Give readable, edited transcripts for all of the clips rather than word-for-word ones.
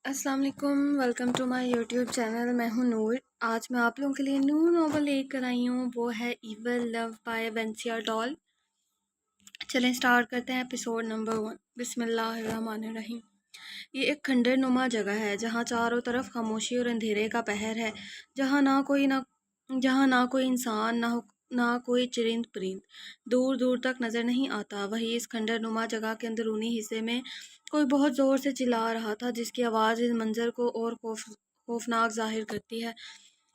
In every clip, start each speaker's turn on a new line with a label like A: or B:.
A: अस्सलाम वालेकुम। Welcome to my YouTube channel. मैं हूं नूर। आज मैं आप लोगों के लिए न्यू नॉवल लेकर आई हूं, वो है इविल लव बाय वेंसिया डॉल। चलें स्टार्ट करते हैं एपिसोड नंबर 1। बिस्मिल्लाहिर्रहमानिर्रहीम। ये एक खंडर नुमा जगह है जहाँ चारों तरफ खामोशी और अंधेरे का पहर है, जहाँ ना कोई इंसान ना कोई चरिंद परिंद दूर दूर तक नजर नहीं आता। वही इस खंडर नुमा जगह के अंदरूनी हिस्से में कोई बहुत जोर से चिल्ला रहा था, जिसकी आवाज़ इस मंजर को और खौफनाक जाहिर करती है।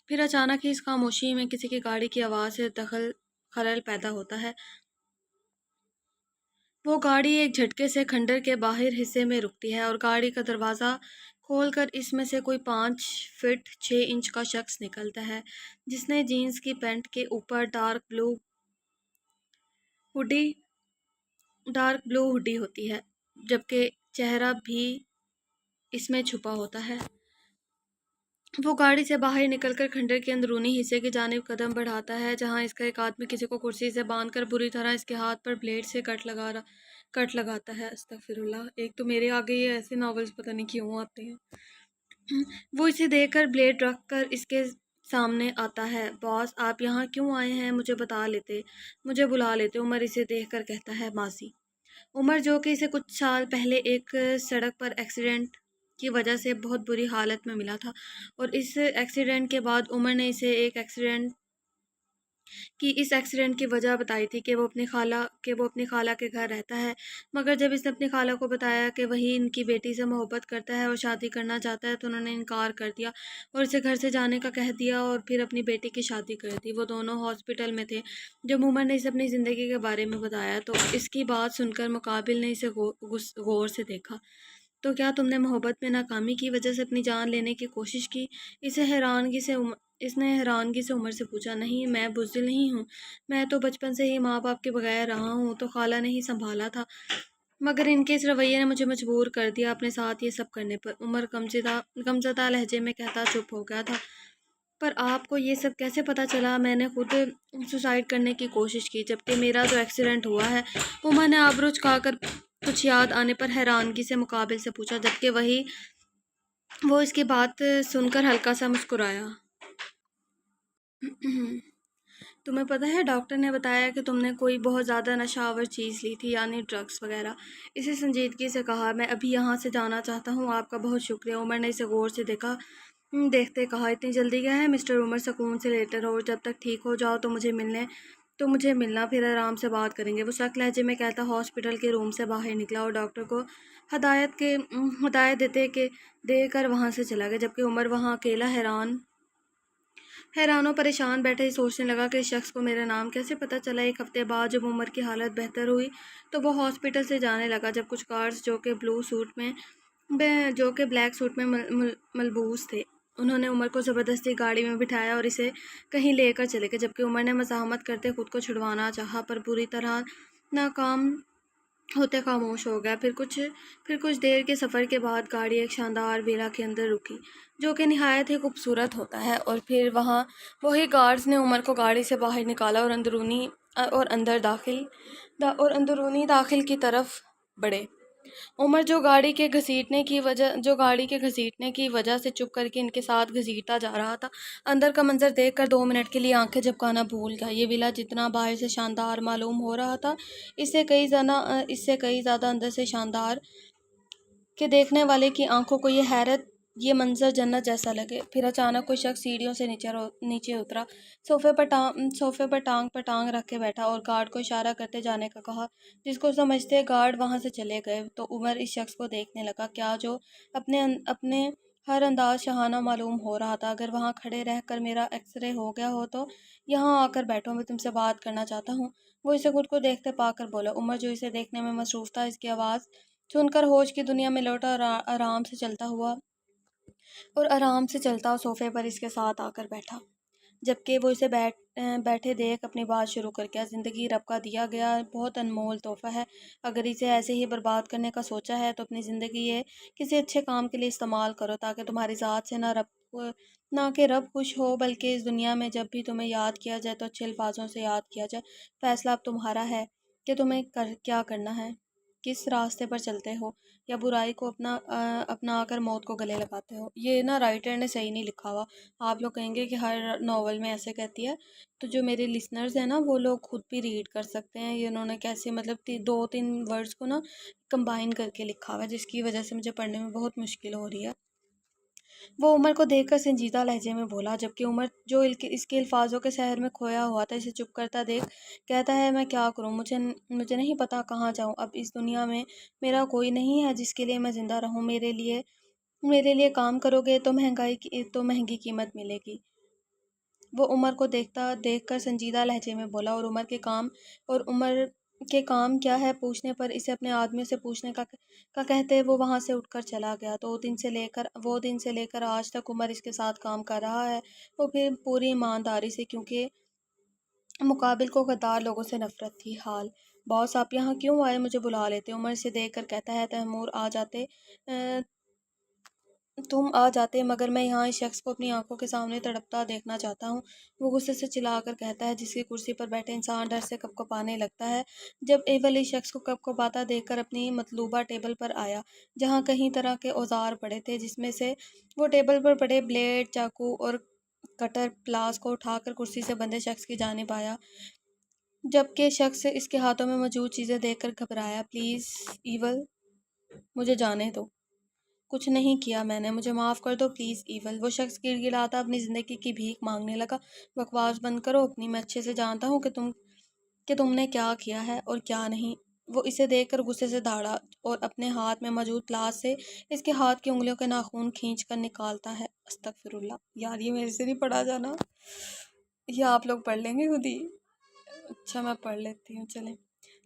A: फिर अचानक ही इस खामोशी में किसी की गाड़ी की आवाज़ से दखल खलल पैदा होता है। वो गाड़ी एक झटके से खंडर के बाहर हिस्से में रुकती है और गाड़ी का दरवाज़ा खोलकर इसमें से कोई 5 फीट 6 इंच का शख्स निकलता है, जिसने जीन्स की पैंट के ऊपर हुडी डार्क ब्लू हुडी होती है, जबकि चेहरा भी इसमें छुपा होता है। वो गाड़ी से बाहर निकलकर खंडर के अंदरूनी हिस्से की जानिब कदम बढ़ाता है, जहां इसका एक आदमी किसी को कुर्सी से बांधकर बुरी तरह इसके हाथ पर ब्लेड से कट लगाता है। अस्तगफिरुल्लाह। एक तो मेरे आगे ये ऐसे नॉवेल्स पता नहीं क्यों आते हैं। वो इसे देखकर ब्लेड रखकर इसके सामने आता है। बॉस, आप यहाँ क्यों आए हैं? मुझे बुला लेते। उमर इसे देखकर कहता है, मासी। उमर, जो कि इसे कुछ साल पहले एक सड़क पर एक्सीडेंट की वजह से बहुत बुरी हालत में मिला था, और इस एक्सीडेंट के बाद उमर ने इसे इस एक्सीडेंट की वजह बताई थी कि वो अपनी खाला के घर रहता है। मगर जब इसने अपनी खाला को बताया कि वही इनकी बेटी से मोहब्बत करता है और शादी करना चाहता है, तो उन्होंने इनकार कर दिया और इसे घर से जाने का कह दिया और फिर अपनी बेटी की शादी कर दी। वो दोनों हॉस्पिटल में थे जब उमर ने इसे अपनी ज़िंदगी के बारे में बताया, तो इसकी बात सुनकर मुकाबिल ने इसे गौर से देखा। तो क्या तुमने मोहब्बत में नाकामी की वजह से अपनी जान लेने की कोशिश की? इसने हैरानगी से उमर से पूछा। नहीं, मैं बुज़दिल नहीं हूँ। मैं तो बचपन से ही माँ बाप के बगैर रहा हूँ, तो खाला ने ही संभाला था। मगर इनके इस रवैये ने मुझे मजबूर कर दिया अपने साथ ये सब करने पर। उमर गमज़दा लहजे में कहता चुप हो गया था। पर आपको ये सब कैसे पता चला? मैंने खुद सुसाइड करने की कोशिश की, जबकि मेरा जो एक्सीडेंट हुआ है। उमर ने आबरू झुकाकर कुछ याद आने पर हैरानगी से मुकाबिल से पूछा, जबकि वो इसकी बात सुनकर हल्का सा मुस्कुराया। तुम्हें पता है, डॉक्टर ने बताया कि तुमने कोई बहुत ज़्यादा नशावर चीज़ ली थी, यानी ड्रग्स वगैरह। इसे संजीदगी से कहा। मैं अभी यहाँ से जाना चाहता हूँ। आपका बहुत शुक्रिया। उमर ने इसे गौर से देखते कहा। इतनी जल्दी क्या है मिस्टर उमर? सुकून से लेटे रहो। जब तक ठीक हो जाओ तो मुझे मिलना, फिर आराम से बात करेंगे। वो सख्त लहजे में कहता हॉस्पिटल के रूम से बाहर निकला और डॉक्टर को हदायत देकर वहाँ से चला गया, जबकि उमर वहाँ अकेला हैरान और परेशान बैठे ही सोचने लगा कि इस शख्स को मेरा नाम कैसे पता चला। एक हफ्ते बाद जब उमर की हालत बेहतर हुई, तो वो हॉस्पिटल से जाने लगा। जब कुछ गार्ड्स जो कि ब्लैक सूट में मलबूस थे, उन्होंने उमर को ज़बरदस्ती गाड़ी में बिठाया और इसे कहीं लेकर चले गए, जबकि उमर ने मज़ाहमत करते खुद को छुड़वाना चाहा, पर बुरी तरह नाकाम होते खामोश हो गया। फिर कुछ देर के सफ़र के बाद गाड़ी एक शानदार विला के अंदर रुकी, जो कि निहायत ही खूबसूरत होता है। और फिर वहाँ वही गार्ड्स ने उमर को गाड़ी से बाहर निकाला और अंदरूनी दाखिल की तरफ बढ़े। उमर, जो गाड़ी के घसीटने की वजह से चुप करके इनके साथ घसीटता जा रहा था, अंदर का मंजर देखकर 2 मिनट के लिए आंखें झपकाना भूल गया। ये विला जितना बाहर से शानदार मालूम हो रहा था, इससे कई ज़्यादा अंदर से शानदार कि देखने वाले की आंखों को ये मंजर जन्नत जैसा लगे। फिर अचानक कोई शख्स सीढ़ियों से नीचे उतरा, सोफे पर टांग रख के बैठा और गार्ड को इशारा करते जाने का कहा, जिसको समझते गार्ड वहां से चले गए। तो उमर इस शख्स को देखने लगा, क्या जो अपने हर अंदाज शहाना मालूम हो रहा था। अगर वहां खड़े रहकर मेरा एक्सरे हो गया हो तो यहाँ आकर बैठो, मैं तुमसे बात करना चाहता हूँ। वो इसे खुद को देखते पाकर बोला। उमर, जो इसे देखने में मसरूफ था, इसकी आवाज़ सुनकर होश की दुनिया में लौटा और आराम से चलता और सोफे पर इसके साथ आकर बैठा, जबकि वो इसे बैठे देख अपनी बात शुरू कर गया। ज़िंदगी रब का दिया गया बहुत अनमोल तोहफा है। अगर इसे ऐसे ही बर्बाद करने का सोचा है, तो अपनी ज़िंदगी ये किसी अच्छे काम के लिए इस्तेमाल करो, ताकि तुम्हारी ज़ात से ना कि रब खुश हो, बल्कि इस दुनिया में जब भी तुम्हें याद किया जाए तो अच्छे अल्फाजों से याद किया जाए। फैसला अब तुम्हारा है कि क्या करना है। किस रास्ते पर चलते हो या बुराई को अपना कर मौत को गले लगाते हो। ये ना राइटर ने सही नहीं लिखा हुआ। आप लोग कहेंगे कि हर नॉवल में ऐसे कहती है, तो जो मेरे लिसनर्स हैं ना वो लोग खुद भी रीड कर सकते हैं। ये उन्होंने कैसे मतलब 2-3 वर्ड्स को ना कंबाइन करके लिखा हुआ है, जिसकी वजह से मुझे पढ़ने में बहुत मुश्किल हो रही है। वो उमर को देखकर संजीदा लहजे में बोला, जबकि उमर जो इसके अल्फाजों के शहर में खोया हुआ था, इसे चुप करता देख कहता है, मैं क्या करूं, मुझे मुझे नहीं पता कहाँ जाऊं। अब इस दुनिया में मेरा कोई नहीं है जिसके लिए मैं जिंदा रहूं। मेरे लिए काम करोगे तो महंगी कीमत मिलेगी। वो उमर को देखकर संजीदा लहजे में बोला, और उमर के काम क्या है पूछने पर इसे अपने आदमियों से पूछने का कहते वो वहां से उठकर चला गया। तो वो दिन से लेकर आज तक उमर इसके साथ काम कर रहा है, वो फिर पूरी ईमानदारी से, क्योंकि मुकाबिल को गद्दार लोगों से नफरत थी। हाल बॉस, आप यहाँ क्यों आए, मुझे बुला लेते। उमर से देख कर कहता है, तैमूर आ जाते तुम आ जाते, मगर मैं यहाँ इस शख्स को अपनी आंखों के सामने तड़पता देखना चाहता हूँ। वो गुस्से से चिल्लाकर कहता है, जिसकी कुर्सी पर बैठे इंसान डर से कपकपाने लगता है। जब एवल इस शख्स को कपकपाता देखकर अपनी मतलूबा टेबल पर आया, जहाँ कई तरह के औजार पड़े थे, जिसमें से वो टेबल पर पड़े ब्लेड, चाकू और कटर प्लास को उठाकर कुर्सी से बंधे शख्स की जानिब आया, जबकि शख्स इसके हाथों में मौजूद चीज़ें देखकर घबराया। प्लीज़ ईवल, मुझे जाने दो, कुछ नहीं किया मैंने, मुझे माफ़ कर दो प्लीज़ ईवल। वो शख्स गिड़गिड़ाता अपनी ज़िंदगी की भीख मांगने लगा। बकवास बंद करो अपनी, मैं अच्छे से जानता हूँ कि तुमने क्या किया है और क्या नहीं। वो इसे देखकर गुस्से से दौड़ा और अपने हाथ में मौजूद प्लास से इसके हाथ की उंगलियों के नाखून खींच कर निकालता है। अस्तगफिरुल्लाह, यार ये मेरे से नहीं पढ़ा जाना, ये आप लोग पढ़ लेंगे खुद ही। अच्छा मैं पढ़ लेती हूँ, चलें।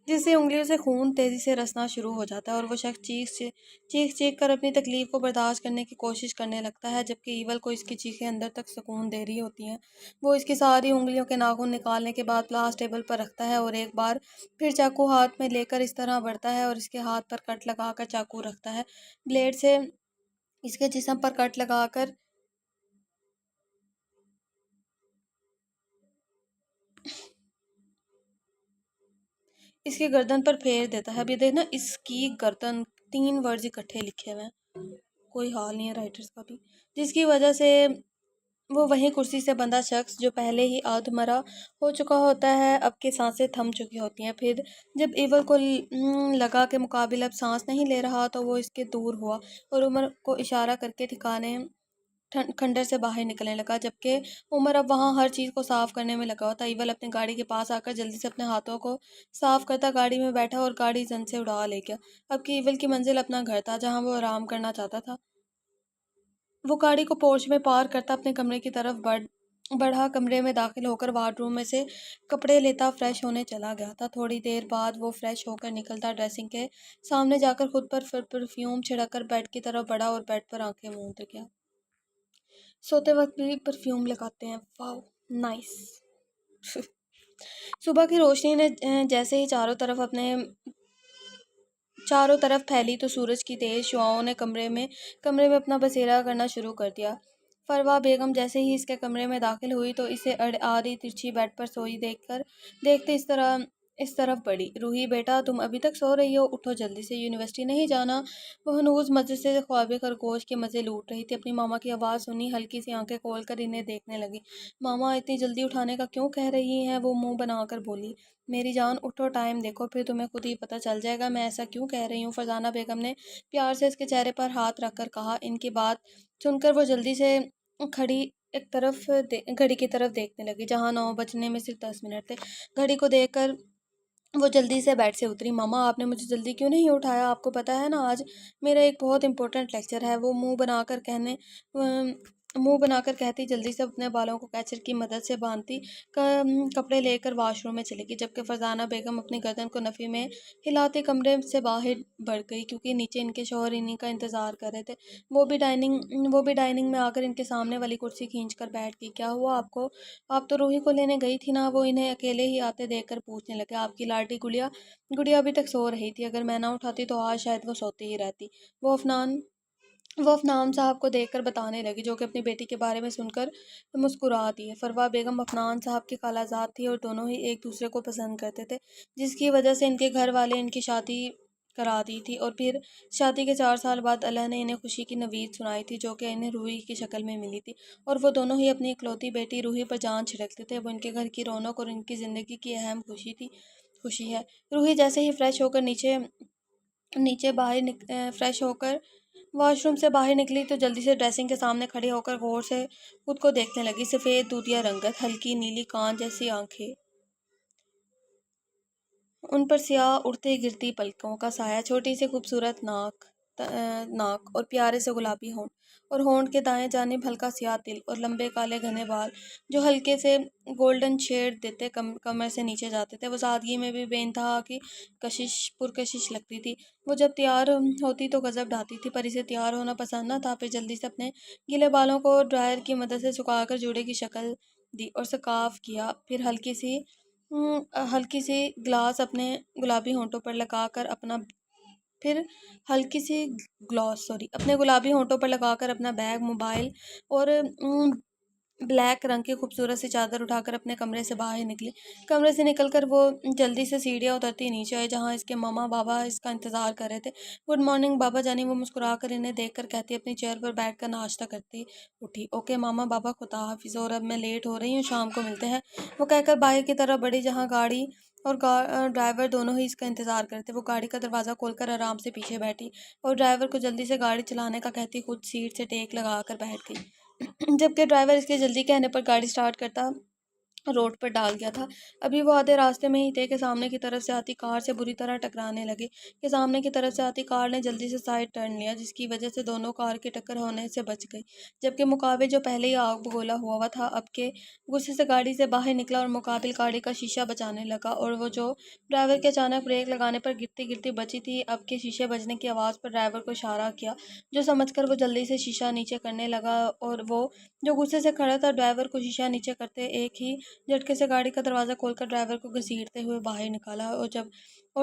A: जिससे उंगलियों से खून तेजी से रसना शुरू हो जाता है और वो शख्स चीख चीख कर अपनी तकलीफ को बर्दाश्त करने की कोशिश करने लगता है, जबकि ईवल को इसकी चीखें अंदर तक सुकून दे रही होती हैं। वो इसकी सारी उंगलियों के नाखून निकालने के बाद प्लास टेबल पर रखता है और एक बार फिर चाकू हाथ में लेकर इस तरह बढ़ता है और इसके हाथ पर कट लगाकर चाकू रखता है, ब्लेड से इसके जिस्म पर कट लगाकर इसकी गर्दन पर फेर देता है। अब ये देखना, इसकी गर्दन, 3 वर्ड्स इकट्ठे लिखे हुए हैं, कोई हाल नहीं है राइटर्स का भी। जिसकी वजह से वो वहीं कुर्सी से बंधा शख्स, जो पहले ही आधमरा हो चुका होता है, अब की सांसें थम चुकी होती हैं। फिर जब ईवल को लगा के मुकाबिल अब सांस नहीं ले रहा, तो वो इसके दूर हुआ और उमर को इशारा करके ठिकाने खंडर से बाहर निकलने लगा, जबकि उमर अब वहाँ हर चीज़ को साफ करने में लगा हुआ था। इवल अपनी गाड़ी के पास आकर जल्दी से अपने हाथों को साफ करता गाड़ी में बैठा और गाड़ी जन से उड़ा ले गया। अब की इवल की मंजिल अपना घर था, जहाँ वो आराम करना चाहता था। वो गाड़ी को पोर्च में पार करता अपने कमरे की तरफ बढ़ा। कमरे में दाखिल होकर वार्डरूम में से कपड़े लेता फ्रेश होने चला गया था। थोड़ी देर बाद वो फ्रेश होकर निकलता, ड्रेसिंग के सामने जाकर खुद पर परफ्यूम छिड़ककर बेड की तरफ बढ़ा और बेड पर आंखें मूंद गया। सोते वक्त भी परफ्यूम लगाते हैं, वाह नाइस। सुबह की रोशनी ने जैसे ही चारों तरफ फैली, तो सूरज की तेज शुआओं ने कमरे में अपना बसेरा करना शुरू कर दिया। फरवा बेगम जैसे ही इसके कमरे में दाखिल हुई, तो इसे आधी तिरछी बेड पर सोई देखते इस तरफ बढ़ी। रूही बेटा, तुम अभी तक सो रही हो, उठो जल्दी से, यूनिवर्सिटी नहीं जाना। वह हनूज मस्जिद से ख्वाबे खरगोश के मज़े लूट रही थी। अपनी मामा की आवाज़ सुनी, हल्की सी आंखें खोलकर इन्हें देखने लगी। मामा इतनी जल्दी उठाने का क्यों कह रही हैं, वो मुंह बनाकर बोली। मेरी जान उठो, टाइम देखो, फिर तुम्हें खुद ही पता चल जाएगा मैं ऐसा क्यों कह रही हूँ। फरजाना बेगम ने प्यार से इसके चेहरे पर हाथ रखकर कहा। इनकी बात सुनकर वो जल्दी से खड़ी घड़ी की तरफ देखने लगी, जहाँ 9 बजने में सिर्फ 10 मिनट थे। घड़ी को देखकर वो जल्दी से बेड से उतरी। मामा, आपने मुझे जल्दी क्यों नहीं उठाया, आपको पता है ना आज मेरा एक बहुत इंपॉर्टेंट लेक्चर है। वो मुंह बनाकर कहती जल्दी से अपने बालों को कैचर की मदद से बांधती कपड़े लेकर वॉशरूम में चली गई, जबकि फरजाना बेगम अपनी गर्दन को नफ़ी में हिलाते कमरे से बाहर बढ़ गई, क्योंकि नीचे इनके शौहर इन्हीं का इंतज़ार कर रहे थे। वो भी डाइनिंग में आकर इनके सामने वाली कुर्सी खींच कर बैठ गई। क्या हुआ आपको, आप तो रूही को लेने गई थी ना। वो इन्हें अकेले ही आते देखकर पूछने लगे। आपकी लाडली गुड़िया गुड़िया अभी तक सो रही थी, अगर मैं ना उठाती तो आज शायद वो सोती ही रहती। वो अफनान वो अफनान साहब को देखकर बताने लगी, जो कि अपनी बेटी के बारे में सुनकर मुस्कुरा दिए। फरवा बेगम अफनान साहब की खालाजाद थी और दोनों ही एक दूसरे को पसंद करते थे, जिसकी वजह से इनके घर वाले इनकी शादी करा दी थी। और फिर शादी के 4 साल बाद अल्लाह ने इन्हें खुशी की नवीद सुनाई थी, जो कि इन्हें रूही की शक्ल में मिली थी। और वो दोनों ही अपनी इकलौती बेटी रूही पर जान छिड़कते थे। वो इनके घर की रौनक और इनकी ज़िंदगी की अहम खुशी है। रूही जैसे ही नीचे फ्रेश होकर वॉशरूम से बाहर निकली तो जल्दी से ड्रेसिंग के सामने खड़े होकर गौर से खुद को देखने लगी। सफ़ेद दूधिया रंगत, हल्की नीली कान जैसी आंखें, उन पर स्याह उड़ती गिरती पलकों का साया, छोटी सी खूबसूरत नाक और प्यारे से गुलाबी होंठ, और होंठ के दाएं जानिब हल्का स्याह तिल और लंबे काले घने बाल जो हल्के से गोल्डन शेड देते कमर से नीचे जाते थे। वो सादगी में भी बेइंतहा की पुरकशिश लगती थी। वो जब तैयार होती तो गजब ढाती थी, पर इसे तैयार होना पसंद न था। फिर जल्दी से अपने गीले बालों को ड्रायर की मदद से सुखाकर जूड़े की शक्ल दी और स्कार्फ किया। फिर हल्की सी ग्लास अपने गुलाबी होंठों पर लगाकर अपना फिर हल्की सी ग्लॉस सॉरी अपने गुलाबी होंठों पर लगाकर अपना बैग, मोबाइल और ब्लैक रंग की खूबसूरत सी चादर उठाकर अपने कमरे से बाहर निकली। कमरे से निकलकर वो जल्दी से सीढ़ियाँ उतरती नीचे आई, जहाँ इसके मामा बाबा इसका इंतजार कर रहे थे। गुड मॉर्निंग बाबा जानी, वो मुस्कुराकर इन्हें देखकर कहती अपनी चेयर पर बैठकर नाश्ता करती उठी। ओके मामा बाबा, खुदा हाफिज़, और अब मैं लेट हो रही हूँ, शाम को मिलते हैं। वो कहकर बाहर की तरफ बढ़ी, जहाँ गाड़ी और ड्राइवर दोनों ही इसका इंतजार करते। वो गाड़ी का दरवाज़ा खोलकर आराम से पीछे बैठी और ड्राइवर को जल्दी से गाड़ी चलाने का कहती खुद सीट से टेक लगा कर बैठ गई। जबकि ड्राइवर इसके जल्दी कहने पर गाड़ी स्टार्ट करता रोड पर डाल गया था। अभी वो आधे रास्ते में ही थे कि सामने की तरफ से आती कार से बुरी तरह टकराने लगे। कि सामने की तरफ से आती कार ने जल्दी से साइड टर्न लिया, जिसकी वजह से दोनों कार के टक्कर होने से बच गई। जबकि मुकाबिल जो पहले ही आग बगोला हुआ था, अब के गुस्से से गाड़ी से बाहर निकला और मुकाबिल गाड़ी का शीशा बचाने लगा। और वो जो ड्राइवर के अचानक ब्रेक लगाने पर गिरती गिरती बची थी, अब के शीशे बजने की आवाज़ पर ड्राइवर को इशारा किया, जो समझकर वो जल्दी से शीशा नीचे करने लगा। और वो जो गुस्से से खड़ा था, ड्राइवर को शीशा नीचे करते एक ही झटके से गाड़ी का दरवाज़ा खोलकर ड्राइवर को घसीटते हुए बाहर निकाला।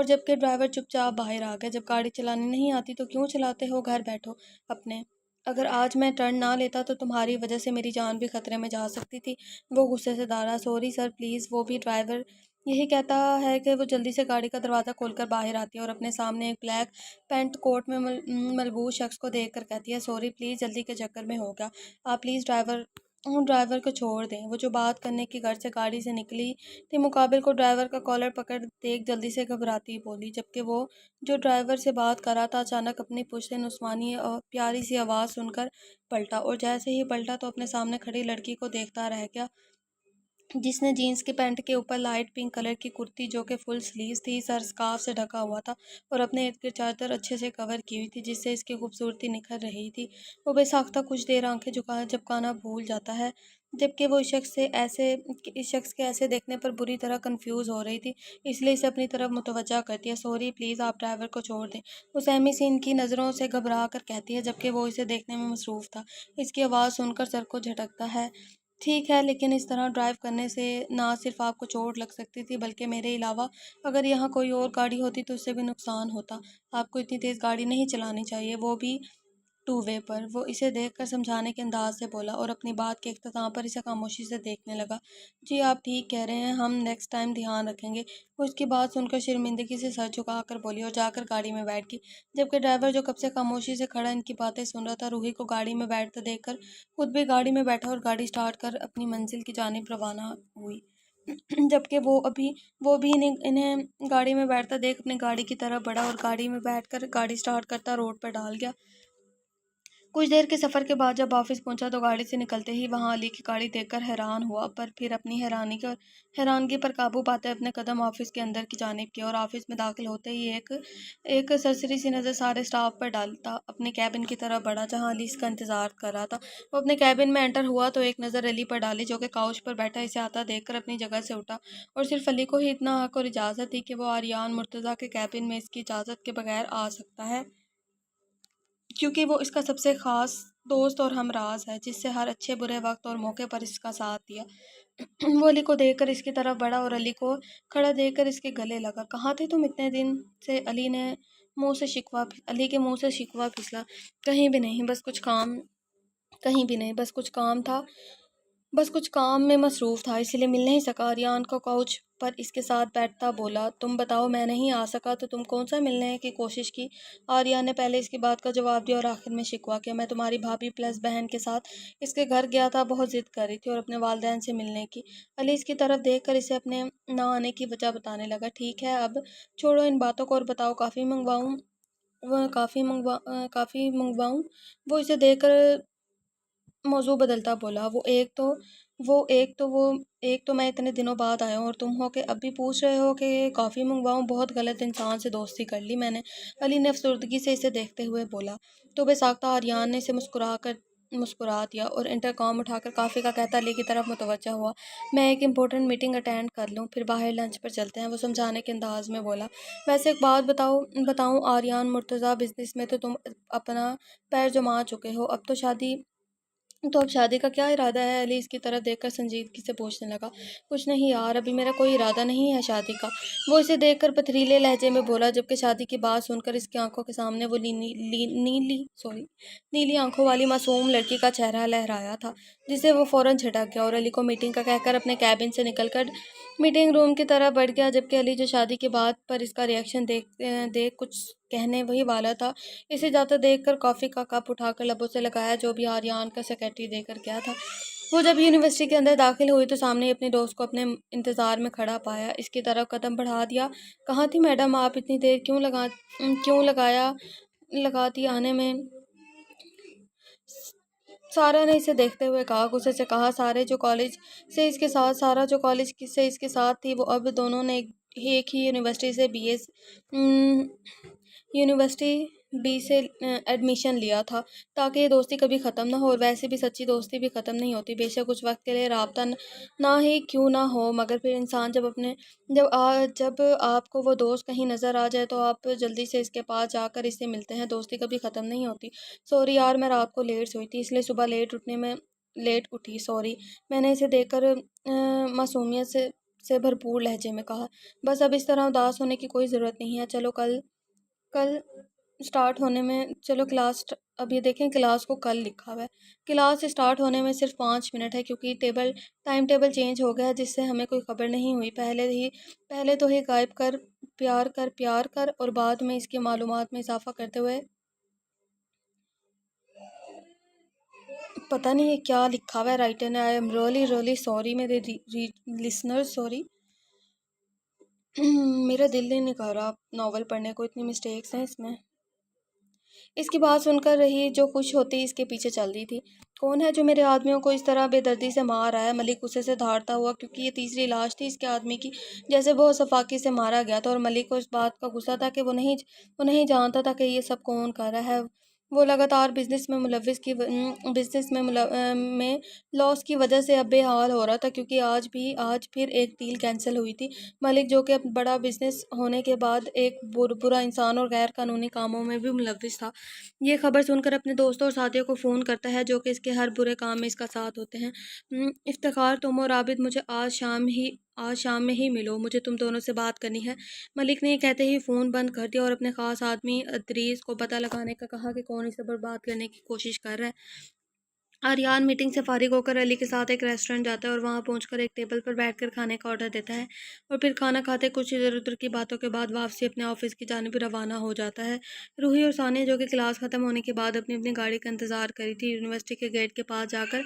A: जबकि ड्राइवर चुपचाप बाहर आ गया। जब गाड़ी चलानी नहीं आती तो क्यों चलाते हो, घर बैठो अपने। अगर आज मैं टर्न ना लेता तो तुम्हारी वजह से मेरी जान भी खतरे में जा सकती थी। वो गुस्से से दारा, सॉरी सर प्लीज़। वो भी ड्राइवर यही कहता है कि वो जल्दी से गाड़ी का दरवाज़ा खोलकर बाहर आती है और अपने सामने एक ब्लैक पैंट कोट में मलबूस शख्स को देख कर कहती है, सॉरी प्लीज़, जल्दी के चक्कर में हो गया। आप प्लीज़ ड्राइवर को छोड़ दें। वो जो बात करने की घर से गाड़ी से निकली थी, मुकाबिल को ड्राइवर का कॉलर पकड़ देख जल्दी से घबराती बोली। जबकि वो जो ड्राइवर से बात कर रहा था, अचानक अपनी पुश्तैन उस्मानी और प्यारी सी आवाज़ सुनकर पलटा, और जैसे ही पलटा तो अपने सामने खड़ी लड़की को देखता रह गया, जिसने जीन्स की पैंट के ऊपर लाइट पिंक कलर की कुर्ती, जो कि फुल स्लीव्स थी, सर स्कार्फ से ढका हुआ था और अपने इर्द गिर्द चादर अच्छे से कवर की हुई थी, जिससे इसकी खूबसूरती निखर रही थी। वो बेसाख्ता कुछ देर आंखें झपकाना भूल जाता है, जबकि वो इस शख्स के ऐसे देखने पर बुरी तरह कंफ्यूज हो रही थी, इसलिए इसे अपनी तरफ मुतवज्जा करती है। सॉरी प्लीज़, आप ड्राइवर को छोड़ दें। वो सहमी सी इनकी नज़रों से घबरा कर कहती है, जबकि वो इसे देखने में मसरूफ़ था। इसकी आवाज़ सुनकर सर को झटकता है। ठीक है, लेकिन इस तरह ड्राइव करने से ना सिर्फ आपको चोट लग सकती थी, बल्कि मेरे अलावा अगर यहाँ कोई और गाड़ी होती तो उससे भी नुकसान होता। आपको इतनी तेज़ गाड़ी नहीं चलानी चाहिए, वो भी टू वे पर। वो इसे देखकर समझाने के अंदाज से बोला और अपनी बात के इख्तिताम पर इसे खामोशी से देखने लगा। जी आप ठीक कह रहे हैं, हम नेक्स्ट टाइम ध्यान रखेंगे। वो उसकी बात सुनकर शर्मिंदगी से सर झुकाकर बोली और जाकर गाड़ी में बैठ गई। जबकि ड्राइवर, जो कब से खामोशी से खड़ा इनकी बातें सुन रहा था, रूही को गाड़ी में बैठते देखकर खुद भी गाड़ी में बैठा और गाड़ी स्टार्ट कर अपनी मंजिल की जानिब रवाना हुई। जबकि वो भी इन्हें गाड़ी में बैठता देख अपनी गाड़ी की तरफ बढ़ा और गाड़ी में बैठकर गाड़ी स्टार्ट करता रोड पर डाल गया। कुछ देर के सफ़र के बाद जब ऑफिस पहुंचा तो गाड़ी से निकलते ही वहां अली की गाड़ी देखकर हैरान हुआ, पर फिर अपनी हैरानगी पर काबू पाते अपने कदम ऑफिस के अंदर की जानिब किए। और ऑफिस में दाखिल होते ही एक सरसरी सी नज़र सारे स्टाफ पर डालता अपने कैबिन की तरफ बढ़ा, जहां अली इसका इंतजार कर रहा था। वो अपने कैबिन में एंटर हुआ तो एक नज़र अली पर डाली, जो कि काउच पर बैठा इसे आता देखकर अपनी जगह से उठा। और सिर्फ अली को ही इतना हक और इजाज़त थी कि वो आर्यान मुर्तज़ा के कैबिन में इसकी इजाज़त के बगैर आ सकता है, क्योंकि वो इसका सबसे ख़ास दोस्त और हमराज है, जिससे हर अच्छे बुरे वक्त और मौके पर इसका साथ दिया। वो अली को देखकर इसकी तरफ बढ़ा और अली को खड़ा देखकर इसके गले लगा। कहाँ थे तुम इतने दिन से? अली के मुंह से शिकवा फिसला। कहीं भी नहीं, बस कुछ काम कहीं भी नहीं, बस कुछ काम में मसरूफ़ था, इसलिए मिल नहीं सका। आर्यान को काउच पर इसके साथ बैठता बोला, तुम बताओ, मैं नहीं आ सका तो तुम कौन सा मिलने की कोशिश की। आर्या ने पहले इसकी बात का जवाब दिया और आखिर में शिकवा किया, मैं तुम्हारी भाभी प्लस बहन के साथ इसके घर गया था, बहुत जिद कर रही थी और अपने वालिदैन से मिलने की। अली इसकी तरफ देखकर इसे अपने ना आने की वजह बताने लगा। ठीक है, अब छोड़ो इन बातों को और बताओ, काफ़ी मंगवाऊँ। वो इसे देखकर मौजू बदलता बोला, एक तो मैं इतने दिनों बाद आया हूँ और तुम हो के अब भी पूछ रहे हो कि कॉफ़ी मंगवाऊँ। बहुत गलत इंसान से दोस्ती कर ली मैंने। अली ने अफसरदगी से इसे देखते हुए बोला। तो बेसाख्ता आर्यन ने इसे मुस्कुरा दिया और इंटरकॉम उठाकर काफ़ी का कहता अली की तरफ मुतवज्जा हुआ। मैं एक इम्पोर्टेंट मीटिंग अटेंड कर लूँ, फिर बाहर लंच पर चलते हैं, वो समझाने के अंदाज में बोला। वैसे एक बात बताऊँ आर्यन मुर्तज़ा, बिजनेस में तो तुम अपना पैर जमा चुके हो, तो अब शादी का क्या इरादा है। अली इसकी तरफ देखकर संजीदगी से पूछने लगा। कुछ नहीं यार, अभी मेरा कोई इरादा नहीं है शादी का, वो इसे देखकर पथरीले लहजे में बोला, जबकि शादी की बात सुनकर इसकी आंखों के सामने वो नीली आंखों वाली मासूम लड़की का चेहरा लहराया था, जिसे वो फौरन झटक गया और अली को मीटिंग का कहकर अपने कैबिन से निकलकर मीटिंग रूम की तरफ बढ़ गया। जबकि अली जो शादी की बात पर इसका रिएक्शन देख कुछ कहने वही वाला था, इसे जाता देखकर कॉफ़ी का कप उठाकर लबों से लगाया, जो भी आर्यन का सेक्रेटरी देकर गया था। वो जब यूनिवर्सिटी के अंदर दाखिल हुई तो सामने ही अपने दोस्त को अपने इंतज़ार में खड़ा पाया। इसकी तरफ कदम बढ़ा दिया। कहाँ थी मैडम आप, इतनी देर लगाती आने में। सारा ने इसे देखते हुए कहा, गुस्से से कहा, सारा जो कॉलेज से इसके साथ थी, वो अब दोनों ने एक ही यूनिवर्सिटी बी से एडमिशन लिया था, ताकि ये दोस्ती कभी ख़त्म ना हो। और वैसे भी सच्ची दोस्ती भी ख़त्म नहीं होती, बेशक कुछ वक्त के लिए राबता ना ही क्यों ना हो, मगर फिर इंसान जब आपको वो दोस्त कहीं नज़र आ जाए तो आप जल्दी से इसके पास जाकर इससे मिलते हैं। दोस्ती कभी ख़त्म नहीं होती। सॉरी यार, मैं रात को लेट सोई थी, इसलिए सुबह लेट उठी, सॉरी। मैंने इसे देखकर मासूमियत से भरपूर लहजे में कहा। बस अब इस तरह उदास होने की कोई ज़रूरत नहीं है। कल स्टार्ट होने में चलो क्लास अब ये देखें, क्लास को कल लिखा हुआ है। क्लास स्टार्ट होने में सिर्फ 5 मिनट है, क्योंकि टाइम टेबल चेंज हो गया है, जिससे हमें कोई खबर नहीं हुई। पहले तो ही गायब कर, प्यार कर और बाद में इसकी मालूमात में इजाफा करते हुए पता नहीं ये क्या लिखा हुआ है राइटर ने। I am really really sorry मेरे लिसनर, सॉरी। मेरा दिल ही नहीं कर रहा नावल पढ़ने को, इतनी मिस्टेक्स हैं इसमें। इसकी बात सुनकर रही जो खुश होती इसके पीछे चल रही थी। कौन है जो मेरे आदमियों को इस तरह बेदर्दी से मार रहा है। मलिक गुस्से से धारता हुआ, क्योंकि ये तीसरी लाश थी इसके आदमी की, जैसे वो सफाकी से मारा गया था। और मलिक को इस बात का गुस्सा था कि वो नहीं जानता था कि ये सब कौन कर रहा है। वो लगातार में लॉस की वजह से अब बेहाल हो रहा था, क्योंकि आज फिर एक डील कैंसिल हुई थी। मलिक, जो कि बड़ा बिजनेस होने के बाद एक बुरा इंसान और गैर कानूनी कामों में भी मुलविस था, ये खबर सुनकर अपने दोस्तों और साथियों को फ़ोन करता है, जो कि इसके हर बुरे काम में इसका साथ होते हैं। इफ्तिखार, तुम और आबिद मुझे आज शाम में ही मिलो, मुझे तुम दोनों से बात करनी है। मलिक ने ये कहते ही फ़ोन बंद कर दिया और अपने ख़ास आदमी अदरीस को पता लगाने का कहा कि कौन इसे बर्बाद करने की कोशिश कर रहा है। आर्यन मीटिंग से फारिग होकर अली के साथ एक रेस्टोरेंट जाता है और वहां पहुंचकर एक टेबल पर बैठकर खाने का ऑर्डर देता है और फिर खाना खाते कुछ इधर उधर की बातों के बाद वापसी अपने ऑफिस की जानिब रवाना हो जाता है। रूही और सानिया, जो कि क्लास ख़त्म होने के बाद अपनी अपनी गाड़ी का इंतज़ार करी थी, यूनिवर्सिटी के गेट के पास जाकर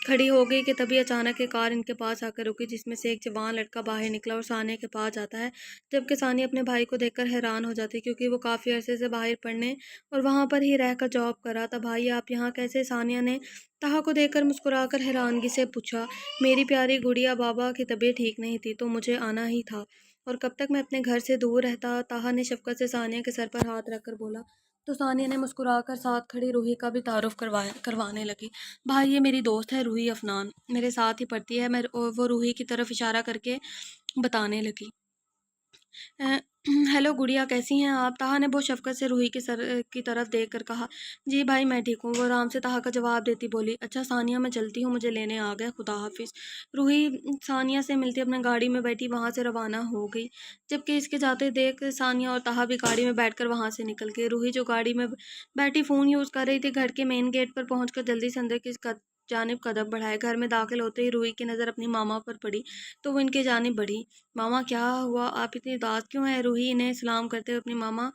A: खड़ी हो गई कि तभी अचानक एक कार इनके पास आकर रुकी, जिसमें से एक जवान लड़का बाहर निकला और सानिया के पास जाता है। जबकि सानिया अपने भाई को देखकर हैरान हो जाती है, क्योंकि वो काफ़ी अरसे से बाहर पढ़ने और वहाँ पर ही रहकर जॉब कर रहा था। भाई, आप यहाँ कैसे? सानिया ने ताहा को देखकर मुस्कुराकर हैरानगी से पूछा। मेरी प्यारी गुड़िया, बाबा की तबीयत ठीक नहीं थी तो मुझे आना ही था, और कब तक मैं अपने घर से दूर रहता। ताहा ने शफकत से सानिया के सर पर हाथ रखकर बोला। तो सानिया ने मुस्कुराकर साथ खड़ी रूही का भी तारुफ करवाने लगी। भाई, ये मेरी दोस्त है रूही अफनान, मेरे साथ ही पढ़ती है। और वो रूही की तरफ इशारा करके बताने लगी। अ, हेलो गुड़िया, कैसी हैं आप? ताहा ने बहुत शफकत से रूही के सर की तरफ देख कर कहा। जी भाई, मैं ठीक हूँ, वो आराम से ताहा का जवाब देती बोली। अच्छा सानिया, मैं चलती हूँ, मुझे लेने आ गया, खुदा हाफिज। रूही सानिया से मिलती अपने गाड़ी में बैठी वहाँ से रवाना हो गई, जबकि इसके जाते देख सानिया और ताहा भी गाड़ी में बैठकर वहाँ से निकल गए। रूही, जो गाड़ी में बैठी फ़ोन यूज़ कर रही थी, घर के मेन गेट पर पहुँच जल्दी से अंदर की जानिब कदम बढ़ाए। घर में दाखिल होते ही रूही की नज़र अपनी मामा पर पड़ी तो वो इनकी जानिब बढ़ी। मामा क्या हुआ, आप इतनी उदास क्यों हैं? रूही इन्हें सलाम करते हुए अपनी मामा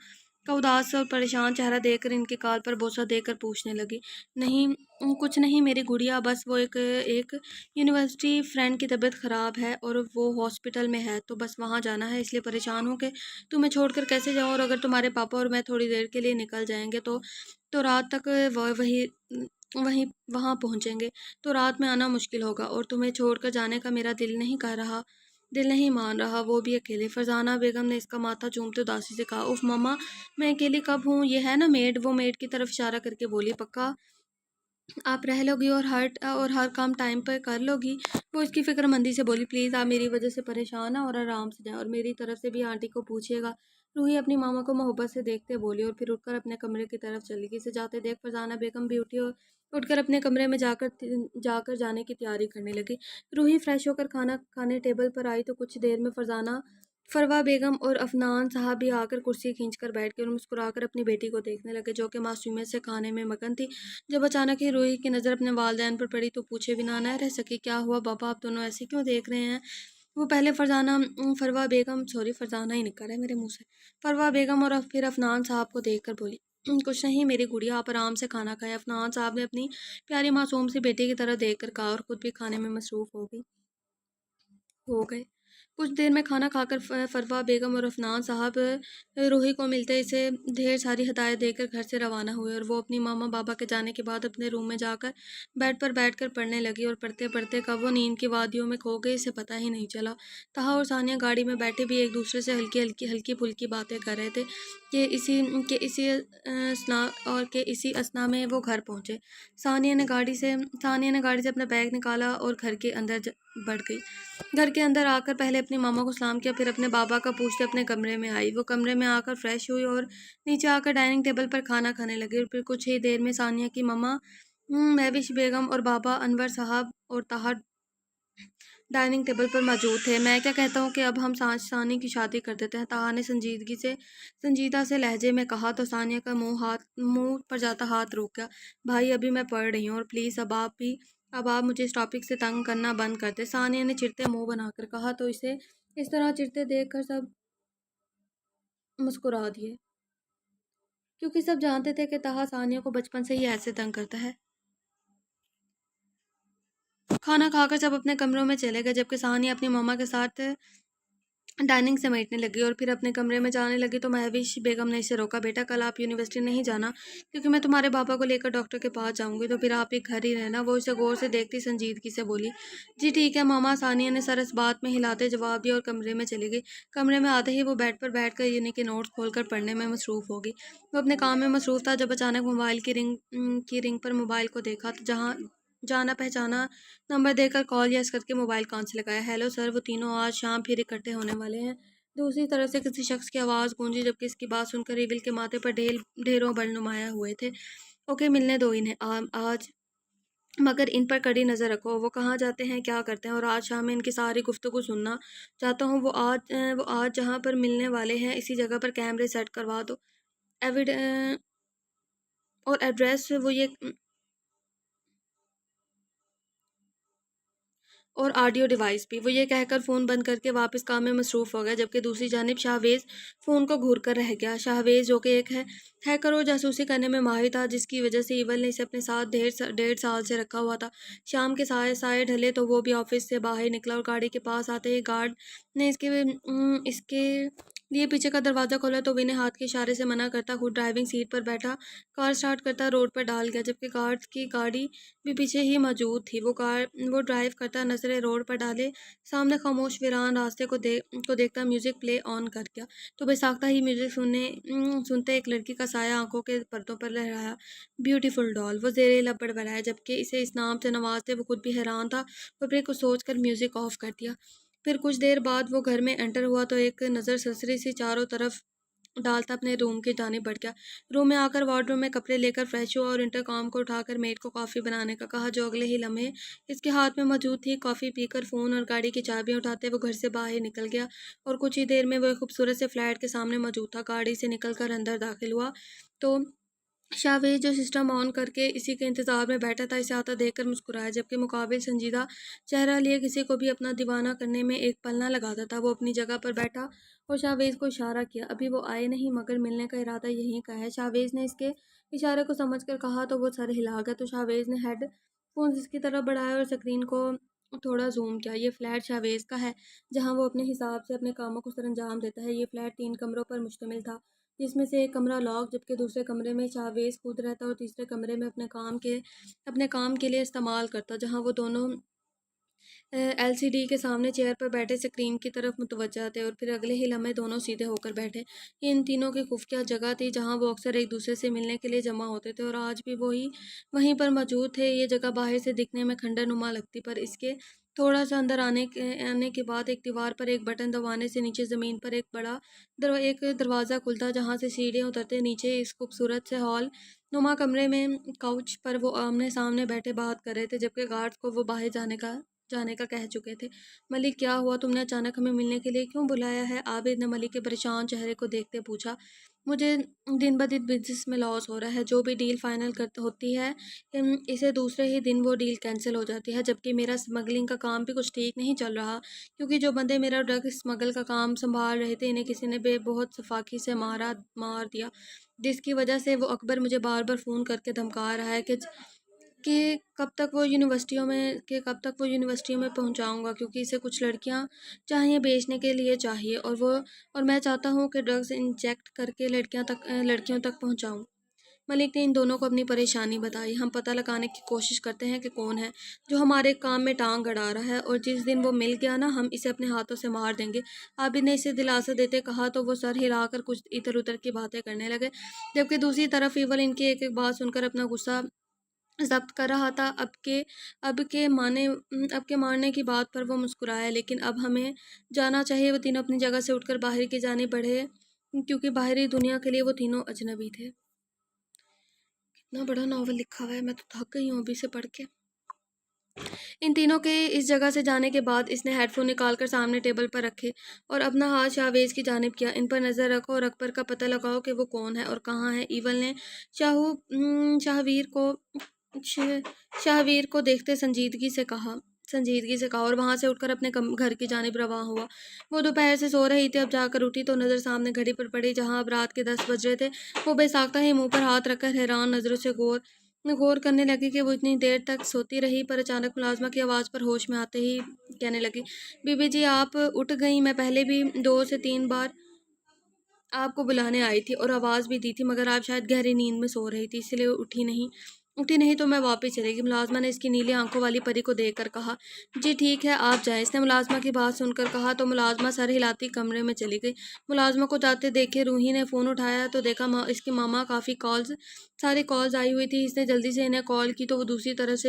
A: का उदास और परेशान चेहरा देखकर इनके गाल पर बोसा देकर पूछने लगी। नहीं, कुछ नहीं मेरी गुड़िया, बस वो एक एक यूनिवर्सिटी फ्रेंड की तबीयत ख़राब है और वो हॉस्पिटल में है, तो बस वहाँ जाना है, इसलिए परेशान हूँ कि तुम्हें छोड़कर कैसे जाऊँ, और अगर तुम्हारे पापा और मैं थोड़ी देर के लिए निकल जाएंगे तो रात तक वही वहीं वहाँ पहुँचेंगे, तो रात में आना मुश्किल होगा, और तुम्हें छोड़कर जाने का मेरा दिल नहीं मान रहा, वो भी अकेले। फरजाना बेगम ने इसका माथा चूमते उदासी से कहा, उफ मम्मा, मैं अकेली कब हूँ, ये है ना मेड। वो मेड की तरफ इशारा करके बोली, पक्का आप रह लोगी और हर काम टाइम पर कर लोगी? वो इसकी फिक्रमंदी से बोली, प्लीज़ आप मेरी वजह से परेशान हैं और आराम से जाएं, और मेरी तरफ से भी आंटी को पूछिएगा। रूही अपनी मामा को मोहब्बत से देखते बोली और फिर उठकर अपने कमरे की तरफ चली गई। इसे जाते देख फरजाना बेगम भी उठी और उठकर अपने कमरे में जाकर जाने की तैयारी करने लगी। रूही फ्रेश होकर खाना खाने टेबल पर आई तो कुछ देर में फरवा बेगम और अफनान साहब भी आकर कुर्सी खींचकर बैठ गए और मुस्कुराकर अपनी बेटी को देखने लगे, जो कि मासूमियत से खाने में मगन थी। जब अचानक ही रूही की नज़र अपने वालिदैन पर पड़ी तो पूछे बिना न रह सकी, क्या हुआ पापा, आप दोनों ऐसे क्यों देख रहे हैं? वो पहले फरवा बेगम, सॉरी फरजाना ही निकल रहा है मेरे मुंह से, फरवा बेगम और फिर अफनान साहब को देखकर बोली, कुछ नहीं मेरी गुड़िया, आप आराम से खाना खाएं। अफनान साहब ने अपनी प्यारी मासूम सी बेटी की तरफ देखकर कहा और खुद भी खाने में मसरूफ़ हो गए। कुछ देर में खाना खाकर फरवा बेगम और अफनान साहब रूही को मिलते इसे ढेर सारी हदायत देकर घर से रवाना हुए, और वो अपनी मामा बाबा के जाने के बाद अपने रूम में जाकर बेड पर बैठकर पढ़ने लगी, और पढ़ते पढ़ते कब वो नींद की वादियों में खो गई इसे पता ही नहीं चला। तहा और सानिया गाड़ी में बैठे भी एक दूसरे से हल्की फुल्की बातें कर रहे थे कि इसी असना में वो घर पहुंचे। सानिया ने गाड़ी से अपना बैग निकाला और घर के अंदर बढ़ गई। घर के अंदर आकर पहले अपनी मामा को सलाम किया, फिर अपने बाबा का पूछते अपने कमरे में आई। वो कमरे में आकर फ्रेश हुई और नीचे आकर डाइनिंग टेबल पर खाना खाने लगी, और फिर कुछ ही देर में सानिया की मामा महविश बेगम और बाबा अनवर साहब और ताहा डाइनिंग टेबल पर मौजूद थे। मैं क्या कहता हूँ कि अब हम सानी की शादी कर देते हैं, ताहा ने संजीदा से लहजे में कहा, तो सानिया का मुंह पर जाता हाथ रुक गया। भाई अभी मैं पढ़ रही हूँ, और प्लीज़ अब आप मुझे इस टॉपिक से तंग करना बंद कर दे, सानिया ने चिढ़ते मुंह बनाकर कहा, तो इसे इस तरह चिढ़ते देखकर सब मुस्कुरा दिए, क्योंकि सब जानते थे कि ताहा सानिया को बचपन से ही ऐसे तंग करता है। खाना खाकर सब अपने कमरों में चले गए, जबकि सानिया अपनी मामा के साथ डाइनिंग समेटने लगी और फिर अपने कमरे में जाने लगी, तो महविश बेगम ने इसे रोका, बेटा कल आप यूनिवर्सिटी नहीं जाना, क्योंकि मैं तुम्हारे पापा को लेकर डॉक्टर के पास जाऊंगी, तो फिर आप एक घर ही रहना। वो इसे गौर से देखती संजीदगी से बोली, जी ठीक है मामा। सानिया ने सर इस बात में हिलाते जवाब दिया और कमरे में चली गई। कमरे में आते ही वो बेड पर बैठ कर यूनि के नोट्स खोलकर पढ़ने में मसरूफ़ हो गई। वो अपने काम में मसरूफ़ था जब अचानक मोबाइल की रिंग पर मोबाइल को देखा, तो जहाँ जाना पहचाना नंबर देकर कॉल यस करके मोबाइल कान से लगाया। हेलो सर, वो तीनों आज शाम फिर इकट्ठे होने वाले हैं। दूसरी तरफ से किसी शख्स की आवाज़ गूंजी, जबकि इसकी बात सुनकर रिविल के माथे पर ढेरों बल नुमाया हुए थे। ओके, मिलने दो इन्हें आज, मगर इन पर कड़ी नज़र रखो, वो कहाँ जाते हैं, क्या करते हैं, और आज शाम में इनकी सारी गुफ्तगू सुनना चाहता हूँ। वो आज जहाँ पर मिलने वाले हैं इसी जगह पर कैमरे सेट करवा दो, एविड और एड्रेस वो ये और ऑडियो डिवाइस भी। वो ये कहकर फ़ोन बंद करके वापस काम में मसरूफ़ हो गया, जबकि दूसरी जानिब शाहवेज़ फ़ोन को घूर कर रह गया। शाहवेज़, जो कि एक हैकर और जासूसी करने में माहिर था, जिसकी वजह से ईवल ने इसे अपने साथ डेढ़ साल से रखा हुआ था। शाम के साए साए ढले तो वो भी ऑफिस से बाहर निकला, और गाड़ी के पास आते ही गार्ड ने इसके लिए पीछे का दरवाज़ा खोला, तो विनय हाथ के इशारे से मना करता खुद ड्राइविंग सीट पर बैठा कार स्टार्ट करता रोड पर डाल गया, जबकि गार्ड की गाड़ी भी पीछे ही मौजूद थी। वो ड्राइव करता नजरें रोड पर डाले सामने खामोश वीरान रास्ते को देखता म्यूजिक प्ले ऑन कर गया, तो बेसाख्ता ही म्यूजिक सुनते एक लड़की का साया आंखों के पर्दों पर लहराया। ब्यूटीफुल डॉल, वो जेरे लब बड़बड़ाया, जबकि इसे इस नाम से नवाजते वो खुद भी हैरान था, और फिर कुछ सोच कर म्यूजिक ऑफ कर दिया। फिर कुछ देर बाद वो घर में एंटर हुआ तो एक नज़र ससरी सी चारों तरफ डालता अपने रूम की जानिब बढ़ गया। रूम में आकर वार्डरूम में कपड़े लेकर फ्रेश हुआ और इंटरकॉम को उठाकर मेड को कॉफ़ी बनाने का कहा, जो अगले ही लम्हे इसके हाथ में मौजूद थी। कॉफ़ी पीकर फ़ोन और गाड़ी की चाबियां उठाते वो घर से बाहर निकल गया, और कुछ ही देर में वो एक खूबसूरत से फ्लैट के सामने मौजूद था। गाड़ी से निकल कर अंदर दाखिल हुआ तो शाहवेज जो सिस्टम ऑन करके इसी के इंतज़ार में बैठा था, इसे आता देखकर मुस्कुराया, जबकि मुकाबिल संजीदा चेहरा लिए किसी को भी अपना दीवाना करने में एक पल ना लगाता था। वो अपनी जगह पर बैठा और शाहवेज को इशारा किया। अभी वो आए नहीं, मगर मिलने का इरादा यहीं का है। शाहवेज ने इसके इशारे को समझकर कहा तो वो सर हिला गया। तो शाहवेज ने हेडफोन्स इसकी तरफ बढ़ाया और स्क्रीन को थोड़ा जूम किया। ये फ्लैट शाहवेज का है, जहाँ वो अपने हिसाब से अपने कामों को सरंजाम देता है। ये फ्लैट 3 कमरों पर मुश्तमिल था, जिसमें से एक कमरा लॉक, जबकि दूसरे कमरे में शाहवेज खुद रहता और तीसरे कमरे में अपने काम के लिए इस्तेमाल करता, जहाँ वो दोनों एलसीडी के सामने चेयर पर बैठे स्क्रीन की तरफ मुतवज्जा थे और फिर अगले ही लम्हे दोनों सीधे होकर बैठे। ये इन तीनों की खुफिया जगह थी, जहाँ वो अक्सर एक दूसरे से मिलने के लिए जमा होते थे और आज भी वही वहीं पर मौजूद थे। ये जगह बाहर से दिखने में खंडर नुमा लगती, पर इसके थोड़ा सा अंदर आने के बाद एक दीवार पर एक बटन दबाने से नीचे ज़मीन पर एक दरवाज़ा खुलता, जहाँ से सीढ़ियाँ उतरते नीचे इस खूबसूरत से हॉल नुमा कमरे में काउच पर वो आमने सामने बैठे बात कर रहे थे, जबकि गार्ड्स को वो बाहर जाने का कह चुके थे। मलिक, क्या हुआ? तुमने अचानक हमें मिलने के लिए क्यों बुलाया है? आबिद ने मलिक के परेशान चेहरे को देखते पूछा। मुझे दिन ब दिन बिजनेस में लॉस हो रहा है। जो भी डील फाइनल कर होती है, इसे दूसरे ही दिन वो डील कैंसिल हो जाती है, जबकि मेरा स्मगलिंग का काम भी कुछ ठीक नहीं चल रहा, क्योंकि जो बंदे मेरा ड्रग स्मगल का काम संभाल रहे थे, इन्हें किसी ने बहुत सफाकी से मार दिया, जिसकी वजह से वो अकबर मुझे बार बार फ़ोन करके धमका रहा है कि कब तक वो यूनिवर्सिटी में पहुंचाऊंगा, क्योंकि इसे कुछ लड़कियां चाहिए, बेचने के लिए चाहिए, और मैं चाहता हूं कि ड्रग्स इंजेक्ट करके लड़कियों तक पहुंचाऊं। मलिक ने इन दोनों को अपनी परेशानी बताई। हम पता लगाने की कोशिश करते हैं कि कौन है जो हमारे काम में टांग अड़ा रहा है, और जिस दिन वो मिल गया ना, हम इसे अपने हाथों से मार देंगे। आबिद ने इसे दिलासा देते कहा तो वो सर हिलाकर कुछ इधर उधर की बातें करने लगे, जबकि दूसरी तरफ इवल इनकी एक एक बात सुनकर अपना गुस्सा ज़ब्त कर रहा था। अब के मारने की बात पर वो मुस्कुराया, लेकिन अब हमें जाना चाहिए। वो तीनों अपनी जगह से उठकर बाहर की जानिब बढ़े, क्योंकि बाहरी दुनिया के लिए वो तीनों अजनबी थे। इतना बड़ा नावल लिखा हुआ है, मैं तो थक गई हूँ अभी से पढ़ के। इन तीनों के इस जगह से जाने के बाद इसने हेडफोन निकालकर सामने टेबल पर रखे और अपना हाथ शाहवेज की जानिब किया। इन पर नज़र रखो और अकबर का पता लगाओ कि वो कौन है और कहाँ है। ईवल ने शाहवीर को शाहवीर को देखते संजीदगी से कहा और वहां से उठकर अपने घर की जानिब रवां हुआ। वो दोपहर से सो रही थी, अब जाकर उठी तो नज़र सामने घड़ी पर पड़ी, जहां अब रात के 10 बज रहे थे। वो बेसाख्ता ही मुंह पर हाथ रखकर हैरान नज़रों से गौर करने लगी कि वो इतनी देर तक सोती रही, पर अचानक मुलाजमा की आवाज़ पर होश में आते ही कहने लगी, बीबी जी आप उठ गई? मैं पहले भी 2 से 3 बार आपको बुलाने आई थी और आवाज़ भी दी थी, मगर आप शायद गहरी नींद में सो रही थी, इसलिए उठी नहीं तो मैं वापस चलेगी। मुलाजमा ने इसकी नीली आंखों वाली परी को देखकर कहा, जी ठीक है, आप जाएं। इसने मुलाजमा की बात सुनकर कहा तो मुलाजमा सर हिलाती कमरे में चली गई। मुलाजमा को जाते देखे रूही ने फ़ोन उठाया तो देखा इसकी मामा सारी कॉल्स आई हुई थी। इसने जल्दी से इन्हें कॉल की तो वो दूसरी तरफ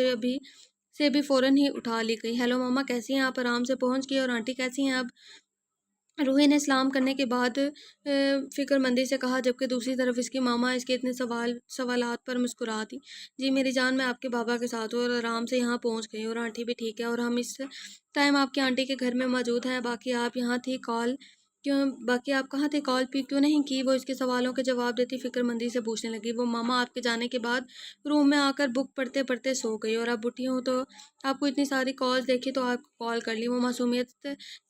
A: से भी फ़ौरन ही उठा ली गई। हेलो मामा, कैसी हैं आप? आराम से पहुंच गई? और आंटी कैसी हैं अब? रूही ने सलाम करने के बाद फ़िक्रमंदी से कहा, जबकि दूसरी तरफ इसकी मामा इसके इतने सवालात पर मुस्कुरा थी। जी मेरी जान, मैं आपके बाबा के साथ हूँ और आराम से यहाँ पहुँच गई, और आंटी भी ठीक है, और हम इस टाइम आपकी आंटी के घर में मौजूद हैं। बाकी आप कहाँ थी? कॉल भी क्यों नहीं की? वो इसके सवालों के जवाब देती फ़िक्रमंदी से पूछने लगी। वो मामा आपके जाने के बाद रूम में आकर बुक पढ़ते पढ़ते सो गई, और अब उठी हूँ तो आपको इतनी सारी कॉल्स देखी तो आपको कॉल कर ली। वो मासूमियत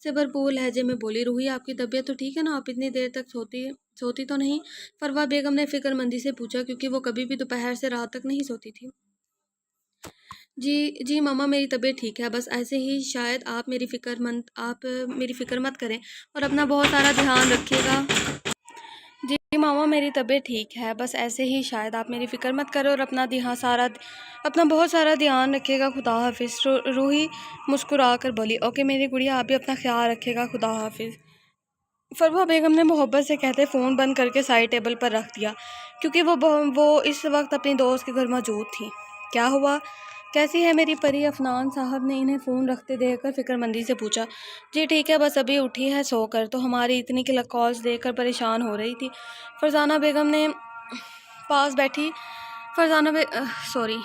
A: से भरपूर लहजे में बोली, रूही आपकी तबीयत तो ठीक है ना? आप इतनी देर तक सोती तो नहीं? फरवा बेगम ने फ़िक्रमंदी से पूछा, क्योंकि वो कभी भी दोपहर से रात तक नहीं सोती थी। जी जी मामा, मेरी तबीयत ठीक है, बस ऐसे ही। शायद आप मेरी फ़िक्र मत करें और अपना बहुत सारा ध्यान रखिएगा। जी मामा, मेरी तबीयत ठीक है, बस ऐसे ही। शायद आप मेरी फ़िक्र मत करो और अपना बहुत सारा ध्यान रखिएगा। खुदा हाफिज़। रूही मुस्कुरा कर बोली, ओके मेरी गुड़िया, आप भी अपना ख्याल रखिएगा। खुदा हाफिज़। फरवा बेगम ने मोहब्बत से कहते फ़ोन बंद करके साइड टेबल पर रख दिया, क्योंकि वो इस वक्त अपनी दोस्त के घर मौजूद थी। क्या हुआ? कैसी है मेरी परी? अफनान साहब ने इन्हें फ़ोन रखते देखकर फ़िक्रमंदी से पूछा। जी ठीक है, बस अभी उठी है सोकर, तो हमारी इतनी कॉल्स देखकर परेशान हो रही थी। फरजाना बेगम ने पास बैठी फरजाना बे सॉरी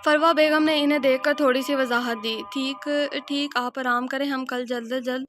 A: फरवा बेगम ने इन्हें देखकर थोड़ी सी वजाहत दी। ठीक ठीक, आप आराम करें, हम कल जल्द से जल्द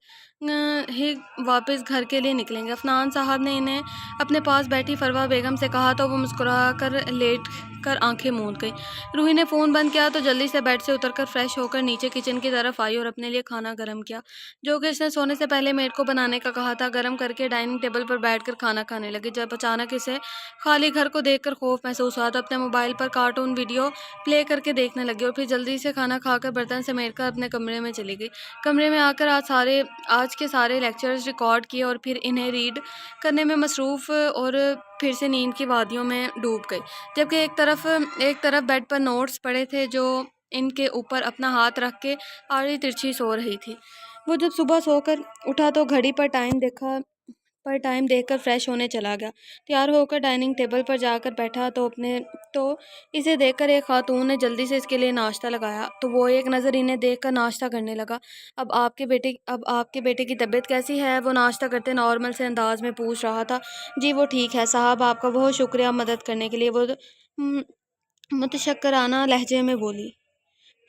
A: ही वापस घर के लिए निकलेंगे। अफनान साहब ने इन्हें अपने पास बैठी फरवा बेगम से कहा तो वो मुस्कुरा कर लेट कर आंखें मूंद गई। रूही ने फ़ोन बंद किया तो जल्दी से बेड से उतरकर फ्रेश होकर नीचे किचन की तरफ आई और अपने लिए खाना गर्म किया, जो कि इसने सोने से पहले मेड को बनाने का कहा था। गर्म करके डाइनिंग टेबल पर बैठकर खाना खाने लगी, जब अचानक इसे खाली घर को देखकर खौफ महसूस हुआ तो अपने मोबाइल पर कार्टून वीडियो प्ले करके देखने लगी और फिर जल्दी से खाना खाकर बर्तन समेटकर अपने कमरे में चली गई। कमरे में आकर आज के सारे लेक्चर्स रिकॉर्ड किए और फिर इन्हें रीड करने में मसरूफ़ और फिर से नींद की वादियों में डूब गई। जबकि एक तरफ बेड पर नोट्स पड़े थे, जो इनके ऊपर अपना हाथ रख के आड़ी तिरछी सो रही थी। वो जब सुबह सोकर उठा तो घड़ी पर टाइम देखकर फ्रेश होने चला गया। तैयार होकर डाइनिंग टेबल पर जाकर बैठा तो इसे देखकर एक खातून ने जल्दी से इसके लिए नाश्ता लगाया, तो वो एक नज़र इन्हें देखकर नाश्ता करने लगा। अब आपके बेटे की तबीयत कैसी है? वो नाश्ता करते नॉर्मल से अंदाज में पूछ रहा था। जी वो ठीक है साहब, आपका बहुत शुक्रिया मदद करने के लिए, वो मुतशक्कराना लहजे में बोली।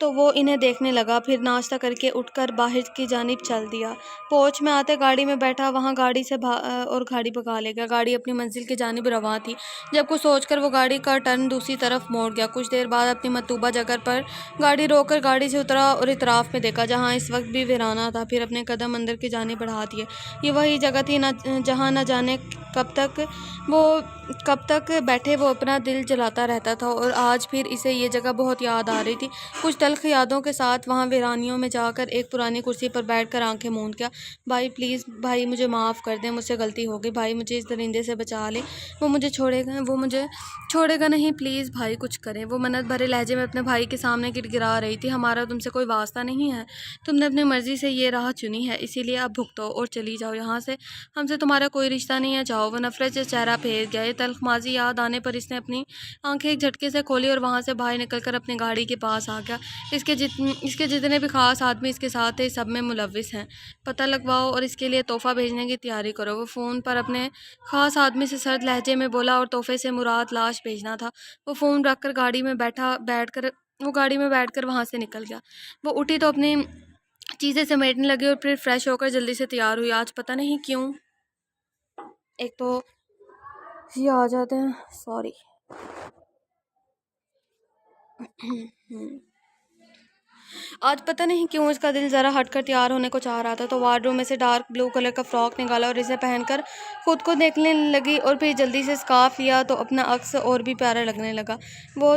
A: तो वो इन्हें देखने लगा, फिर नाश्ता करके उठकर बाहर की जानिब चल दिया। पोच में आते गाड़ी में बैठा, वहाँ और गाड़ी भगा ले गया। गाड़ी अपनी मंजिल की जानिब रवां थी जब कुछ सोचकर वो गाड़ी का टर्न दूसरी तरफ मोड़ गया। कुछ देर बाद अपनी मतलूबा जगह पर गाड़ी रोककर गाड़ी से उतरा और इतराफ में देखा, जहाँ इस वक्त भी वीराना था। फिर अपने कदम अंदर की जानिब बढ़ा दिए। ये वही जगह थी जहाँ न जाने कब तक बैठे वो अपना दिल जलाता रहता था, और आज फिर इसे ये जगह बहुत याद आ रही थी। कुछ तल्ख यादों के साथ वहाँ वीरानियों में जाकर एक पुरानी कुर्सी पर बैठकर आंखें मूंद गया। भाई प्लीज़, भाई मुझे माफ़ कर दें, मुझसे गलती हो गई, भाई मुझे इस दरिंदे से बचा ले, वो मुझे छोड़ेगा नहीं, प्लीज़ भाई कुछ करें। वो मन्नत भरे लहजे में अपने भाई के सामने गिड़गिड़ा रही थी। हमारा तुमसे कोई वास्ता नहीं है, तुमने अपनी मर्ज़ी से ये राह चुनी है, इसीलिए अब भुगतो और चली जाओ यहाँ से, हमसे तुम्हारा कोई रिश्ता नहीं है, जाओ। वो नफरत से चेहरा फेर गया। ये तल्ख माजी याद आने पर इसने अपनी आंखें एक झटके से खोली और वहाँ से बाहर निकलकर अपनी गाड़ी के पास आ गया। इसके जितने भी ख़ास आदमी इसके साथ थे, सब में मुलविस हैं, पता लगवाओ और इसके लिए तोहफ़ा भेजने की तैयारी करो। वो फ़ोन पर अपने ख़ास आदमी से सर्द लहजे में बोला और तोहफ़े से मुराद लाश भेजना था। वो फ़ोन रख कर गाड़ी में बैठकर वहाँ से निकल गया। वो उठी तो अपनी चीज़ें समेटने लगी और फिर फ्रेश होकर जल्दी से तैयार हुई। आज पता नहीं क्यों एक तो ये आ जाते हैं, सॉरी। आज पता नहीं क्यों इसका दिल ज़रा हटकर तैयार होने को चाह रहा था, तो वार्डरोब में से डार्क ब्लू कलर का फ्रॉक निकाला और इसे पहनकर खुद को देखने लगी, और फिर जल्दी से स्कार्फ लिया तो अपना अक्स और भी प्यारा लगने लगा। वो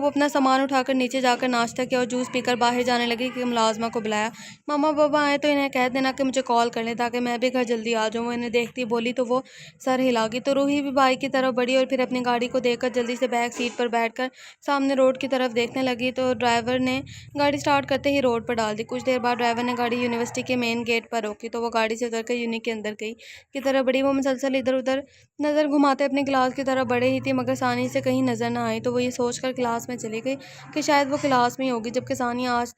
A: अपना सामान उठाकर नीचे जाकर नाश्ता किया और जूस पीकर बाहर जाने लगी कि मुलाजमा को बुलाया। मामा बाबा आए तो इन्हें कह देना कि मुझे कॉल कर लें ताकि मैं भी घर जल्दी आ जाऊँ। वो इन्हें देखती बोली तो वो सर हिला गई। तो रूही भी भाई की तरफ बढ़ी और फिर अपनी गाड़ी को देखकर जल्दी से बैक सीट पर बैठकर सामने रोड की तरफ देखने लगी। तो ड्राइवर ने गाड़ी स्टार्ट करते ही रोड पर डाल दी। कुछ देर बाद ड्राइवर ने गाड़ी यूनिवर्सिटी के मेन गेट पर रोकी, तो वो गाड़ी से उतरकर यूनि के अंदर की तरफ बढ़ी। वो मुसलसल इधर उधर नज़र घुमाते अपनी क्लास की तरफ बढ़े ही थी, मगर सानी से कहीं नज़र ना आई। तो वो ये सोचकर क्लास में चली गई कि शायद वो क्लास में ही होगी, जबकि सानिया आज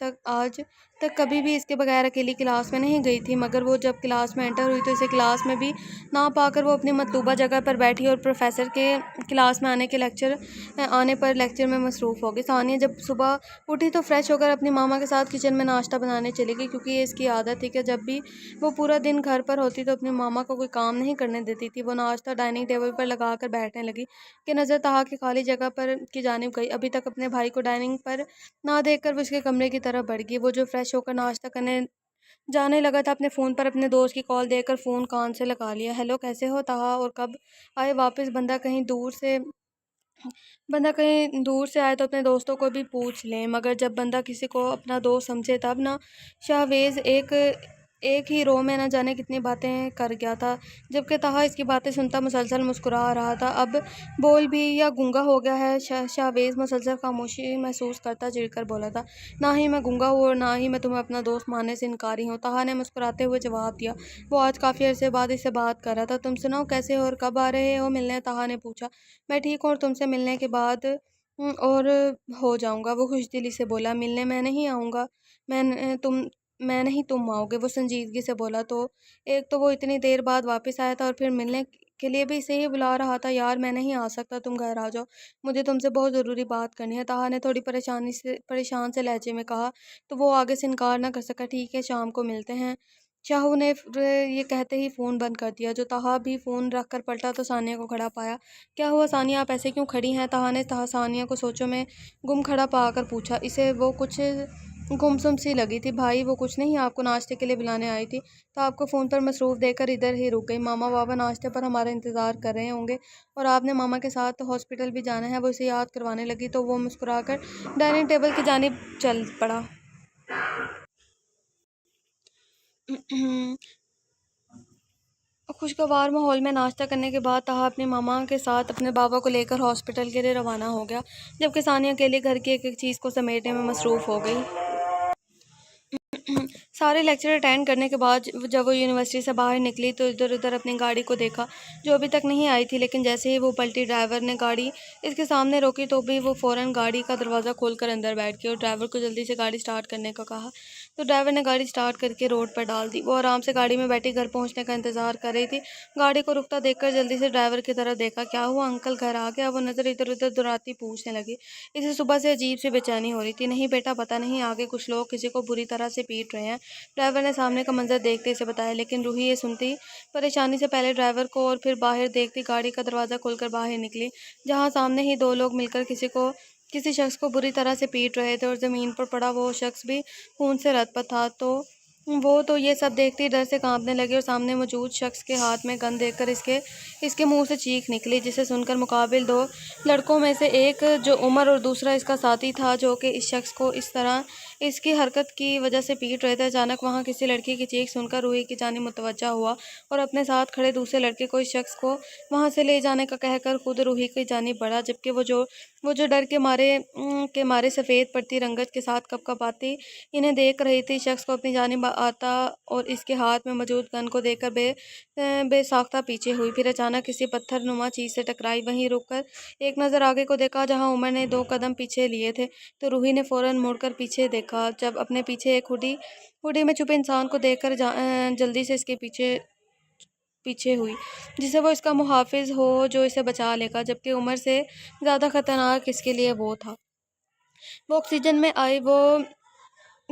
A: तक कभी भी इसके बगैर अकेली क्लास में नहीं गई थी। मगर वो जब क्लास में एंटर हुई तो इसे क्लास में भी ना पाकर वो अपनी मतलूबा जगह पर बैठी और प्रोफेसर के क्लास में आने पर लेक्चर में मसरूफ़ हो गई। सानिया जब सुबह उठी तो फ्रेश होकर अपनी मामा के साथ किचन में नाश्ता बनाने चली गई, क्योंकि ये इसकी आदत थी कि जब भी वो पूरा दिन घर पर होती तो अपनी मामा को कोई काम नहीं करने देती थी। वो नाश्ता डाइनिंग टेबल पर लगा कर बैठने लगी कि नज़र तहा की खाली जगह पर की जानिब गई। अभी तक अपने भाई को डाइनिंग पर ना देखकर वो उसके कमरे की तरफ बढ़ गई। वो जो फ्रेश होकर नाश्ता करने जाने लगा था, अपने फ़ोन पर अपने दोस्त की कॉल देखकर फ़ोन कान से लगा लिया। हेलो, कैसे हो ताहा, और कब आए वापस? बंदा कहीं दूर से आए तो अपने दोस्तों को भी पूछ लें, मगर जब बंदा किसी को अपना दोस्त समझे तब ना। शाहवेज़ एक ही रो में न जाने कितनी बातें कर गया था, जबकि ताहा इसकी बातें सुनता मुसलसल मुस्कुरा रहा था। अब बोल भी या गूंगा हो गया है? शाहवेज़ मुसलसल खामोशी महसूस करता चिढ़कर बोला था। ना ही मैं गूंगा हूँ और ना ही मैं तुम्हें अपना दोस्त मानने से इनकारी हूँ, ताहा ने मुस्कुराते हुए जवाब दिया। वो आज काफ़ी अरसे बाद इससे बात कर रहा था। तुम सुनाओ, कैसे हो और कब आ रहे हो मिलने? ताहा ने पूछा। मैं ठीक हूँ और तुमसे मिलने के बाद और हो जाऊँगा, वो खुशदिली से बोला। मिलने मैं नहीं आऊँगा, मैं नहीं तुम आओगे, वो संजीदगी से बोला। तो एक तो वो इतनी देर बाद वापस आया था और फिर मिलने के लिए भी इसे ही बुला रहा था। यार मैं नहीं आ सकता, तुम घर आ जाओ, मुझे तुमसे बहुत ज़रूरी बात करनी है, ताहा ने थोड़ी परेशान से लहजे में कहा। तो वो आगे से इनकार ना कर सका। ठीक है, शाम को मिलते हैं। शाहू ने फिर ये कहते ही फ़ोन बंद कर दिया। जो ताहा भी फ़ोन रख कर पलटा तो सानिया को खड़ा पाया। क्या हुआ सानिया, आप ऐसे क्यों खड़ी हैं? ताहा ने सानिया को सोचों में गुम खड़ा पाकर पूछा। इसे वो कुछ गुमसुम सी लगी थी। भाई वो कुछ नहीं, आपको नाश्ते के लिए बुलाने आई थी, तो आपको फ़ोन पर मसरूफ़ देखकर इधर ही रुक गई। मामा बाबा नाश्ते पर हमारा इंतज़ार कर रहे होंगे और आपने मामा के साथ हॉस्पिटल भी जाना है, वो इसे याद करवाने लगी। तो वो मुस्कुराकर डाइनिंग टेबल की जानिब चल पड़ा। खुशगवार माहौल में नाश्ता करने के बाद ताहा अपने मामा के साथ अपने बाबा को लेकर हॉस्पिटल के लिए रवाना हो गया, जबकि सानिया अकेले घर की एक एक चीज़ को समेटने में मसरूफ़ हो गई। सारे लेक्चर अटेंड करने के बाद जब वो यूनिवर्सिटी से बाहर निकली तो इधर उधर अपनी गाड़ी को देखा, जो अभी तक नहीं आई थी। लेकिन जैसे ही वो पलटी, ड्राइवर ने गाड़ी इसके सामने रोकी तो भी वो फ़ौरन गाड़ी का दरवाज़ा खोलकर अंदर बैठ गई और ड्राइवर को जल्दी से गाड़ी स्टार्ट करने को कहा। तो ड्राइवर ने गाड़ी स्टार्ट करके रोड पर डाल दी। वो आराम से गाड़ी में बैठी घर पहुँचने का इंतज़ार कर रही थी। गाड़ी को रुकता देखकर जल्दी से ड्राइवर की तरफ देखा। क्या हुआ अंकल, घर आ गया? वो नज़र इधर उधर दुराती पूछने लगी। इसे सुबह से अजीब सी बेचैनी हो रही थी। नहीं बेटा, पता नहीं आगे कुछ लोग किसी को बुरी तरह से पीट रहे हैं, ड्राइवर ने सामने का मंजर देखते इसे बताया। लेकिन रूही ये सुनती परेशानी से पहले ड्राइवर को और फिर बाहर देखती गाड़ी का दरवाज़ा खोलकर बाहर निकली, जहाँ सामने ही दो लोग मिलकर किसी शख्स को बुरी तरह से पीट रहे थे और ज़मीन पर पड़ा वो शख्स भी खून से लथपथ था। वो तो ये सब देखते ही डर से कांपने लगी और सामने मौजूद शख्स के हाथ में गन देखकर इसके मुंह से चीख निकली, जिसे सुनकर मुकाबिल दो लड़कों में से एक, जो उमर और दूसरा इसका साथी था, जो कि इस शख्स को इस तरह इसकी हरकत की वजह से पीट रहे थे, अचानक वहाँ किसी लड़की की चीख सुनकर रूही की जानिब मुतवज्जा हुआ और अपने साथ खड़े दूसरे लड़के को इस शख्स को वहाँ से ले जाने का कहकर खुद रूही की जानिब बढ़ा, जबकि वो जो डर के मारे सफ़ेद पड़ती रंगत के साथ कपकपाती इन्हें देख रही थी। शख्स को अपनी जानिब आता और इसके हाथ में मौजूद गन को देखकर बेसाख्ता पीछे हुई, फिर अचानक किसी पत्थर नुमा चीज़ से टकराई। वहीं रुककर एक नज़र आगे को देखा, जहाँ उमर ने 2 कदम पीछे लिए थे। तो रूही ने फ़ौरन मुड़कर पीछे देखा, जब अपने पीछे एक हुडी में छुपे इंसान को देखकर जल्दी से इसके पीछे पीछे हुई, जिसे वो इसका मुहाफिज हो जो इसे बचा लेगा, जबकि उमर से ज़्यादा खतरनाक इसके लिए वो था। वो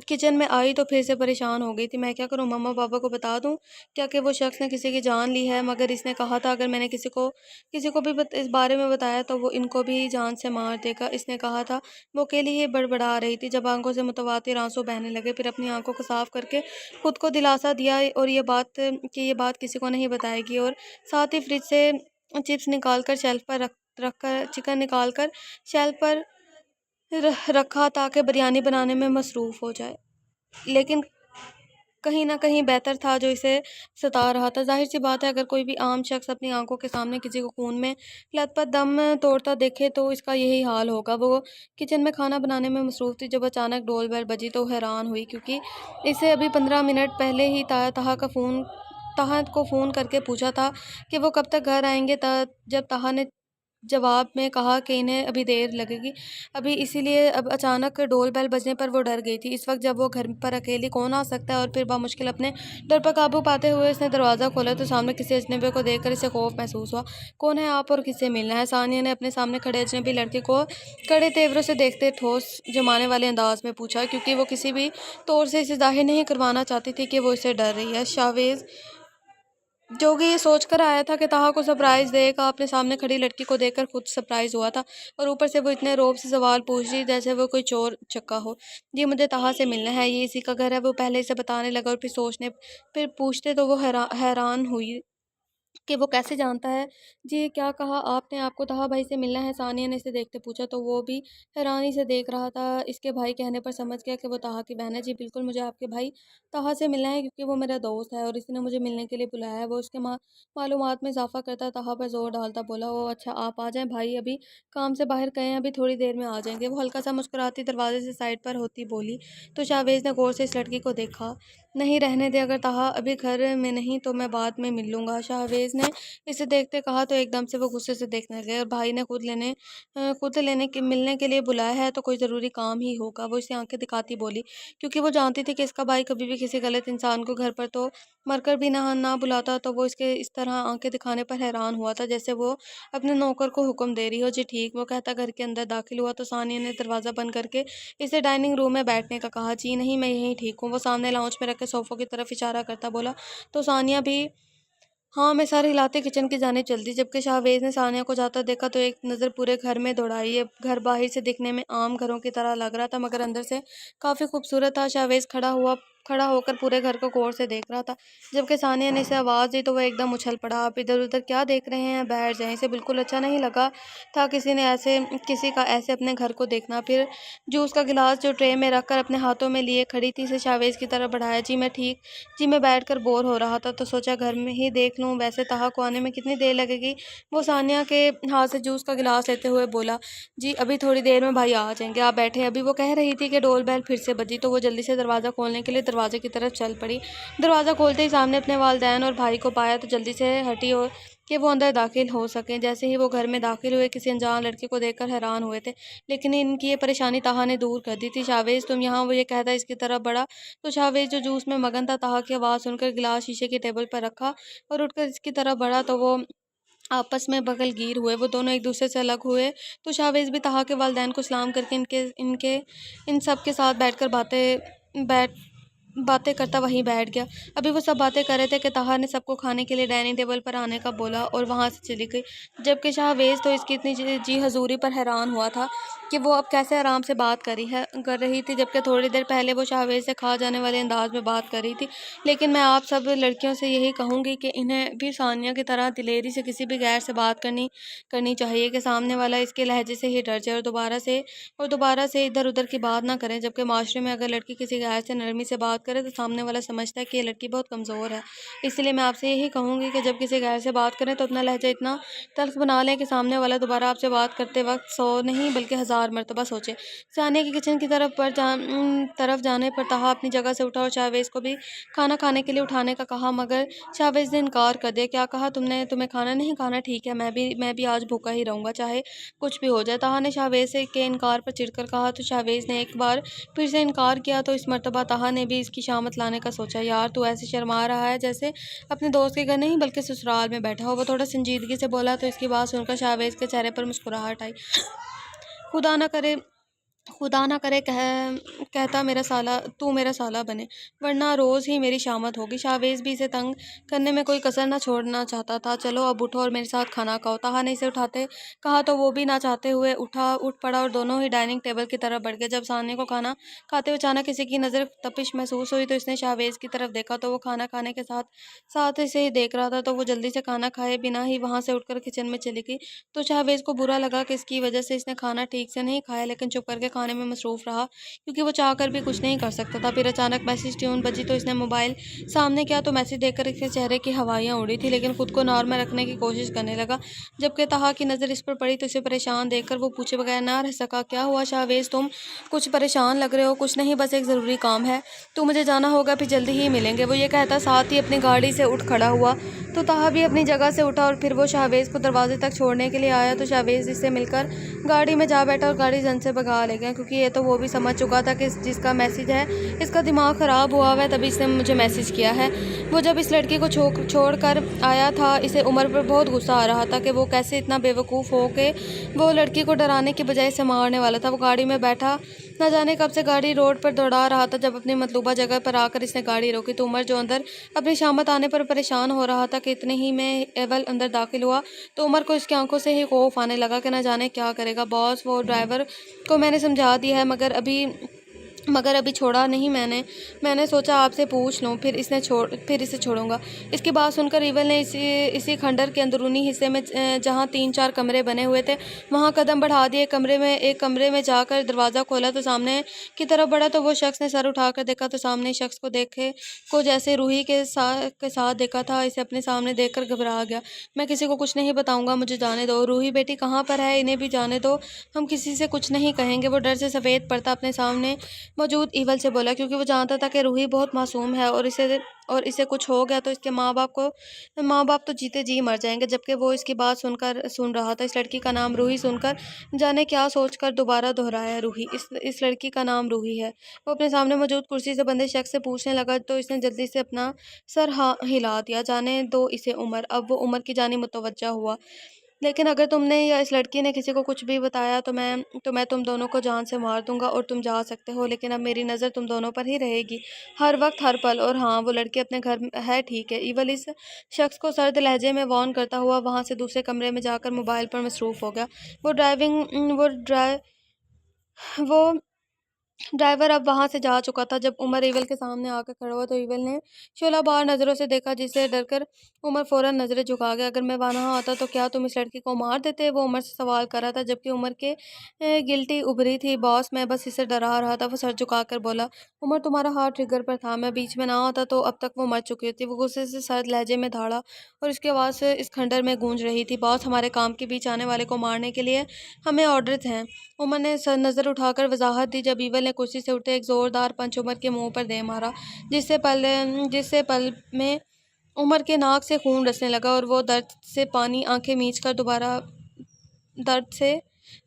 A: किचन में आई तो फिर से परेशान हो गई थी। मैं क्या करूं, मम्मा पापा को बता दूं क्या कि वो शख्स ने किसी की जान ली है? मगर इसने कहा था अगर मैंने किसी को भी इस बारे में बताया तो वो इनको भी जान से मार देगा, इसने कहा था। वो अकेली ही बड़बड़ा रही थी, जब आंखों से मुतवातिर आंसू बहने लगे। फिर अपनी आंखों को साफ करके खुद को दिलासा दिया और ये बात किसी को नहीं बताएगी, और साथ ही फ्रिज से चिप्स निकाल कर शेल्फ पर रख कर चिकन निकाल कर शेल्फ पर रखा ताकि बिरयानी बनाने में मसरूफ़ हो जाए। लेकिन कहीं न कहीं बेहतर था जो इसे सता रहा था। ज़ाहिर-सी बात है, अगर कोई भी आम शख्स अपनी आँखों के सामने किसी को खून में लथपथ दम तोड़ता देखे तो इसका यही हाल होगा। वो किचन में खाना बनाने में मसरूफ़ थी, जब अचानक डोर बेल बजी तो हैरान हुई, क्योंकि इसे अभी 15 मिनट पहले ही ताहा को फ़ोन करके पूछा था कि वो कब तक घर आएँगे। जब ताहा ने जवाब में कहा कि इन्हें अभी देर लगेगी अभी, इसीलिए अब अचानक डोर बेल बजने पर वो डर गई थी। इस वक्त जब वो घर पर अकेली कौन आ सकता है? और फिर बामुश्किल अपने डर पर काबू पाते हुए इसने दरवाज़ा खोला तो सामने किसी अजनबी को देखकर इसे खौफ महसूस हुआ। कौन है आप और किससे मिलना है? सानिया ने अपने सामने खड़े अजनबी लड़के को कड़े तेवरों से देखते ठोस जमाने वाले अंदाज में पूछा, क्योंकि वो किसी भी तौर से इसे जाहिर नहीं करवाना चाहती थी कि वो इसे डर रही है। शावेज़ जोगी ये सोचकर आया था कि ताहा को सरप्राइज़ देगा, अपने सामने खड़ी लड़की को देखकर खुद सरप्राइज़ हुआ था, और ऊपर से वो इतने रौब से सवाल पूछ रही जैसे वो कोई चोर चक्का हो। जी मुझे ताहा से मिलना है, ये इसी का घर है। वो पहले इसे बताने लगा और फिर पूछते तो वो हैरान हुई कि वो कैसे जानता है। जी क्या कहा आपने? आपको ताहा भाई से मिलना है? सानिया ने इसे देखते पूछा, तो वो भी हैरानी से देख रहा था। इसके भाई कहने पर समझ गया कि वो ताहा की बहन है। जी बिल्कुल, मुझे आपके भाई ताहा से मिलना है, क्योंकि वो मेरा दोस्त है और इसने मुझे मिलने के लिए बुलाया है। वो उसके मालूमात में इजाफा करता ताहा पर जोर डालता बोला। ओ अच्छा, आप आ जाएं भाई, अभी काम से बाहर गए हैं, अभी थोड़ी देर में आ जाएंगे। वो हल्का सा मुस्कुराती दरवाजे से साइड पर होती बोली। तो शाहवेज़ ने गौर से इस लड़की को देखा। नहीं रहने दे, अगर ताहा अभी घर में नहीं तो मैं बाद में मिल लूँगा। शाहवेज़ ने इसे देखते कहा तो एकदम से वो गुस्से से देखने लगे और भाई ने खुद लेने के मिलने के लिए बुलाया है तो कोई ज़रूरी काम ही होगा। वो इसे आंखें दिखाती बोली, क्योंकि वो जानती थी कि इसका भाई कभी भी किसी गलत इंसान को घर पर तो मरकर भी ना बुलाता। तो वो इसके इस तरह आंखें दिखाने पर हैरान हुआ था, जैसे वो अपने नौकर को हुक्म दे रही हो। जी ठीक, वो कहता घर के अंदर दाखिल हुआ तो सानिया ने दरवाज़ा बंद करके इसे डाइनिंग रूम में बैठने का कहा। जी नहीं, मैं यहीं ठीक हूँ, वो सामने लाउंज में रख के सोफ़ों की तरफ इशारा करता बोला। तो सानिया भी हाँ मैं सर हिलाते किचन की जानिब चलती, जबकि शाहवेज़ ने सानिया को जाता देखा तो एक नज़र पूरे घर में दौड़ाई। ये घर बाहर से दिखने में आम घरों की तरह लग रहा था, मगर अंदर से काफ़ी खूबसूरत था। शाहवेज़ खड़ा होकर पूरे घर को गौर से देख रहा था। जबकि सानिया ने इसे आवाज़ दी तो वह एकदम उछल पड़ा। आप इधर उधर क्या देख रहे हैं, बैठ जाएं। इसे बिल्कुल अच्छा नहीं लगा था किसी का ऐसे अपने घर को देखना। फिर जूस का गिलास जो ट्रे में रखकर अपने हाथों में लिए खड़ी थी, इसे शाहवेज़ की तरफ बढ़ाया। जी मैं बैठकर बोर हो रहा था तो सोचा घर में ही देख लूँ, वैसे तहा को आने में कितनी देर लगेगी। वो सानिया के हाथ से जूस का गिलास लेते हुए बोला। जी अभी थोड़ी देर में भाई आ जाएंगे, आप बैठे। अभी वो कह रही थी कि डोर बेल फिर से बजी तो वो जल्दी से दरवाज़ा खोलने के लिए दरवाजे की तरफ चल पड़ी। दरवाज़ा खोलते ही सामने अपने वालिदैन और भाई को पाया तो जल्दी से हटी और कि वो अंदर दाखिल हो सकें। जैसे ही वो घर में दाखिल हुए किसी अनजान लड़के को देखकर हैरान हुए थे, लेकिन इनकी ये परेशानी ताहा ने दूर कर दी थी। शाहवेज़ तुम यहाँ, वो ये कहता इसकी तरफ बढ़ा तो शाहवेज़ जो जूस में मगन था ताहा की आवाज़ सुनकर गिलास शीशे की टेबल पर रखा और उठकर इसकी तरफ बढ़ा तो वो आपस में बगलगीर हुए। वो दोनों एक दूसरे से अलग हुए तो शाहवेज़ भी ताहा के वालिदैन को सलाम करके इनके इनके इन सब के साथ बैठ बातें करता वहीं बैठ गया। अभी वो सब बातें कर रहे थे कि ताहा ने सबको खाने के लिए डाइनिंग टेबल पर आने का बोला और वहाँ से चली गई, जबकि शाहवेज़ तो इसकी इतनी जी हजूरी पर हैरान हुआ था कि वो अब कैसे आराम से बात कर रही थी, जबकि थोड़ी देर पहले वो शाहवेज़ से खा जाने वाले अंदाज में बात कर रही थी। लेकिन मैं आप सब लड़कियों से यही कहूँगी कि इन्हें भी सानिया की तरह दिलेरी से किसी भी गैर से बात करनी चाहिए कि सामने वाला इसके लहजे से ही डर जाए और दोबारा से इधर उधर की बात ना करें। जबकि माशरे में अगर लड़की किसी गैर से नरमी से बात करे तो सामने वाला समझता है कि ये लड़की बहुत कमज़ोर है। इसलिए मैं आपसे यही कहूँगी कि जब किसी गैर से बात करें तो अपना लहजा इतना तल्ख बना लें कि सामने वाला दोबारा आपसे बात करते वक्त 100 नहीं बल्कि 1000 मरतबा सोचे। सानिया की किचन की तरफ जाने पर ताहा अपनी जगह से उठा और शाहवेज़ को भी खाना खाने के लिए उठाने का कहा, मगर शाहवेज़ ने इनकार कर दिया। क्या कहा तुमने? तुम्हें खाना नहीं खाना? ठीक है, मैं भी आज भूखा ही रहूँगा, चाहे कुछ भी हो जाए। ताहा ने शाहवेज़ के इनकार पर चिढ़कर कहा तो शाहवेज़ ने एक बार फिर से इनकार किया तो इस मर्तबा ताहा ने भी इसकी शामत लाने का सोचा। यार तू ऐसे शर्मा रहा है जैसे अपने दोस्त के घर नहीं बल्कि ससुराल में बैठा हो। वो थोड़ा संजीदगी से बोला तो इसकी बात सुनकर शाहवेज़ के चेहरे पर मुस्कुराहट आई। खुदा ना करे कहता मेरा साला बने, वरना रोज़ ही मेरी शामत होगी। शाहवेज़ भी इसे तंग करने में कोई कसर ना छोड़ना चाहता था। चलो अब उठो और मेरे साथ खाना खाओ। ताहा ने इसे उठाते कहा तो वो भी ना चाहते हुए उठ पड़ा और दोनों ही डाइनिंग टेबल की तरफ बढ़ गए। जब सामने को खाना खाते हुए अचानक किसी की नज़र तपिश महसूस हुई तो इसने शाहवेज़ की तरफ देखा तो वो खाना खाने के साथ साथ इसे ही देख रहा था। तो वो जल्दी से खाना खाए बिना ही वहाँ से उठकर किचन में चली गई। तो शाहवेज़ को बुरा लगा कि इसकी वजह से इसने खाना ठीक से नहीं खाया, लेकिन चुप करके खाने में मसरूफ़ रहा क्योंकि वो चाहकर भी कुछ नहीं कर सकता था। फिर अचानक मैसेज ट्यून बजी तो इसने मोबाइल सामने किया तो मैसेज देखकर इसके चेहरे की हवाइयाँ उड़ी थी, लेकिन खुद को नॉर्मल रखने की कोशिश करने लगा। जबकि ताहा की नज़र इस पर पड़ी तो इसे परेशान देखकर वो पूछे बगैर ना रह सका। क्या हुआ शाहवेज़, तुम कुछ परेशान लग रहे हो? कुछ नहीं, बस एक ज़रूरी काम है तो मुझे जाना होगा, फिर जल्दी ही मिलेंगे। वो ये कहता साथ ही अपनी गाड़ी से उठ खड़ा हुआ तो ताहा भी अपनी जगह से उठा और फिर वो शाहवेज़ को दरवाजे तक छोड़ने के लिए आया तो शाहवेज़ इससे मिलकर गाड़ी में जा बैठा और गाड़ी जन से भगा ले गया, क्योंकि ये तो वो भी समझ चुका था कि जिसका मैसेज है इसका दिमाग ख़राब हुआ हुआ है, तभी इसने मुझे मैसेज किया है। वो जब इस लड़की को छोड़ कर आया था इसे उमर पर बहुत गुस्सा आ रहा था कि वो कैसे इतना बेवकूफ़ हो के वो लड़की को डराने की बजाय इसे मारने वाला था। वो गाड़ी में बैठा न जाने कब से गाड़ी रोड पर दौड़ा रहा था। जब अपनी मतलूबा जगह पर आकर इसने गाड़ी रोकी तो उमर जो अंदर अपनी शामत आने पर परेशान हो रहा था कि इतने ही में एवल अंदर दाखिल हुआ तो उमर को इसकी आंखों से ही खौफ आने लगा कि न जाने क्या करेगा। बॉस, वो ड्राइवर को मैंने समझा दिया है मगर अभी छोड़ा नहीं। मैंने सोचा आपसे पूछ लूँ, फिर इसे छोड़ूंगा। इसकी बात सुनकर इवल ने इसी खंडर के अंदरूनी हिस्से में जहाँ 3-4 कमरे बने हुए थे वहाँ कदम बढ़ा दिए। एक कमरे में जाकर दरवाज़ा खोला तो सामने की तरफ बढ़ा तो वो शख्स ने सर उठाकर देखा तो सामने शख्स को जैसे रूही के साथ देखा था। इसे अपने सामने देखकर घबरा गया। मैं किसी को कुछ नहीं बताऊँगा, मुझे जाने दो। रूही बेटी कहाँ पर है? इन्हें भी जाने दो, हम किसी से कुछ नहीं कहेंगे। वो डर से सफ़ेद पड़ता अपने सामने मौजूद ईवल से बोला, क्योंकि वो जानता था कि रूही बहुत मासूम है और इसे कुछ हो गया तो इसके माँ बाप तो जीते जी मर जाएंगे। जबकि वो इसकी बात सुन रहा था। इस लड़की का नाम रूही सुनकर जाने क्या सोचकर दोबारा दोहराया, रूही, इस लड़की का नाम रूही है। वो अपने सामने मौजूद कुर्सी से बंधे शख्स से पूछने लगा तो इसने जल्दी से अपना सर हिला दिया। जाने दो इसे उमर। अब वो उमर की जानी मुतवज्जा हुआ। लेकिन अगर तुमने या इस लड़की ने किसी को कुछ भी बताया तो मैं तुम दोनों को जान से मार दूंगा और तुम जा सकते हो, लेकिन अब मेरी नज़र तुम दोनों पर ही रहेगी, हर वक्त हर पल। और हाँ, वो लड़की अपने घर में है, ठीक है। इवल इस शख्स को सर्द लहजे में वार्न करता हुआ वहां से दूसरे कमरे में जाकर मोबाइल पर मसरूफ़ हो गया। वो ड्राइविंग वो ड्राइव वो ड्राइवर अब वहां से जा चुका था। जब उमर ईवल के सामने आकर खड़ा हुआ तो ईवल ने शोलाबार नज़रों से देखा, जिससे डरकर उमर फौरन नज़रें झुका गया। अगर मैं वहां आता तो क्या तुम इस लड़की को मार देते? वो उमर से सवाल कर रहा था, जबकि उमर के गिल्टी उभरी थी। बॉस, मैं बस इसे डरा रहा था, वो सर झुकाकर बोला। उमर, तुम्हारा हाथ ट्रिगर पर था, मैं बीच में ना आता तो अब तक वो मर चुकी होती। वो गुस्से से सर्द लहजे में धाड़ा और उसकी आवाज़ से इस खंडर में गूंज रही थी। बॉस, हमारे काम के बीच आने वाले को मारने के लिए हमें ऑर्डर्स हैं। उमर ने सर नज़र उठाकर वजाहत दी, जब ईवल ने कुर्सी से उठे एक जोरदार पंच उमर के मुंह पर दे मारा, जिससे पल में उमर के नाक से खून रिसने लगा और वो दर्द से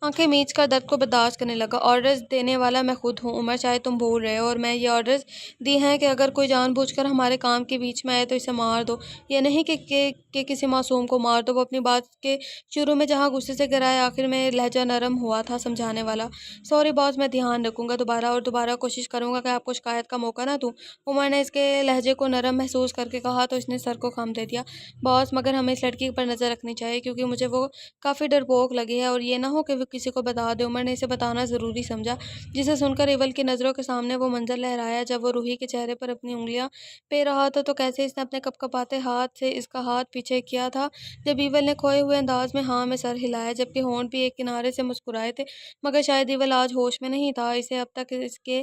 A: आंखें मीच कर दर्द को बर्दाश्त करने लगा। ऑर्डर्स देने वाला मैं खुद हूँ उमर, शायद तुम भूल रहे हो, और मैं ये ऑर्डर्स दी हैं कि अगर कोई जानबूझकर हमारे काम के बीच में आए तो इसे मार दो। ये नहीं कि किसी मासूम को मार दो। वो अपनी बात के शुरू में जहाँ गुस्से से गिराया, आखिर में लहजा नरम हुआ था, समझाने वाला। सॉरी बॉस, मैं ध्यान रखूंगा, दोबारा और दोबारा कोशिश करूंगा कि आपको शिकायत का मौका ना दूं। उमर ने इसके लहजे को नरम महसूस करके कहा तो इसने सर को खम दे दिया। बॉस, मगर हमें इस लड़की पर नज़र रखनी चाहिए, क्योंकि मुझे वो काफ़ी डरपोक लगी है, और ये ना हो कि वो किसी को बता दे। उमर ने इसे बताना ज़रूरी समझा, जिसे सुनकर इवल की नज़रों के सामने वो मंजर लहराया जब वो रूही के चेहरे पर अपनी उंगलियां पे रहा था, तो कैसे इसने अपने कपकपाते हाथ से इसका हाथ पीछे किया था। जब इवल ने खोए हुए अंदाज में हाँ में सर हिलाया, जबकि होंठ भी एक किनारे से मुस्कुराए थे। मगर शायद इवल आज होश में नहीं था। इसे अब तक इसके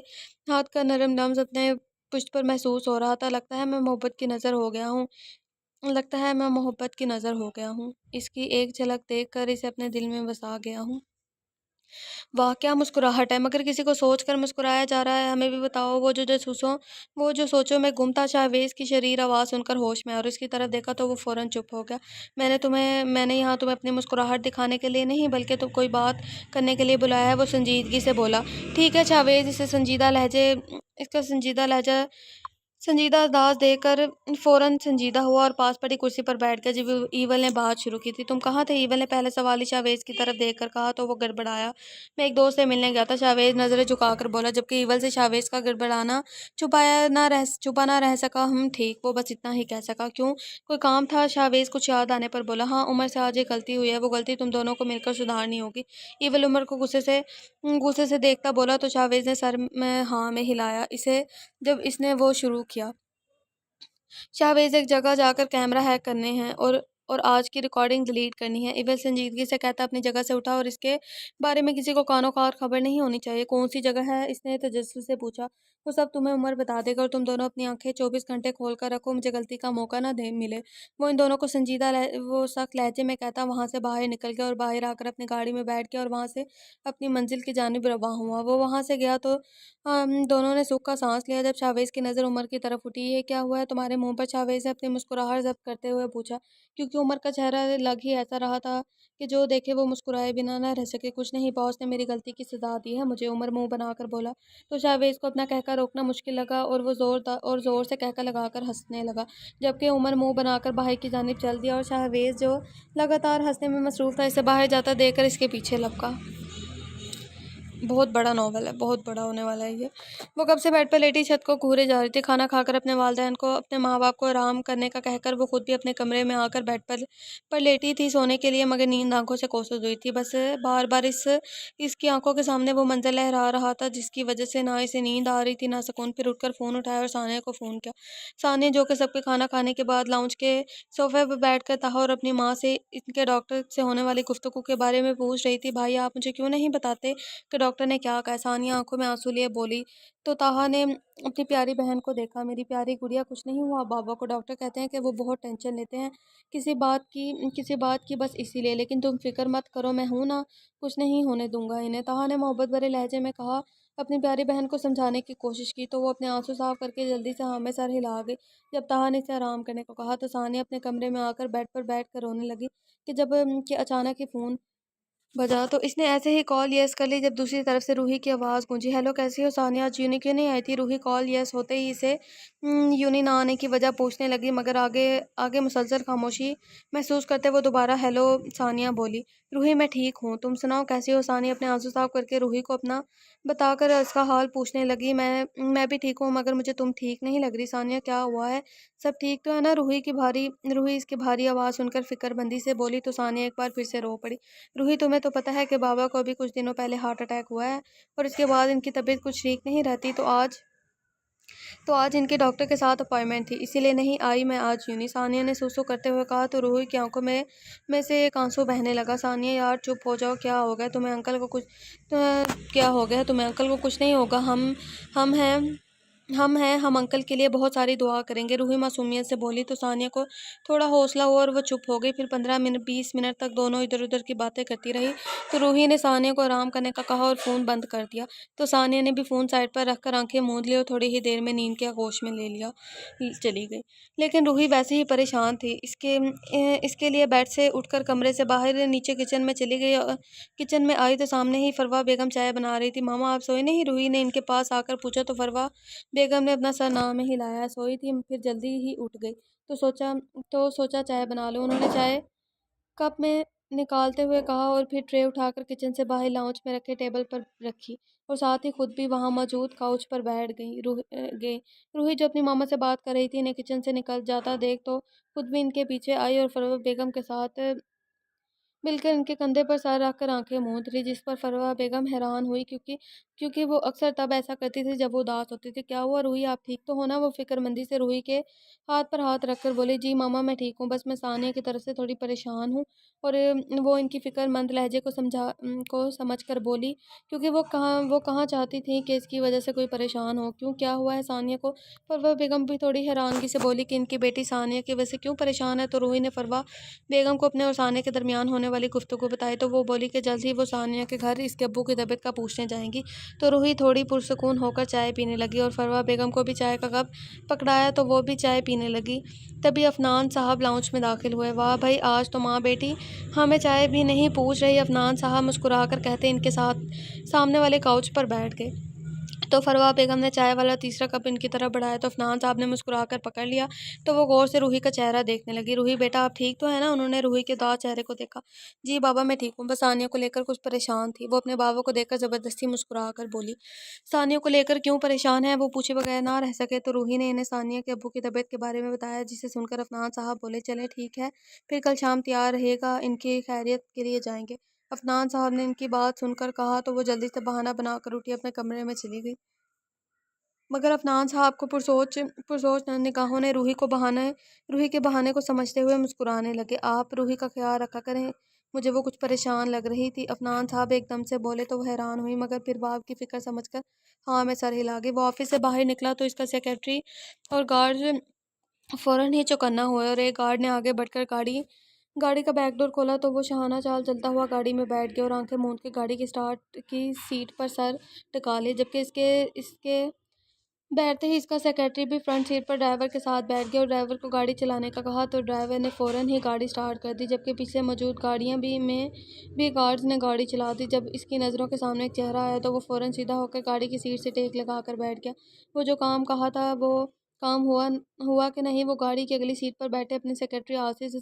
A: हाथ का नरम लम्स अपने पुष्ट पर महसूस हो रहा था। लगता है मैं मोहब्बत की नज़र हो गया हूँ। इसकी एक झलक देखकर इसे अपने दिल में बसा गया हूँ। वाह, क्या मुस्कुराहट है! मगर किसी को सोच कर मुस्कुराया जा रहा है, हमें भी बताओ। वो जो सोचों में गुम था। शाहवेज़ की शरीर आवाज़ सुनकर होश में आया और इसकी तरफ देखा तो वो फ़ौरन चुप हो गया। मैंने यहाँ तुम्हें अपनी मुस्कुराहट दिखाने के लिए नहीं, बल्कि तो कोई बात करने के लिए बुलाया है, वो संजीदगी से बोला। ठीक है शाहवेज़, इसका संजीदा अंदाज देखकर फ़ौरन संजीदा हुआ और पास पड़ी कुर्सी पर बैठ गया। जब ईवल ने बात शुरू की थी, तुम कहाँ थे? ईवल ने पहले सवाल ही शाहवेज़ की तरफ देखकर कहा तो वो गड़बड़ाया। मैं एक दोस्त से मिलने गया था, शाहवेज़ नज़रें झुकाकर बोला, जबकि ईवल से शाहवेज़ का गड़बड़ाना छुपा ना रह सका। हम ठीक, वो बस इतना ही कह सका। क्यों, कोई काम था? शाहवेज़ कुछ याद आने पर बोला। हाँ, उमर से आज एक गलती हुई है, वो गलती तुम दोनों को मिलकर सुधारनी होगी। ईवल उमर को गुस्से से देखता बोला तो शाहवेज़ ने सर में हाँ में हिलाया इसे जब इसने वो शुरू किया। शाहवेज़, एक जगह जाकर कैमरा हैक करने हैं और आज की रिकॉर्डिंग डिलीट करनी है। इवल संजीदगी से कहता अपनी जगह से उठा और इसके बारे में किसी को कानो कार खबर नहीं होनी चाहिए। कौन सी जगह है? इसने तजस्सुस से पूछा। वो सब तुम्हें उमर बता देगा और तुम दोनों अपनी आंखें 24 घंटे खोल कर रखो, मुझे गलती का मौका ना दे मिले। वो इन दोनों को वो सख्त लहजे में कहता वहां से बाहर निकल गया और बाहर आकर अपनी गाड़ी में बैठ गया और वहां से अपनी मंजिल की जानिब रवां हुआ। वो वहां से गया तो हम दोनों ने सुख का सांस लिया। जब शाहवेज़ की नज़र उमर की तरफ उठी, ये क्या हुआ है तुम्हारे मुंह पर? शाहवेज़ ने अपनी मुस्कुराहट जब्त करते हुए पूछा, क्योंकि उमर का चेहरा लग ही ऐसा रहा था कि जो देखे वो मुस्कुराए बिना ना रह सके। कुछ नहीं, बॉस ने मेरी गलती की सजा दी है मुझे, उमर मुंह बनाकर बोला। तो शाहवेज़ को अपना कहकर रोकना मुश्किल लगा और वो जोर से कहकर लगाकर हंसने लगा, जबकि उमर मुंह बनाकर बाहर की जानिब चल दिया और शाहवेज़ जो लगातार हंसने में मसरूफ़ था, इसे बाहर जाता देखकर इसके पीछे लपका। बहुत बड़ा नॉवल है, बहुत बड़ा होने वाला है ये। वो कब से बेड पर लेटी छत को घूरे जा रही थी। खाना खाकर अपने वालिदैन को, अपने माँ बाप को आराम करने का कहकर वो खुद भी अपने कमरे में आकर बेड पर लेटी थी सोने के लिए, मगर नींद आंखों से कोसों हुई थी। बस बार बार इसकी आंखों के सामने वो मंजर लहरा रहा था, जिसकी वजह से ना इसे नींद आ रही थी ना सुकून। फिर उठकर फ़ोन उठाया और सानिया को फ़ोन किया। सानिया, जो कि सबके खाना खाने के बाद लाउंज के सोफे पर बैठ कर ताहा और अपनी माँ से इनके डॉक्टर से होने वाली गुफ्तगू के बारे में पूछ रही थी। भाई, आप मुझे क्यों नहीं बताते कि डॉक्टर ने क्या कहा? सानिया आंखों में आंसू लिए बोली। तो ताहा ने अपनी प्यारी बहन को देखा। मेरी प्यारी गुड़िया, कुछ नहीं हुआ। बाबा को डॉक्टर कहते हैं कि वो बहुत टेंशन लेते हैं किसी बात की, बस इसीलिए। लेकिन तुम फिक्र मत करो, मैं हूं ना, कुछ नहीं होने दूंगा इन्हें, ताहा ने मोहब्बत भरे लहजे में कहा। अपनी प्यारी बहन को समझाने की कोशिश की तो वो अपने आंसू साफ करके जल्दी से हाँ में सर हिला गई। जब ताहा ने इसे आराम करने को कहा तो सानिया अपने कमरे में आकर बेड पर बैठ कर रोने लगी कि जब कि अचानक ही फ़ोन बजा तो इसने ऐसे ही कॉल यस कर ली जब दूसरी तरफ से रूही की आवाज़ गूंजी, हेलो कैसी हो सानिया, आज यूनी क्यों नहीं आई थी। रूही कॉल यस होते ही इसे यूनी ना आने की वजह पूछने लगी, मगर आगे आगे मुसलसल खामोशी महसूस करते वो दोबारा हेलो सानिया बोली। रूही मैं ठीक हूँ, तुम सुनाओ कैसी हो। सानिया अपने आंसू साफ करके रूही को अपना बताकर इसका हाल पूछने लगी। मैं भी ठीक हूँ, मगर मुझे तुम ठीक नहीं लग रही। सानिया क्या हुआ है, सब ठीक तो है ना। रूही इसकी भारी आवाज़ सुनकर फिक्रमंदी से बोली तो सानिया एक बार फिर से रो पड़ी। रूही तुम्हें तो पता है कि बाबा को अभी कुछ दिनों पहले हार्ट अटैक हुआ है और इसके बाद इनकी तबीयत कुछ ठीक नहीं रहती, तो आज इनके डॉक्टर के साथ अपॉइंटमेंट थी, इसीलिए नहीं आई मैं आज यूँ नहीं। सानिया ने सुसु करते हुए कहा तो रूही की आंखों में से एक आंसू बहने लगा। सानिया यार चुप हो जाओ, क्या हो गया तुम्हें, अंकल को कुछ क्या हो गया तुम्हें, अंकल को कुछ नहीं होगा, हम हैं हम अंकल के लिए बहुत सारी दुआ करेंगे। रूही मासूमियत से बोली तो सानिया को थोड़ा हौसला हुआ और वो चुप हो गई। फिर 15 मिनट 20 मिनट तक दोनों इधर उधर की बातें करती रही। तो रूही ने सानिया को आराम करने का कहा और फ़ोन बंद कर दिया। तो सानिया ने भी फ़ोन साइड पर रखकर आंखें मूंद ली और थोड़ी ही देर में नींद के आगोश में ले लिया चली गई। लेकिन रूही वैसे ही परेशान थी। इसके लिए बेड से उठकर कमरे से बाहर नीचे किचन में चली गई। किचन में आई तो सामने ही फरवा बेगम चाय बना रही थी। मामा आप सोए नहीं, रूही ने इनके पास आकर पूछा तो फरवा बेगम ने अपना सर नाम में हिलाया। सोई थी, फिर जल्दी ही उठ गई तो सोचा चाय बना लो। उन्होंने चाय कप में निकालते हुए कहा और फिर ट्रे उठाकर किचन से बाहर लाउंज में रखे टेबल पर रखी और साथ ही खुद भी वहां मौजूद काउच पर बैठ रूही जो अपनी मामा से बात कर रही थी इन्हें किचन से निकल जाता देख तो खुद भी इनके पीछे आई और फरवा बेगम के साथ मिलकर इनके कंधे पर सर रखकर आंखें मूंद रही, जिस पर फरवा बेगम हैरान हुई क्योंकि क्योंकि वो अक्सर तब ऐसा करती थी जब वो उदास होती थी। क्या हुआ रूही, आप ठीक तो हो ना। वो फिक्रमंदी से रूही के हाथ पर हाथ रखकर बोली, जी मामा मैं ठीक हूँ, बस मैं सानिया की तरफ से थोड़ी परेशान हूँ। और वो इनकी फिक्रमंद लहजे को समझ कर बोली क्योंकि वो कहाँ चाहती थी कि इसकी वजह से कोई परेशान हो। क्यों, क्या हुआ है सानिया को। फरवा बेगम भी थोड़ी हैरानगी से बोली कि इनकी बेटी सानिया की वजह से क्यों परेशान है। तो रूही ने फरवा बेगम को अपने और सानिया के दरमियान होने वाली गुफ्तगू बताई तो वो बोली कि जल्द ही वो सानिया के घर इसके अब्बू की तबीयत का पूछने जाएंगी। तो रूही थोड़ी पुरसुकून होकर चाय पीने लगी और फरवा बेगम को भी चाय का कप पकड़ाया तो वो भी चाय पीने लगी। तभी अफनान साहब लाउंज में दाखिल हुए। वाह भाई, आज तो माँ बेटी हमें चाय भी नहीं पूछ रही। अफनान साहब मुस्कुराकर कहते इनके साथ सामने वाले काउच पर बैठ गए। तो फरवा बेगम ने चाय वाला तीसरा कप इनकी तरफ बढ़ाया तो अफनान साहब ने मुस्कुराकर पकड़ लिया। तो वो गौर से रूही का चेहरा देखने लगी। रूही बेटा आप ठीक तो है ना। उन्होंने रूही के दांत चेहरे को देखा। जी बाबा मैं ठीक हूँ, बस सानिया को लेकर कुछ परेशान थी। वो अपने बाबा को देखकर ज़बरदस्ती मुस्कुरा कर बोली। सानिया को लेकर क्यों परेशान है, वो पूछे बगैर ना रह सके। तो रूही ने इन्हें सानिया के अब्बू की तबीयत के बारे में बताया, जिसे सुनकर अफनान साहब बोले चले ठीक है, फिर कल शाम तैयार रहेगा, इनकी खैरियत के लिए जाएंगे। अफनान साहब ने इनकी बात सुनकर कहा तो वो जल्दी से बहाना बनाकर उठी अपने कमरे में चली गई। मगर अफनान साहब को पुरसोच निगाहों ने रूही के बहाने को समझते हुए मुस्कुराने लगे। आप रूही का ख्याल रखा करें, मुझे वो कुछ परेशान लग रही थी। अफनान साहब एकदम से बोले तो वो हैरान हुई, मगर फिर बाप की फिक्र समझकर हाँ मैं सर हिला गई। वो ऑफिस से बाहर निकला तो इसका सेक्रेटरी और गार्ड फ़ौरन ही चौकन्ना हुए और एक गार्ड ने आगे बढ़कर गाड़ी का बैक डोर खोला तो वो शहाना चाल चलता हुआ गाड़ी में बैठ गया और आंखें मूंद के गाड़ी की स्टार्ट की सीट पर सर टिका लिए। जबकि इसके इसके बैठते ही इसका सेक्रेटरी भी फ्रंट सीट पर ड्राइवर के साथ बैठ गया और ड्राइवर को गाड़ी चलाने का कहा तो ड्राइवर ने फ़ौरन ही गाड़ी स्टार्ट कर दी। जबकि पीछे मौजूद गाड़ियां भी गार्ड्स ने गाड़ी चला दी। जब इसकी नज़रों के सामने एक चेहरा आया तो वो फ़ौरन सीधा होकर गाड़ी की सीट से टेक लगा कर बैठ गया। वो जो काम कहा था वो काम हुआ हुआ कि नहीं। वो गाड़ी की अगली सीट पर बैठे अपने सेक्रेटरी आसिफ से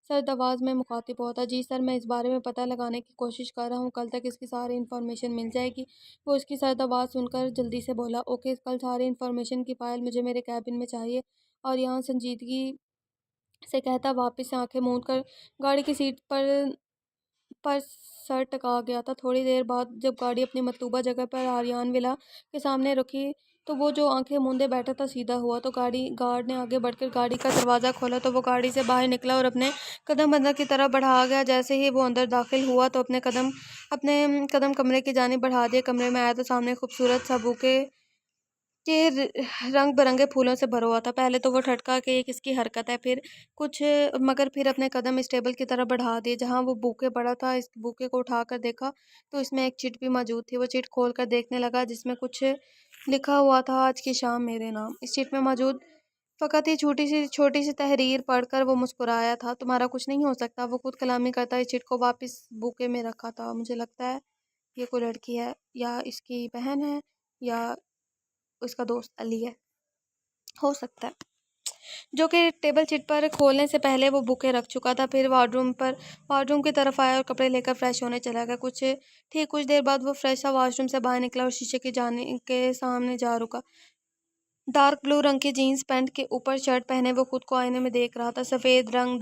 A: सरदवाज में मुखातिब हुआ था। जी सर, मैं इस बारे में पता लगाने की कोशिश कर रहा हूँ, कल तक इसकी सारी इन्फॉर्मेशन मिल जाएगी। वो उसकी सर आवाज़ सुनकर जल्दी से बोला, ओके कल सारी इन्फॉर्मेशन की फ़ाइल मुझे मेरे कैबिन में चाहिए। और यहाँ संजीदगी से कहता वापस से आंखें मूंद कर गाड़ी की सीट पर सर टका गया था। थोड़ी देर बाद जब गाड़ी अपनी मतलूबा जगह पर आर्यान विला के सामने रुकी तो वो जो आंखें मूंदे बैठा था सीधा हुआ। तो गार्ड ने आगे बढ़कर गाड़ी का दरवाज़ा खोला तो वो गाड़ी से बाहर निकला और अपने कदम अंदर की तरफ बढ़ा गया। जैसे ही वो अंदर दाखिल हुआ तो अपने कदम कमरे की जानिब बढ़ा दिए। कमरे में आया तो सामने खूबसूरत सा बुके के रंग-बिरंगे फूलों से भरा हुआ था। पहले तो वो ठटका कि ये किसकी हरकत है, फिर कुछ मगर फिर अपने कदम इस टेबल की तरफ बढ़ा दिए जहाँ वो बूके पड़ा था। इस बूके को उठाकर देखा तो इसमें एक चिट भी मौजूद थी। वो चिट खोलकर देखने लगा जिसमें कुछ लिखा हुआ था, आज की शाम मेरे नाम। इस चिट में मौजूद फ़कत ये छोटी-सी तहरीर पढ़कर वो मुस्कुराया था। तुम्हारा कुछ नहीं हो सकता। वो खुद कलामी करता इस चिट को वापस बूके में रखा था। मुझे लगता है ये कोई लड़की है, या इसकी बहन है, या उसका दोस्त अली है, हो सकता है। जो कि टेबल चिट पर खोलने से पहले वो बुके रख चुका था। फिर वार्डरूम की तरफ आया और कपड़े लेकर फ्रेश होने चला गया। कुछ देर बाद वो फ्रेश सा वॉशरूम से बाहर निकला और शीशे की जाने के सामने जा रुका। डार्क ब्लू रंग की जीन्स पैंट के ऊपर शर्ट पहने वो खुद को आईने में देख रहा था। सफ़ेद रंग,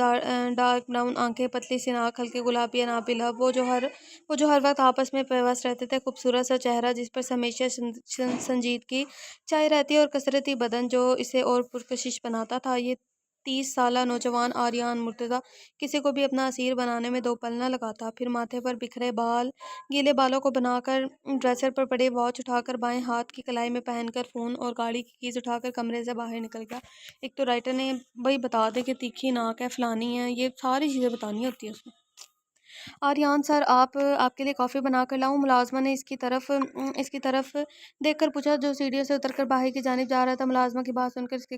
A: डार्क ब्राउन आंखें, पतली सी नाक, हल्के गुलाबी अनाबी लब, वो जो हर वक्त आपस में व्यस्त रहते थे। खूबसूरत सा चेहरा जिस पर हमेशा संजीदगी छाई रहती और कसरती बदन जो इसे और पुरकशिश बनाता था। ये 30 साला नौजवान आर्यन मुर्तज़ा किसी को भी अपना असीर बनाने में दो पल न लगाता। फिर माथे पर बिखरे बाल, गीले बालों को बनाकर ड्रेसर पर पड़े वॉच उठाकर बाएं हाथ की कलाई में पहनकर फ़ोन और गाड़ी की कीज़ उठाकर कमरे से बाहर निकल गया। एक तो राइटर ने भाई बता दे कि तीखी नाक है, फलानी है, ये सारी चीज़ें बतानी होती है उसमें। आर्यन सर, आपके लिए कॉफ़ी बना कर लाऊं? मुलाजमा ने इसकी तरफ देखकर पूछा, जो सीढ़ियों से उतरकर बाहर की जानिब जा रहा था। मुलाजमा की बात सुनकर इसके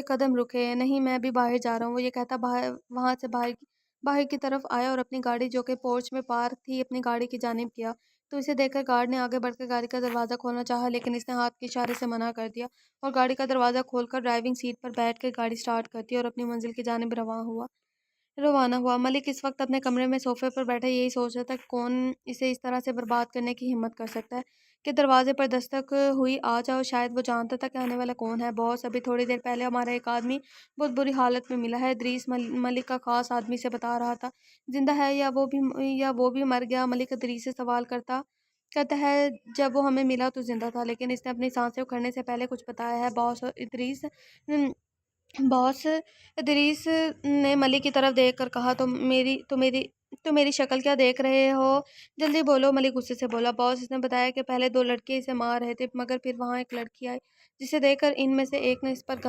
A: कदम रुके। नहीं, मैं भी बाहर जा रहा हूँ, वो ये कहता वहाँ से बाहर की तरफ आया और अपनी गाड़ी जो कि पोर्च में पार्क थी अपनी गाड़ी की जानिब गया। तो इसे देखकर गार्ड ने आगे बढ़कर गाड़ी का दरवाज़ा खोलना चाहा, लेकिन इसने हाथ के इशारे से मना कर दिया और गाड़ी का दरवाज़ा खोलकर ड्राइविंग सीट पर बैठकर गाड़ी स्टार्ट कर दी और अपनी मंजिल की जानिब रवाना हुआ। मलिक इस वक्त अपने कमरे में सोफे पर बैठा यही सोच रहा था कि कौन इसे इस तरह से बर्बाद करने की हिम्मत कर सकता है। कि दरवाजे पर दस्तक हुई। आ जाओ। शायद वो जानता था कि आने वाला कौन है। बॉस, अभी थोड़ी देर पहले हमारा एक आदमी बहुत बुरी हालत में मिला है। इदरीस मलिक का खास आदमी से बता रहा था। जिंदा है या वो भी मर गया? मलिक इदरीस से सवाल करता कहता है, जब वो हमें मिला तो जिंदा था, लेकिन इसने अपनी सांसें उखड़ने से पहले कुछ बताया है। बॉस इदरीस ने मलिक की तरफ देखकर कहा, तो मेरी शक्ल क्या देख रहे हो? जल्दी बोलो। मलिक गुस्से से बोला, बॉस, इसने बताया कि पहले दो लड़के इसे मार रहे थे, मगर फिर वहाँ एक लड़की आई जिसे देखकर इनमें से एक ने इस पर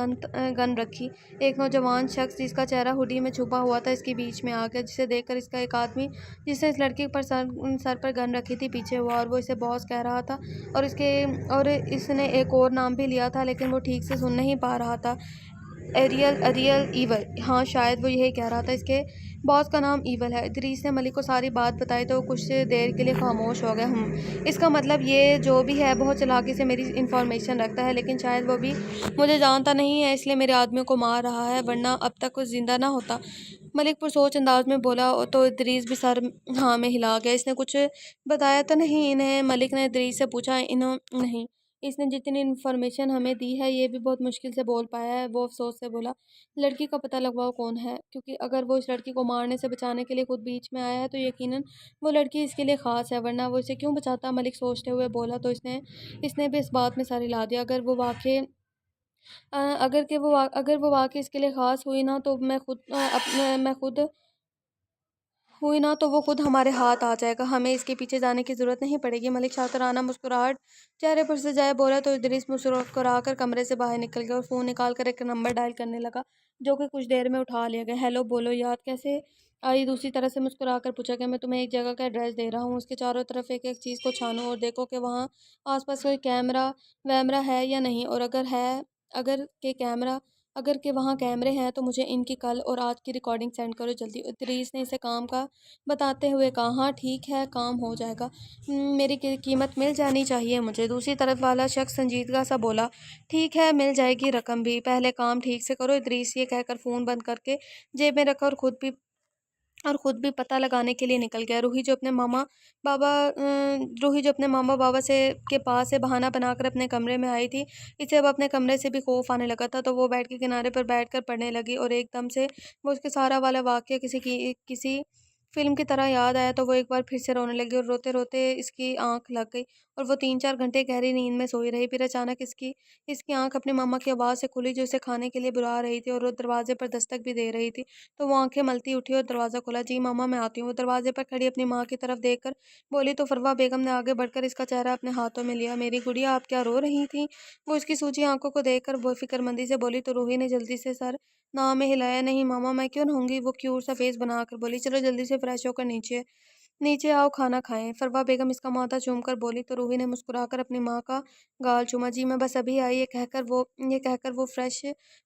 A: गन रखी। एक नौजवान शख्स जिसका चेहरा हुडी में छुपा हुआ था इसके बीच में आ गया, जिसे देखकर इसका एक आदमी जिसने इस लड़की पर सर पर गन रखी थी पीछे हुआ, और वो इसे बॉस कह रहा था और इसने एक और नाम भी लिया था, लेकिन वो ठीक से सुन नहीं पा रहा था। एरियल ईवल। हाँ, शायद वो यही कह रहा था। इसके बॉस का नाम ईवल है। इदरीस ने मलिक को सारी बात बताई तो वो कुछ देर के लिए खामोश हो गया। इसका मतलब ये जो भी है बहुत चालाकी से मेरी इंफॉर्मेशन रखता है, लेकिन शायद वो भी मुझे जानता नहीं है, इसलिए मेरे आदमियों को मार रहा है, वरना अब तक वो जिंदा ना होता। मलिक पुरसोच अंदाज में बोला। तो इदरीस भी सर हाँ में हिला गया। इसने कुछ बताया तो नहीं इन्हें? मलिक ने इदरीस से पूछा। इन्हों नहीं, इसने जितनी इन्फॉर्मेशन हमें दी है ये भी बहुत मुश्किल से बोल पाया है। वो अफसोस से बोला, लड़की का पता लगवाओ कौन है, क्योंकि अगर वो इस लड़की को मारने से बचाने के लिए खुद बीच में आया है तो यकीनन वो लड़की इसके लिए ख़ास है, वरना वो इसे क्यों बचाता? मलिक सोचते हुए बोला। तो इसने भी इस बात में सर हिला दिया। अगर वो वाकई इसके लिए ख़ास हुई ना तो मैं खुद हुई ना तो वो खुद हमारे हाथ आ जाएगा। हमें इसके पीछे जाने की ज़रूरत नहीं पड़ेगी। मलिक शातिराना मुस्कुराहट चेहरे पर से जाए बोला। तो इदरीस मुस्कुरा कर कमरे से बाहर निकल गया और फ़ोन निकाल कर एक नंबर डायल करने लगा, जो कि कुछ देर में उठा लिया गया। हेलो, बोलो, याद कैसे आई? दूसरी तरह से मुस्कुरा कर पूछा कि मैं तुम्हें एक जगह का एड्रेस दे रहा हूँ, उसके चारों तरफ एक एक चीज़ को छानो और देखो कि वहाँ आसपास कोई कैमरा वैमरा है या नहीं, और अगर के कैमरा अगर के वहाँ कैमरे हैं तो मुझे इनकी कल और आज की रिकॉर्डिंग सेंड करो जल्दी। इदरीस ने इसे काम का बताते हुए कहा। हाँ ठीक है, काम हो जाएगा। मेरी कीमत मिल जानी चाहिए मुझे। दूसरी तरफ वाला शख्स संजीदगा सा बोला, ठीक है, मिल जाएगी रकम भी, पहले काम ठीक से करो। इदरीस ये कहकर फ़ोन बंद करके जेब में रखा और ख़ुद भी पता लगाने के लिए निकल गया। रूही जो अपने मामा बाबा से के पास से बहाना बनाकर अपने कमरे में आई थी, इसे अब अपने कमरे से भी खौफ आने लगा था। तो वो बेड के किनारे पर बैठकर पढ़ने लगी और एकदम से वो उसके सारा वाला वाक़या किसी फ़िल्म की तरह याद आया तो वो एक बार फिर से रोने लगी और रोते-रोते इसकी आँख लग गई और वो 3-4 घंटे गहरी नींद में सोई रही। फिर अचानक इसकी इसकी आँख अपनी मम्मा की आवाज़ से खुली जो उसे खाने के लिए बुला रही थी और वो दरवाज़े पर दस्तक भी दे रही थी। तो वो आँखें मलती उठी और दरवाज़ा खोला। जी मम्मा मैं आती हूँ। वो दरवाज़े पर खड़ी अपनी माँ की तरफ देखकर बोली तो फ़रवा बेगम ने आगे बढ़कर इसका चेहरा अपने हाथों में लिया। मेरी गुड़िया आप क्या रो रही थीं? वो उसकी सूजी आँखों को देखकर बेफ़िक्रमंदी से बोली तो रूही ने जल्दी से सर ना में हिलाया। नहीं मामा मैं क्यों रहूँगी? वो क्यूट सा फेस बनाकर बोली। चलो जल्दी से फ्रेश होकर नीचे नीचे आओ खाना खाएँ। फ़रवा बेगम इसका माथा चूमकर बोली तो रूही ने मुस्कुराकर अपनी माँ का गाल चूमा। जी मैं बस अभी आई ये कहकर वो फ्रेश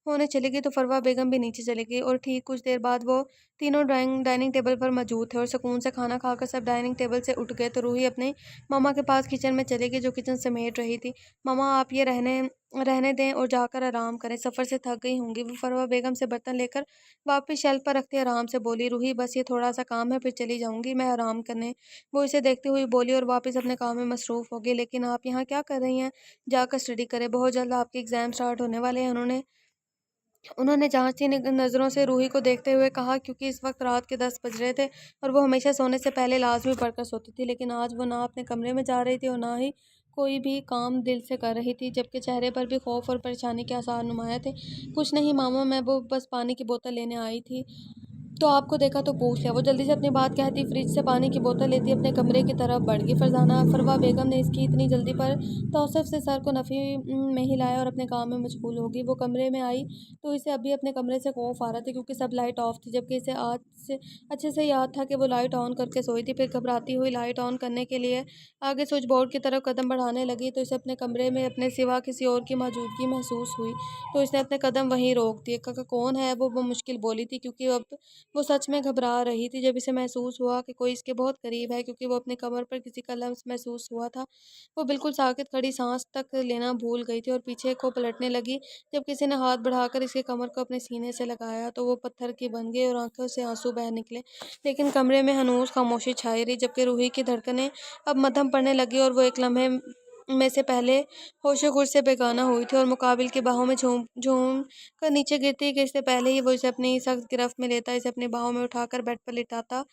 A: होने चली गई तो फ़रवा बेगम भी नीचे चली गई और ठीक कुछ देर बाद वो तीनों डाइनिंग टेबल पर मौजूद थे और सुकून से खाना खाकर सब डाइनिंग टेबल से उठ गए तो रूही अपनी मम्मा के पास किचन में चली गई जो किचन समेट रही थी। मम्मा आप ये रहने रहने दें और जाकर आराम करें, सफ़र से थक गई होंगी। वो फ़रवा बेगम से बर्तन लेकर वापस शेल्फ पर रखते आराम से बोली, रूही बस ये थोड़ा-सा काम है फिर चली जाऊँगी मैं आराम करने। वो इसे देखती हुई बोली और वापस अपने काम में मसरूफ़ हो गई। लेकिन आप यहाँ क्या कर रही हैं? जाकर स्टडी करें, बहुत जल्द आपके एग्ज़ाम स्टार्ट होने वाले हैं। उन्होंने उन्होंने जाँचती नज़रों से रूही को देखते हुए कहा क्योंकि इस वक्त रात के 10 बज रहे थे और वो हमेशा सोने से पहले लाज़मी पढ़कर सोती थी। लेकिन आज वो ना अपने कमरे में जा रही थी और ना ही कोई भी काम दिल से कर रही थी, जबकि चेहरे पर भी खौफ़ और परेशानी के आसार नुमाया थे। कुछ नहीं मामा मैं वो बस पानी की बोतल लेने आई थी। तो आपको देखा तो पूछ लिया। वो जल्दी से अपनी बात कहती फ्रिज से पानी की बोतल लेती अपने कमरे की तरफ बढ़ गई। फ़रवा बेगम ने इसकी इतनी जल्दी पर तौसफ़ से सर को नफ़ी में हिलाया और अपने काम में मशगूल हो गई। वो कमरे में आई तो इसे अभी अपने कमरे से खौफ़ आ रहा था क्योंकि सब लाइट ऑफ़ थी, जबकि इसे आज से अच्छे से याद था कि वो लाइट ऑन करके सोई थी। फिर घबराती हुई लाइट ऑन करने के लिए आगे स्विच बोर्ड की तरफ कदम बढ़ाने लगी तो इसे अपने कमरे में अपने सिवा किसी और की मौजूदगी महसूस हुई। तो इसने अपने कदम वहीं रोक दिए। कौन है वो मुश्किल बोली थी क्योंकि अब वो सच में घबरा रही थी जब इसे महसूस हुआ कि कोई इसके बहुत करीब है, क्योंकि वो अपने कमर पर किसी का लम्स महसूस हुआ था। वो बिल्कुल साकित खड़ी सांस तक लेना भूल गई थी और पीछे को पलटने लगी जब किसी ने हाथ बढ़ाकर इसके कमर को अपने सीने से लगाया तो वो पत्थर की बन गई और आंखों से आंसू बह निकले। लेकिन कमरे में हनूस खामोशी छाई रही, जबकि रूही की धड़कनें अब मद्धम पड़ने लगी और वो एक लम्हे में से पहले होशो-गुर से बेगाना हुई थी और मुकाबिल की बाहों में झूम झूम कर नीचे गिरती कि इससे पहले ही वो इसे अपनी सख्त गिरफ्त में लेता, इसे अपनी बाहों में उठाकर बेड पर लिटाता,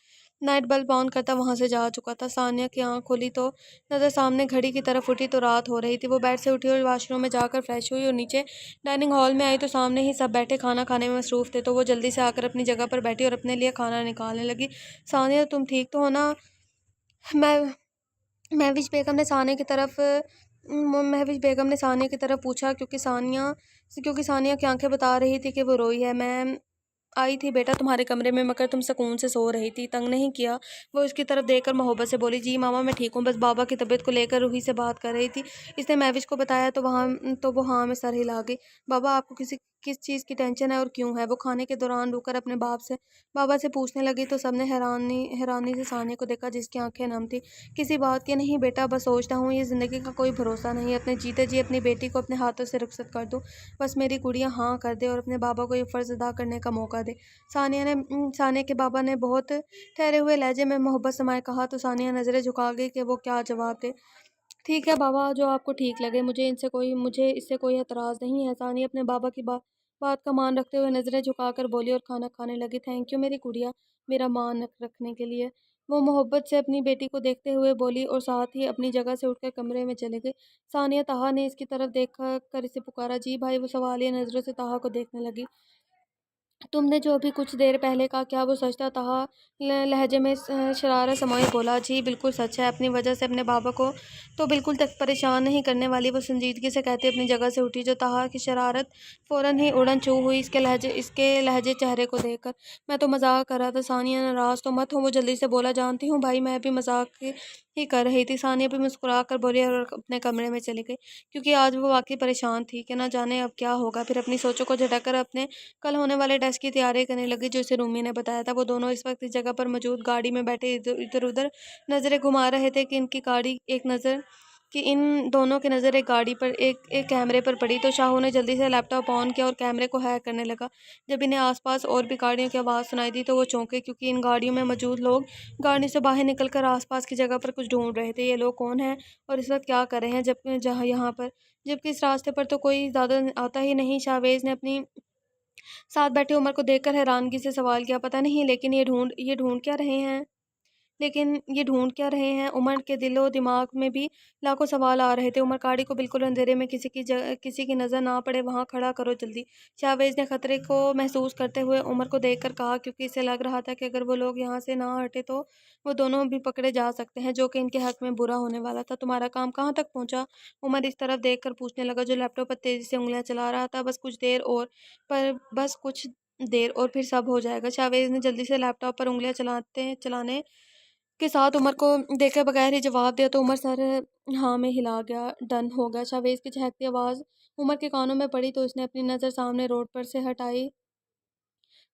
A: नाइट बल्ब ऑन करता वहाँ से जा चुका था। सानिया की आँख खुली तो नज़र सामने घड़ी की तरफ उठी तो रात हो रही थी। वो बेड से उठी और वॉशरूम में जाकर फ्रेश हुई और नीचे डाइनिंग हॉल में आई तो सामने ही सब बैठे खाना खाने में मसरूफ़ थे। तो वो जल्दी से आकर अपनी जगह पर बैठी और अपने लिए खाना निकालने लगी। सानिया तुम ठीक तो हो ना? मैं महविश बेगम ने सानिया की तरफ महविश बेगम ने सानिया की तरफ पूछा क्योंकि सानिया की आंखें बता रही थी कि वो रोई है। मैं आई थी बेटा तुम्हारे कमरे में मगर तुम सुकून से सो रही थी, तंग नहीं किया? वो उसकी तरफ देखकर मोहब्बत से बोली जी मामा मैं ठीक हूँ, बस बाबा की तबीयत को लेकर रूही से बात कर रही थी। इसने महविश को बताया तो वो हाँ में सर हिला गई। बाबा आपको किस चीज़ की टेंशन है और क्यों है? वो खाने के दौरान रुकर अपने बाबा से पूछने लगी तो सबने हैरानी से सानिया को देखा जिसकी आंखें नम थी। किसी बात की नहीं बेटा, बस सोचता हूँ ये ज़िंदगी का कोई भरोसा नहीं, अपने जीते जी अपनी बेटी को अपने हाथों से रुखसत कर दूँ। बस मेरी गुड़िया हाँ कर दे और अपने बाबा को ये फ़र्ज़ अदा करने का मौका दे। सानिया के बाबा ने बहुत ठहरे हुए लहजे में मोहब्बत समाये कहा तो सानिया नज़रें झुका गई कि वो क्या जवाब दे। ठीक है बाबा, जो आपको ठीक लगे, मुझे इससे कोई एतराज़ नहीं है। सानिया अपने बाबा की बात का मान रखते हुए नज़रें झुकाकर बोली और खाना खाने लगी। थैंक यू मेरी गुड़िया, मेरा मान रखने के लिए। वो मोहब्बत से अपनी बेटी को देखते हुए बोली और साथ ही अपनी जगह से उठकर कमरे में चले गई। सानिया ताहा ने इसकी तरफ देख कर इसे पुकारा। जी भाई, वो सवालिया नज़रों से ताहा को देखने लगी। तुमने जो अभी कुछ देर पहले कहा क्या वो सच था? ताहा लहजे में शरारत समाये बोला। जी बिल्कुल सच है, अपनी वजह से अपने बाबा को तो बिल्कुल तक परेशान नहीं करने वाली, वो संजीदगी से कहते अपनी जगह से उठी जो ताहा की शरारत फ़ौरन ही उड़न छू हुई इसके लहजे चेहरे को देखकर। मैं तो मजाक कर रहा था सानिया, नाराज़ तो मत हो। वो जल्दी से बोला। जानती हूँ भाई, मैं भी मजाक ही कर रही थी। सानिया भी मुस्कुरा कर बोली और अपने कमरे में चली गई क्योंकि आज वो वाकई परेशान थी कि ना जाने अब क्या होगा। फिर अपनी सोचों को झटक कर अपने कल होने वाले टेस्ट की तैयारी करने लगी जो इसे रूमी ने बताया था। वो दोनों इस वक्त इस जगह पर मौजूद गाड़ी में बैठे इधर उधर नज़रें घुमा रहे थे कि इन दोनों की नज़र एक गाड़ी पर एक कैमरे पर पड़ी तो शाहू ने जल्दी से लैपटॉप ऑन किया और कैमरे को हैक करने लगा। जब इन्हें आसपास और भी गाड़ियों की आवाज़ सुनाई दी तो वो चौंके क्योंकि इन गाड़ियों में मौजूद लोग गाड़ी से बाहर निकलकर आसपास की जगह पर कुछ ढूंढ रहे थे। ये लोग कौन हैं और इस वक्त क्या कर रहे हैं जबकि इस रास्ते पर तो कोई ज़्यादा आता ही नहीं। शाहवेज़ ने अपनी साथ बैठे उमर को देखकर हैरानगी से सवाल किया, पता नहीं, लेकिन ये ढूंढ क्या रहे हैं? उमर के दिलो दिमाग में भी लाखों सवाल आ रहे थे। उमर गाड़ी को बिल्कुल अंधेरे में किसी की नज़र ना पड़े वहां खड़ा करो जल्दी। शाहवेज ने खतरे को महसूस करते हुए उमर को देखकर कहा, क्योंकि इसे लग रहा था कि अगर वो लोग यहाँ से ना हटे तो वो दोनों भी पकड़े जा सकते हैं, जो कि इनके हक में बुरा होने वाला था। तुम्हारा काम कहाँ तक पहुंचा? उमर इस तरफ देख कर पूछने लगा जो लैपटॉप पर तेजी से उंगलियां चला रहा था। बस कुछ देर और फिर सब हो जाएगा। शाहवेज ने जल्दी से लैपटॉप पर उंगलियां चलाते चलाने के साथ उमर को देखे बगैर ही जवाब दिया तो उमर सर हाँ में हिला गया। डन हो गया। शाहवेज की चहकती आवाज़ उमर के कानों में पड़ी तो उसने अपनी नज़र सामने रोड पर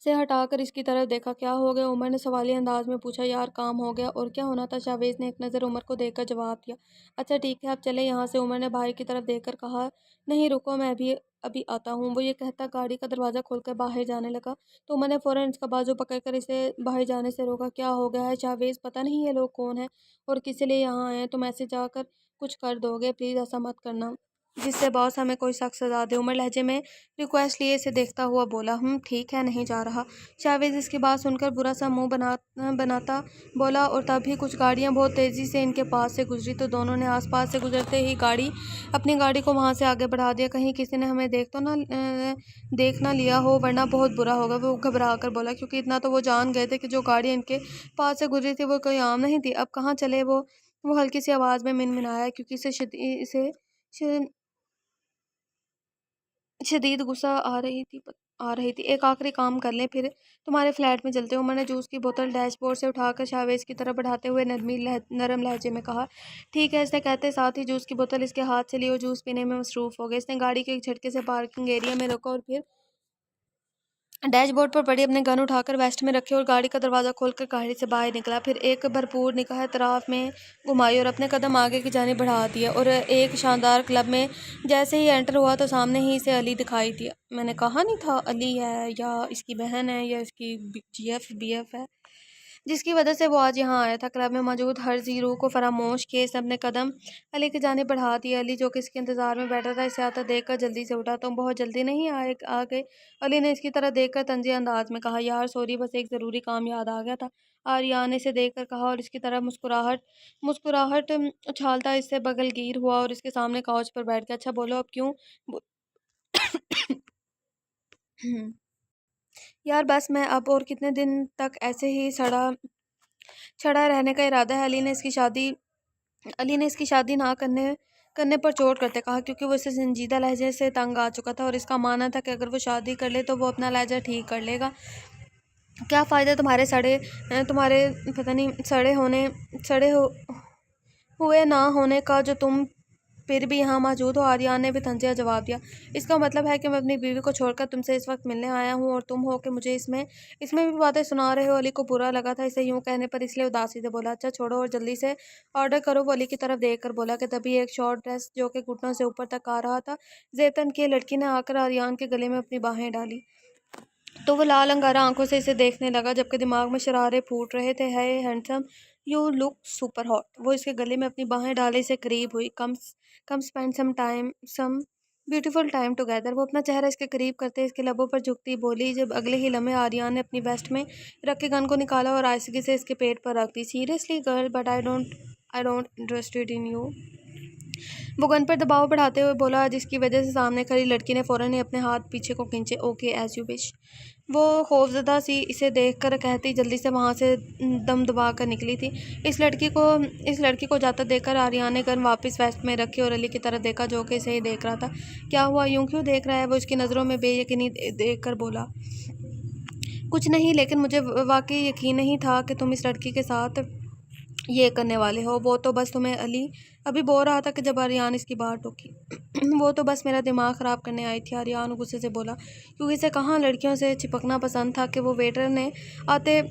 A: से हटाकर इसकी तरफ देखा। क्या हो गया? उमर ने सवालिया अंदाज में पूछा। यार काम हो गया, और क्या होना था? शाहवेज ने एक नज़र उमर को देखकर जवाब दिया। अच्छा ठीक है, अब चले यहाँ से। उमर ने भाई की तरफ देखकर कहा। नहीं रुको, मैं भी अभी आता हूँ। वो ये कहता गाड़ी का दरवाज़ा खोलकर बाहर जाने लगा तो उमर ने फ़ौरन इसका बाजू पकड़कर इसे बाहर जाने से रोका। क्या हो गया है शाहवेज? पता नहीं ये लोग कौन है और किस लिए यहाँ आए हैं। तुम ऐसे जाकर कुछ कर दोगे? प्लीज़ ऐसा मत करना जिससे बॉस हमें कोई सख्त सजा दे। उमर लहजे में रिक्वेस्ट लिए इसे देखता हुआ बोला। ठीक है, नहीं जा रहा। शाहवेज इसकी बात सुनकर बुरा सा मुंह बनाता बोला, और तभी कुछ गाड़ियां बहुत तेजी से इनके पास से गुजरी तो दोनों ने आसपास से गुजरते ही अपनी गाड़ी को वहां से आगे बढ़ा दिया। कहीं किसी ने हमें देख ना लिया हो, वरना बहुत बुरा होगा, वो घबरा कर बोला, क्योंकि इतना तो वो जान गए थे कि जो गाड़ी इनके पास से गुजरी थी वो कोई आम नहीं थी। अब कहाँ चले वो हल्की सी आवाज में मिनमिनाया, क्योंकि इसे शदीद गुस्सा आ रही थी। एक आखिरी काम कर लें, फिर तुम्हारे फ्लैट में चलते हैं। उमर ने जूस की बोतल डैशबोर्ड से उठाकर शाहवेज की तरफ बढ़ाते हुए नरम लहजे में कहा। ठीक है, इसने कहते साथ ही जूस की बोतल इसके हाथ से ली और जूस पीने में मसरूफ हो गए। इसने गाड़ी के एक झटके से पार्किंग एरिया में रोका और फिर डैशबोर्ड पर पड़ी अपने गन उठाकर वेस्ट में रखे और गाड़ी का दरवाज़ा खोलकर गाड़ी से बाहर निकला। फिर एक भरपूर निगाह तराफ में घुमाई और अपने कदम आगे की जाने बढ़ा दिया और एक शानदार क्लब में जैसे ही एंटर हुआ तो सामने ही इसे अली दिखाई दिया। मैंने कहा नहीं था अली है या इसकी बहन है या इसकी जीएफ बीएफ है जिसकी वजह से वो आज यहाँ आया था। क्लब में मौजूद हर जीरो को फरामोश किए इसने अपने कदम अली की जाने बढ़ा दिए। अली जो कि इसके इंतजार में बैठा था इसे आता देखकर जल्दी से उठा। तुम बहुत जल्दी नहीं आ गए? अली ने इसकी तरह देखकर तंज़ी अंदाज में कहा। यार सॉरी, बस एक ज़रूरी काम याद आ गया था, आर्यान ने इसे देखकर कहा और इसकी तरह मुस्कुराहट उछालता इससे बगलगीर हुआ और इसके सामने काउच पर बैठ गया। अच्छा बोलो, अब क्यों यार बस मैं अब और कितने दिन तक ऐसे ही छड़ा रहने का इरादा है? अली ने इसकी शादी ना करने पर चोट करते कहा, क्योंकि वो इसे संजीदा लहजे से तंग आ चुका था और इसका मानना था कि अगर वो शादी कर ले तो वो अपना लहजा ठीक कर लेगा। क्या फ़ायदा तुम्हारे पता नहीं हुए ना होने का जो तुम फिर भी यहाँ मौजूद हो। आर्यन ने भी तंजिया जवाब दिया। इसका मतलब है कि मैं अपनी बीवी को छोड़कर तुमसे इस वक्त मिलने आया हूँ और तुम हो कि मुझे इसमें भी बातें सुना रहे हो। अली को बुरा लगा था इसे यूँ कहने पर, इसलिए उदासी से बोला। अच्छा छोड़ो और जल्दी से ऑर्डर करो, वो अली की तरफ देख कर बोला। कि तभी एक शॉर्ट ड्रेस जो कि घुटनों से ऊपर तक आ रहा था जेतन की लड़की ने आकर आर्यन के गले में अपनी बाहें डाली तो वो लाल अंगारा आंखों से इसे देखने लगा, जबकि दिमाग में शरारे फूट रहे थे। है handsome, you look super hot. वो इसके गले में अपनी बाहें डाले से करीब हुई। Come spend some beautiful time together. वो अपना चेहरा इसके करीब करते इसके लबों पर झुकती बोली। जब अगले ही लम्हे आर्यन ने अपनी वेस्ट में रख के गन को निकाला और आहिस्ते से इसके पेट पर रख दी। Seriously girl, but I don't interested in you. वो गन पर दबाव बढ़ाते हुए बोला, जिसकी वजह से सामने खड़ी लड़की ने फौरन ही अपने हाथ पीछे को खींचे। Okay as you wish. वो खौफजदा सी इसे देखकर कहती जल्दी से वहाँ से दम दबा कर निकली थी। इस लड़की को जाता देखकर आर्यन ने गन वापस वेस्ट में रखी और अली की तरफ देखा जो कि इसे ही देख रहा था। क्या हुआ, यूं क्यों देख रहा है? वो इसकी नज़रों में बेयकीनी देख कर बोला। कुछ नहीं, लेकिन मुझे वाकई यकीन नहीं था कि तुम इस लड़की के साथ ये करने वाले हो। वो तो बस तुम्हें अली अभी बोल रहा था कि जब आर्यन इसकी बात टोकी वो तो बस मेरा दिमाग ख़राब करने आई थी। आर्यन गुस्से से बोला, क्योंकि इसे कहाँ लड़कियों से चिपकना पसंद था। कि वो वेटर ने आते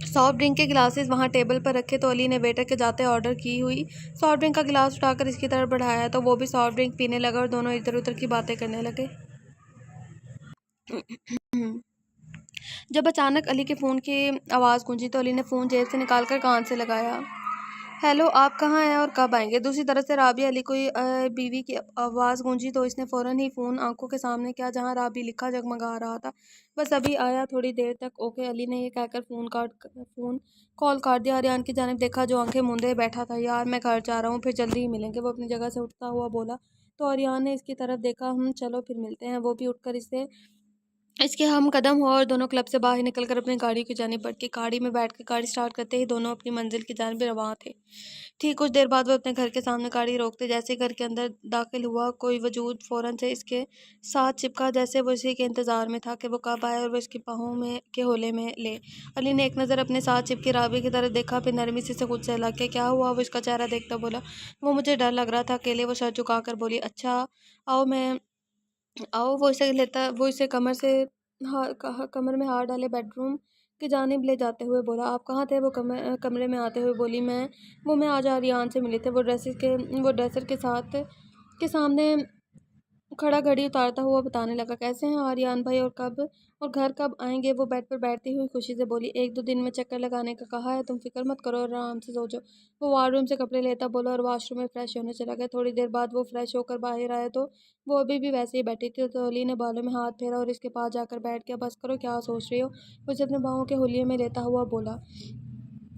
A: सॉफ्ट ड्रिंक के गिलासेस वहाँ टेबल पर रखे तो अली ने वेटर के जाते ऑर्डर की हुई सॉफ्ट ड्रिंक का गिलास उठाकर इसकी तरफ बढ़ाया तो वो भी सॉफ्ट ड्रिंक पीने लगा और दोनों इधर उधर की बातें करने लगे। जब अचानक अली के फ़ोन की आवाज़ गूंजी तो अली ने फ़ोन जेब से निकालकर कान से लगाया। हेलो, आप कहाँ हैं और कब आएंगे? दूसरी तरफ से राबिया अली कोई बीवी की आवाज़ गूंजी तो इसने फ़ौरन ही फ़ोन आंखों के सामने किया जहां राबी लिखा जगमगा रहा था। बस अभी आया, थोड़ी देर तक। ओके। अली ने ये कहकर फ़ोन कॉल काट दिया। आर्यन की जानिब देखा जो आंखें मूंदे बैठा था। यार मैं घर जा रहा हूँ, फिर जल्दी ही मिलेंगे, वो अपनी जगह से उठता हुआ बोला। तो आर्यन ने इसकी तरफ देखा। चलो फिर मिलते हैं। वो भी उठकर इसके हम कदम हुआ और दोनों क्लब से बाहर निकलकर अपनी गाड़ी की जानिब बढ़ गए। गाड़ी में बैठकर गाड़ी स्टार्ट करते ही दोनों अपनी मंजिल की जानिब रवां थे। ठीक कुछ देर बाद वो अपने घर के सामने गाड़ी रोकते जैसे ही घर के अंदर दाखिल हुआ, कोई वजूद फौरन से इसके साथ चिपका, जैसे वो इसी के इंतजार में था कि वो कब आए और वो इसकी बाहों में के होले में ले। अली ने एक नज़र अपने साथ चिपकी राबी की तरफ देखा, फिर नरमी से खुद से लग के क्या हुआ वो इसका चेहरा देखता बोला। वो मुझे डर लग रहा था अकेले। वो सर झुकाकर बोली, अच्छा आओ मैं आओ। वो इसे कमर में हाथ डाले बेडरूम की जानिब ले जाते हुए बोला, आप कहाँ थे? वो कमरे में आते हुए बोली, मैं आज आर्यन से मिले थे। वो ड्रेसर के सामने खड़ा घड़ी उतारता हुआ बताने लगा, कैसे हैं आर्यन भाई और घर कब आएंगे? वो बेड पर बैठती हुई खुशी से बोली, 1-2 दिन में चक्कर लगाने का कहा है, तुम फिक्र मत करो और आराम से सो जाओ। वो वार्डरूम से कपड़े लेता बोला और वॉशरूम में फ्रेश होने चला गया। थोड़ी देर बाद वो फ्रेश होकर बाहर आया तो वो अभी भी वैसे ही बैठी थी। तो अली ने बालों में हाथ फेरा और इसके पास जाकर बैठ गया। बस करो, क्या सोच रही हो? उसे अपने बाहों के होलिये में लेता हुआ बोला।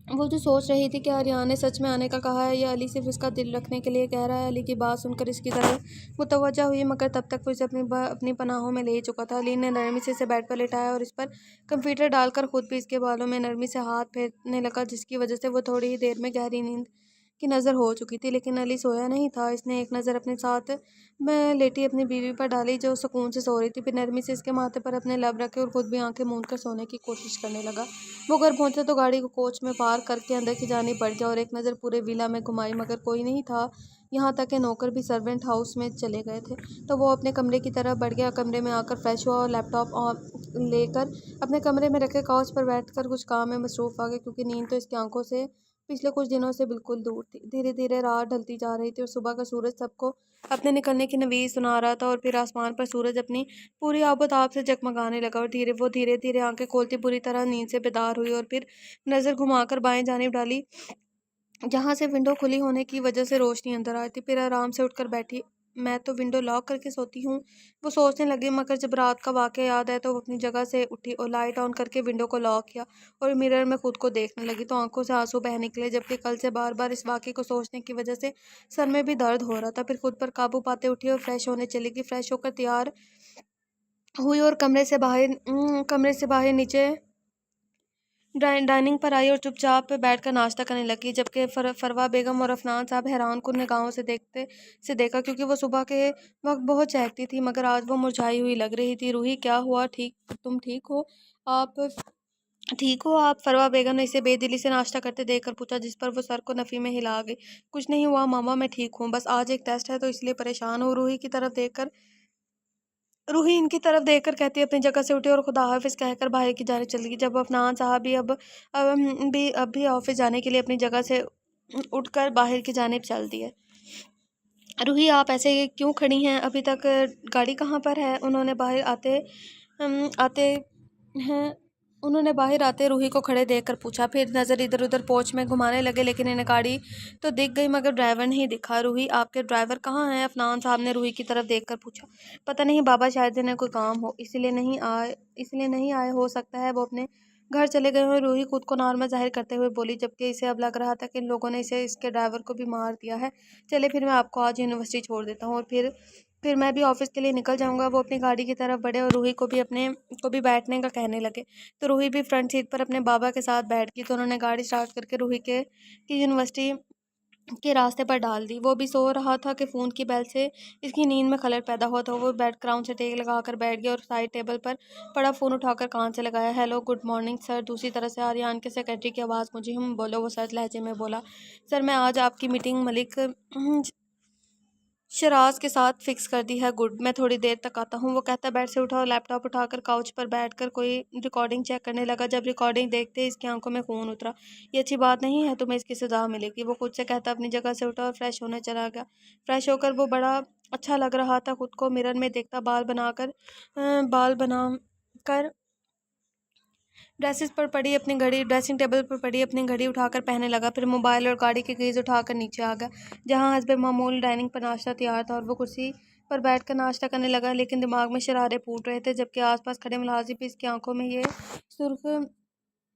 A: वो जो सोच रही थी कि आर्यन ने सच में आने का कहा है या अली सिर्फ इसका दिल रखने के लिए कह रहा है। अली की बात सुनकर इसकी तरफ मुतवज्जा हुई, मगर तब तक वो इसे अपनी पनाहों में ले ही चुका था। अली ने नरमी से इसे बेड पर लिटाया और इस पर कंप्यूटर डालकर खुद भी इसके बालों में नरमी से हाथ फेरने लगा, जिसकी वजह से वो थोड़ी ही देर में गहरी नींद की नज़र हो चुकी थी। लेकिन अली सोया नहीं था। इसने एक नज़र अपने साथ में लेटी अपनी बीवी पर डाली जो सुकून से सो रही थी, फिर नरमी से इसके माथे पर अपने लब रखे और खुद भी आंखें मूंद कर सोने की कोशिश करने लगा। वो घर पहुंचा तो गाड़ी को कोच में पार्क करके अंदर की जानिब बढ़ गया और एक नज़र पूरे विला में घुमाई, मगर कोई नहीं था। यहाँ तक कि नौकर भी सर्वेंट हाउस में चले गए थे। तो वो अपने कमरे की तरफ बढ़ गया। कमरे में आकर फ्रेश हुआ और लैपटॉप लेकर अपने कमरे में रखे काउच पर बैठकर कुछ काम में मसरूफ आ गए, क्योंकि नींद तो इसकी आंखों से पिछले कुछ दिनों से बिल्कुल दूर थी। धीरे धीरे रात ढलती जा रही थी और सुबह का सूरज सबको अपने निकलने की नवीद सुना रहा था। और फिर आसमान पर सूरज अपनी पूरी आबोताब से जगमगाने लगा और वो धीरे धीरे आंखें खोलती बुरी तरह नींद से बेदार हुई और फिर नज़र घुमाकर बाएं जानिब डाली, जहां से विंडो खुली होने की वजह से रोशनी अंदर आई थी। फिर आराम से उठकर बैठी। मैं तो विंडो लॉक करके सोती हूँ, वो सोचने लगी, मगर जब रात का वाक़या याद आया तो वो अपनी जगह से उठी और लाइट ऑन करके विंडो को लॉक किया और मिरर में खुद को देखने लगी तो आंखों से आंसू बह निकले, जबकि कल से बार बार इस वाक़े को सोचने की वजह से सर में भी दर्द हो रहा था। फिर खुद पर काबू पाते उठी और फ्रेश होने चली गई। फ्रेश होकर तैयार हुई और कमरे से बाहर नीचे डाइनिंग पर आई और चुपचाप बैठकर नाश्ता करने लगी, जबकि फरवा बेगम और अफनान साहब हैरान कुन निगाहों से देखा, क्योंकि वो सुबह के वक्त बहुत चहकती थी मगर आज वो मुरझाई हुई लग रही थी। रूही, क्या हुआ? तुम ठीक हो? आप ठीक हो आप? फरवा बेगम ने इसे बेदिली से नाश्ता करते देखकर पूछा, जिस पर वो सर को नफ़ी में हिला गई। कुछ नहीं हुआ मामा, मैं ठीक हूँ, बस आज एक टेस्ट है तो इसलिए परेशान हूँ। रूही इनकी तरफ देखकर कहती अपनी जगह से उठी और खुदा हाफिज कहकर बाहर की जाने चली गई। जब अफनान साहब भी ऑफिस जाने के लिए अपनी जगह से उठकर बाहर की जानिब चल दिए। रूही, आप ऐसे क्यों खड़ी हैं? अभी तक गाड़ी कहाँ पर है? आते हैं उन्होंने बाहर आते रूही को खड़े देखकर पूछा। फिर नज़र इधर उधर पोच में घुमाने लगे, लेकिन इन्हें गाड़ी तो दिख गई मगर ड्राइवर नहीं दिखा। रूही, आपके ड्राइवर कहाँ हैं? अफनान साहब ने रूही की तरफ देखकर पूछा। पता नहीं बाबा, शायद इन्हें कोई काम हो इसलिए नहीं आए, हो सकता है वो अपने घर चले गए हों। रूही खुद को नॉर्मल जाहिर करते हुए बोली, जबकि इसे अब लग रहा था कि इन लोगों ने इसके ड्राइवर को भी मार दिया है। चले फिर मैं आपको आज यूनिवर्सिटी छोड़ देता हूँ और फिर मैं भी ऑफिस के लिए निकल जाऊंगा। वो अपनी गाड़ी की तरफ बढ़े और रूही को भी बैठने का कहने लगे। तो रूही भी फ्रंट सीट पर अपने बाबा के साथ बैठ गई। तो उन्होंने गाड़ी स्टार्ट करके रूही की यूनिवर्सिटी के रास्ते पर डाल दी। वो भी सो रहा था कि फ़ोन की बेल से इसकी नींद में खलल पैदा हुआ था। वो बैकग्राउंड से टेक लगाकर बैठ गया और साइड टेबल पर पड़ा फ़ोन उठाकर कान से लगाया। Hello, good morning sir. दूसरी तरफ से आर्यन के सेक्रेटरी की आवाज़ मुझे बोलो। वो सच लहजे में बोला, सर मैं आज आपकी मीटिंग मलिक शराज के साथ फिक्स कर दी है। गुड, मैं थोड़ी देर तक आता हूँ। वो कहता बेड से उठा और लैपटॉप उठाकर काउच पर बैठकर कोई रिकॉर्डिंग चेक करने लगा। जब रिकॉर्डिंग देखते ही इसकी आंखों में खून उतरा। ये अच्छी बात नहीं है, तुम्हें इसकी सज़ा मिलेगी। वो खुद से कहता अपनी जगह से उठा और फ्रेश होने चला गया। फ्रेश होकर वो बड़ा अच्छा लग रहा था। खुद को मिरर में देखता बाल बना कर ड्रेसेस पर पड़ी अपनी घड़ी ड्रेसिंग टेबल पर पड़ी अपनी घड़ी उठाकर पहनने लगा। फिर मोबाइल और गाड़ी की कीज उठाकर नीचे आ गया, जहाँ हस्बे मामूल डाइनिंग पर नाश्ता तैयार था और वो कुर्सी पर बैठकर नाश्ता करने लगा। लेकिन दिमाग में शरारे फूट रहे थे, जबकि आसपास खड़े मुलाजिम भी इसकी आंखों में ये सुर्ख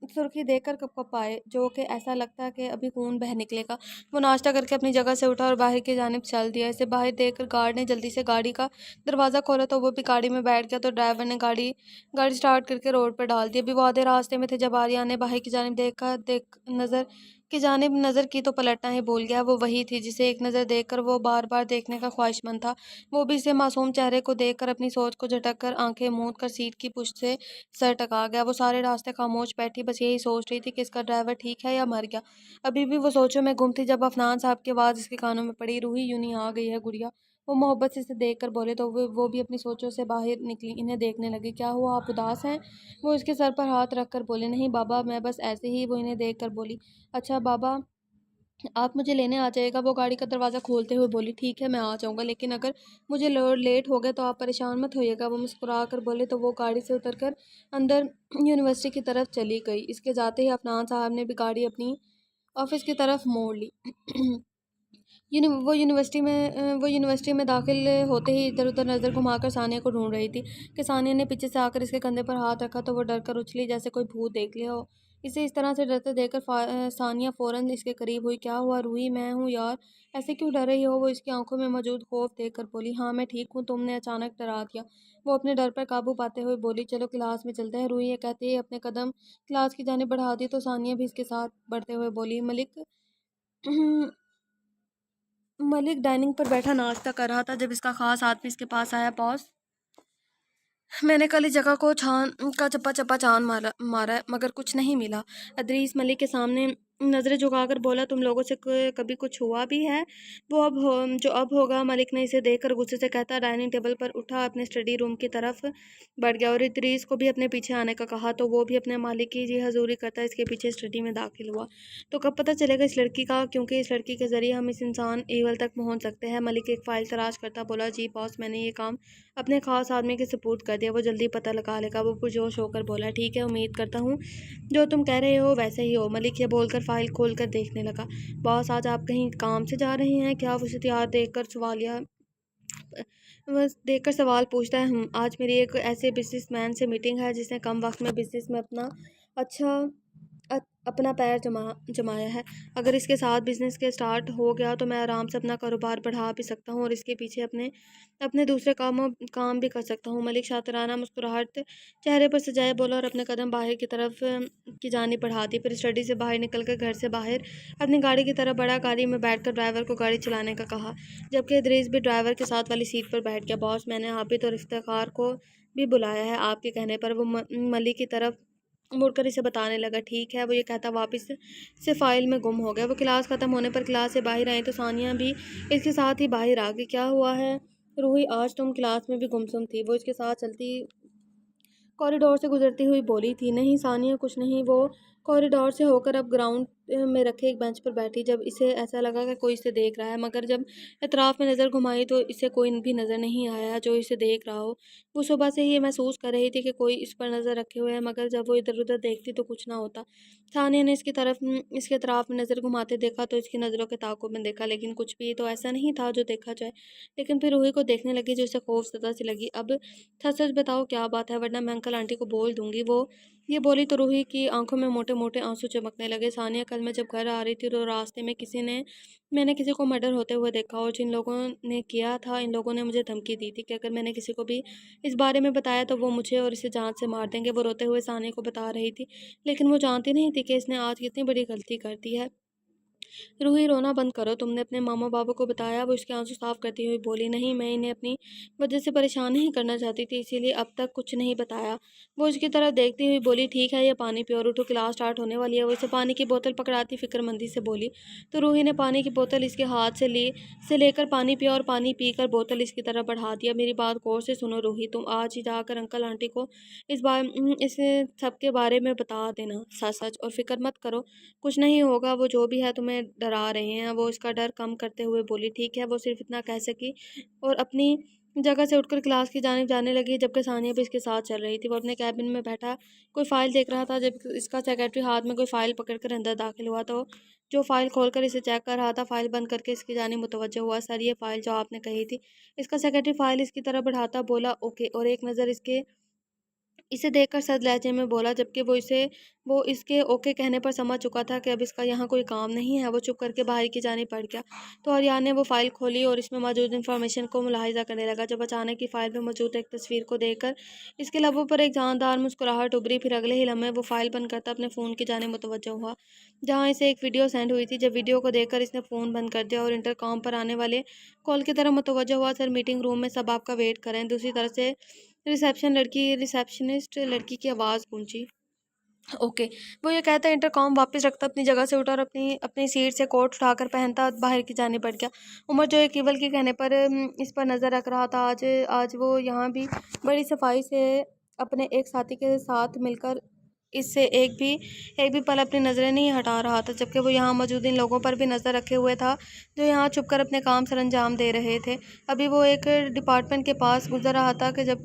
A: सुर्खी देखकर कप आए, जो कि ऐसा लगता कि अभी खून बह निकलेगा। वो नाश्ता करके अपनी जगह से उठा और बाहर की जानिब चल दिया। इसे बाहर देखकर गार्ड ने जल्दी से गाड़ी का दरवाज़ा खोला, तो वो भी गाड़ी में बैठ गया। तो ड्राइवर ने गाड़ी स्टार्ट करके रोड पर डाल दी। अभी वो आधे रास्ते में थे जब आर्या ने बाहर की जानिब नज़र की तो पलटना ही भूल गया। वो वही थी जिसे एक नज़र देखकर वो बार बार देखने का ख्वाहिशमंद था। वो भी इसे मासूम चेहरे को देखकर अपनी सोच को झटक कर आंखें मूंद कर सीट की पुश्त से सर टका गया। वो सारे रास्ते खामोश बैठी बस यही सोच रही थी कि इसका ड्राइवर ठीक है या मर गया। अभी भी वो सोचों में गुम थी जब अफनान साहब की आवाज़ इसके कानों में पड़ी, रूही यूनी आ गई है गुड़िया। वो मोहब्बत से इसे देख कर बोले तो वो भी अपनी सोचों से बाहर निकली, इन्हें देखने लगी। क्या हुआ, आप उदास हैं? वो इसके सर पर हाथ रख कर बोले, नहीं बाबा, मैं बस ऐसे ही। वो इन्हें देख कर बोली, अच्छा बाबा, आप मुझे लेने आ जाएगा? वो गाड़ी का दरवाज़ा खोलते हुए बोली, ठीक है मैं आ जाऊँगा, लेकिन अगर मुझे लेट हो गया तो आप परेशान मत होइएगा। वो मुस्कुरा कर बोले, तो वो गाड़ी से उतरकर अंदर यूनिवर्सिटी की तरफ चली गई। इसके जाते ही अफनान साहब ने भी गाड़ी अपनी ऑफिस की तरफ मोड़ ली। वो यूनिवर्सिटी में दाखिल होते ही इधर उधर नज़र घुमाकर सानिया को ढूंढ रही थी कि सानिया ने पीछे से आकर इसके कंधे पर हाथ रखा तो वो डर कर उछली जैसे कोई भूत देख लिया हो। इसे इस तरह से डरते देखकर सानिया फ़ौरन इसके करीब हुई। क्या हुआ रूही, मैं हूँ यार, ऐसे क्यों डर रही हो? वो इसकी आंखों में मौजूद खौफ देख कर बोली, हाँ मैं ठीक हूँ, तुमने अचानक डरा दिया। वो अपने डर पर काबू पाते हुए बोली, चलो क्लास में चलते हैं। रूही ये कहते ही अपने कदम क्लास की जाने बढ़ा दी तो सानिया भी इसके साथ बढ़ते हुए बोली, मलिक डाइनिंग पर बैठा नाश्ता कर रहा था जब इसका खास आदमी इसके पास आया। बॉस, मैंने कल इस जगह को छान का चप्पा चप्पा चांद मारा मगर कुछ नहीं मिला। अदरीस मलिक के सामने नज़रें झुकाकर बोला, तुम लोगों से कभी कुछ हुआ भी है? वो जो अब होगा। मलिक ने इसे देखकर गुस्से से कहता डाइनिंग टेबल पर उठा, अपने स्टडी रूम की तरफ बढ़ गया और इदरीस को भी अपने पीछे आने का कहा। तो वो भी अपने मालिक की जी हजूरी करता इसके पीछे स्टडी में दाखिल हुआ। तो कब पता चलेगा इस लड़की का, क्योंकि इस लड़की के ज़रिए हम इस इंसान ईवल तक पहुँच सकते हैं। मलिक एक फ़ाइल तलाश करता बोला, जी बॉस, मैंने ये काम अपने खास आदमी के सपोर्ट कर दिया, वो जल्दी पता लगा लेगा। वो पुरजोश होकर बोला, ठीक है, उम्मीद करता हूँ जो तुम कह रहे हो वैसे ही हो। मलिक ये बोलकर फाइल खोलकर देखने लगा। बॉस, आज आप कहीं काम से जा रहे हैं क्या? उसे तैयार देखकर सवाल पूछता है। आज मेरी एक ऐसे बिजनेसमैन से मीटिंग है जिसने कम वक्त में बिजनेस में अच्छा अपना पैर जमाया है। अगर इसके साथ बिजनेस के स्टार्ट हो गया तो मैं आराम से अपना कारोबार बढ़ा भी सकता हूँ और इसके पीछे अपने अपने दूसरे काम भी कर सकता हूँ। मलिक शातिराना मुस्कुराहट चेहरे पर सजाए बोला और अपने कदम बाहर की तरफ की जानी बढ़ा दी। फिर स्टडी से बाहर निकलकर घर से बाहर अपनी गाड़ी की तरफ बढ़ा। गाड़ी में बैठकर ड्राइवर को गाड़ी चलाने का कहा, जबकि इदरीस भी ड्राइवर के साथ वाली सीट पर बैठ गया। बॉस, मैंने आबिद और इफ्तिखार को भी बुलाया है आपके कहने पर। वो मलिक की तरफ मुड़कर इसे बताने लगा, ठीक है। वो ये कहता वापस से फाइल में गुम हो गया। वो क्लास ख़त्म होने पर क्लास से बाहर आई तो सानिया भी इसके साथ ही बाहर आ गई। क्या हुआ है रूही, आज तुम क्लास में भी गुमसुम थी? वो इसके साथ चलती कॉरिडोर से गुजरती हुई बोली थी। नहीं सानिया, कुछ नहीं। वो कॉरिडोर से होकर अब ग्राउंड में रखे एक बेंच पर बैठी। जब इसे ऐसा लगा कि कोई इसे देख रहा है, मगर जब इतराफ में नज़र घुमाई तो इसे कोई भी नज़र नहीं आया जो इसे देख रहा हो। वो सुबह से ही ये महसूस कर रही थी कि कोई इस पर नज़र रखे हुए है, मगर जब वो इधर उधर देखती तो कुछ ना होता। सानिया ने इसके इतराफ में नज़र घुमाते देखा तो इसकी नज़रों के ताक़ुब में देखा, लेकिन कुछ भी तो ऐसा नहीं था जो देखा जाए। लेकिन फिर रूही को देखने लगी जो इसे खौफज़दा सी लगी। अब सच सच बताओ क्या बात है, वरना मैं अंकल आंटी को बोल दूंगी। वो ये बोली तो रूही की आंखों में मोटे मोटे आंसू चमकने लगे। सानिया, कल मैं जब घर आ रही थी तो रास्ते में मैंने किसी को मर्डर होते हुए देखा और जिन लोगों ने किया था इन लोगों ने मुझे धमकी दी थी कि अगर मैंने किसी को भी इस बारे में बताया तो वो मुझे और इसे जान से मार देंगे। वो रोते हुए सानिया को बता रही थी, लेकिन वो जानती नहीं थी कि इसने आज कितनी बड़ी गलती कर दी है। रूही, रोना बंद करो, तुमने अपने मामा बाबू को बताया? वो उसके आंसू साफ करती हुई बोली, नहीं, मैं इन्हें अपनी वजह से परेशान नहीं करना चाहती थी, इसीलिए अब तक कुछ नहीं बताया। वो उसकी तरफ देखती हुई बोली, ठीक है, ये पानी पियो और उठो, क्लास स्टार्ट होने वाली है। वो इसे पानी की बोतल पकड़ाती फिक्रमंदी से बोली। तो रूही ने पानी की बोतल इसके हाथ से लेकर पानी पिया और पानी पीकर बोतल इसकी तरफ बढ़ा दिया। मेरी बात गौर से सुनो रूही, तुम आज ही जाकर अंकल आंटी को इस सब के बारे में बता देना सच सच, और फिक्र मत करो, कुछ नहीं होगा। वो जो भी है तुम्हें डरा रहे हैं। वो इसका डर कम करते हुए बोली, ठीक है। वो सिर्फ इतना कह सकी और अपनी जगह से उठकर क्लास की जानिब जाने लगी, जबकि सानिया भी इसके साथ चल रही थी। वो अपने कैबिन में बैठा कोई फ़ाइल देख रहा था, जब इसका सेक्रेटरी हाथ में कोई फ़ाइल पकड़कर अंदर दाखिल हुआ तो जो फ़ाइल खोलकर इसे चेक कर रहा था, फ़ाइल बंद करके इसकी जानिब मुतवज्जो हुआ। सर, ये फ़ाइल जो आपने कही थी। इसका सेक्रेटरी फ़ाइल इसकी तरफ बढ़ाता बोला, ओके, और एक नज़र इसे देखकर सद लहजे में बोला, जबकि वो इसके ओके कहने पर समझ चुका था कि अब इसका यहाँ कोई काम नहीं है। वो चुप करके बाहर की जानिब बढ़ गया तो अरियान ने वो फ़ाइल खोली और इसमें मौजूद इन्फॉर्मेशन को मुलाहिजा करने लगा, जब अचानक की फ़ाइल में मौजूद एक तस्वीर को देखकर इसके लबों पर एक जानदार मुस्कुराहट उभरी। फिर अगले ही लम्हे वो फ़ाइल बंद करता अपने फ़ोन की जानिब मुतवज्जो हुआ, जहाँ इसे एक वीडियो सेंड हुई थी। जब वीडियो को देखकर इसने फ़ोन बंद कर दिया और इंटरकॉम पर आने वाले कॉल की तरफ मुतवज्जो हुआ। सर, मीटिंग रूम में सब आपका वेट कर रहे हैं। दूसरी तरफ से रिसेप्शनिस्ट लड़की की आवाज़ गूंजी। ओके। वो ये कहता इंटरकॉम वापस रखता अपनी जगह से उठा और अपनी अपनी सीट से कोट उठाकर पहनता बाहर की जाने बढ़ गया। उमर जो एक केवल के कहने पर इस पर नज़र रख रहा था, आज आज वो यहाँ भी बड़ी सफाई से अपने एक साथी के साथ मिलकर इससे एक भी पल अपनी नज़रें नहीं हटा रहा था, जबकि वो यहाँ मौजूद इन लोगों पर भी नज़र रखे हुए था जो यहाँ छुपकर अपने काम सर अंजाम दे रहे थे। अभी वो एक डिपार्टमेंट के पास गुजर रहा था कि जब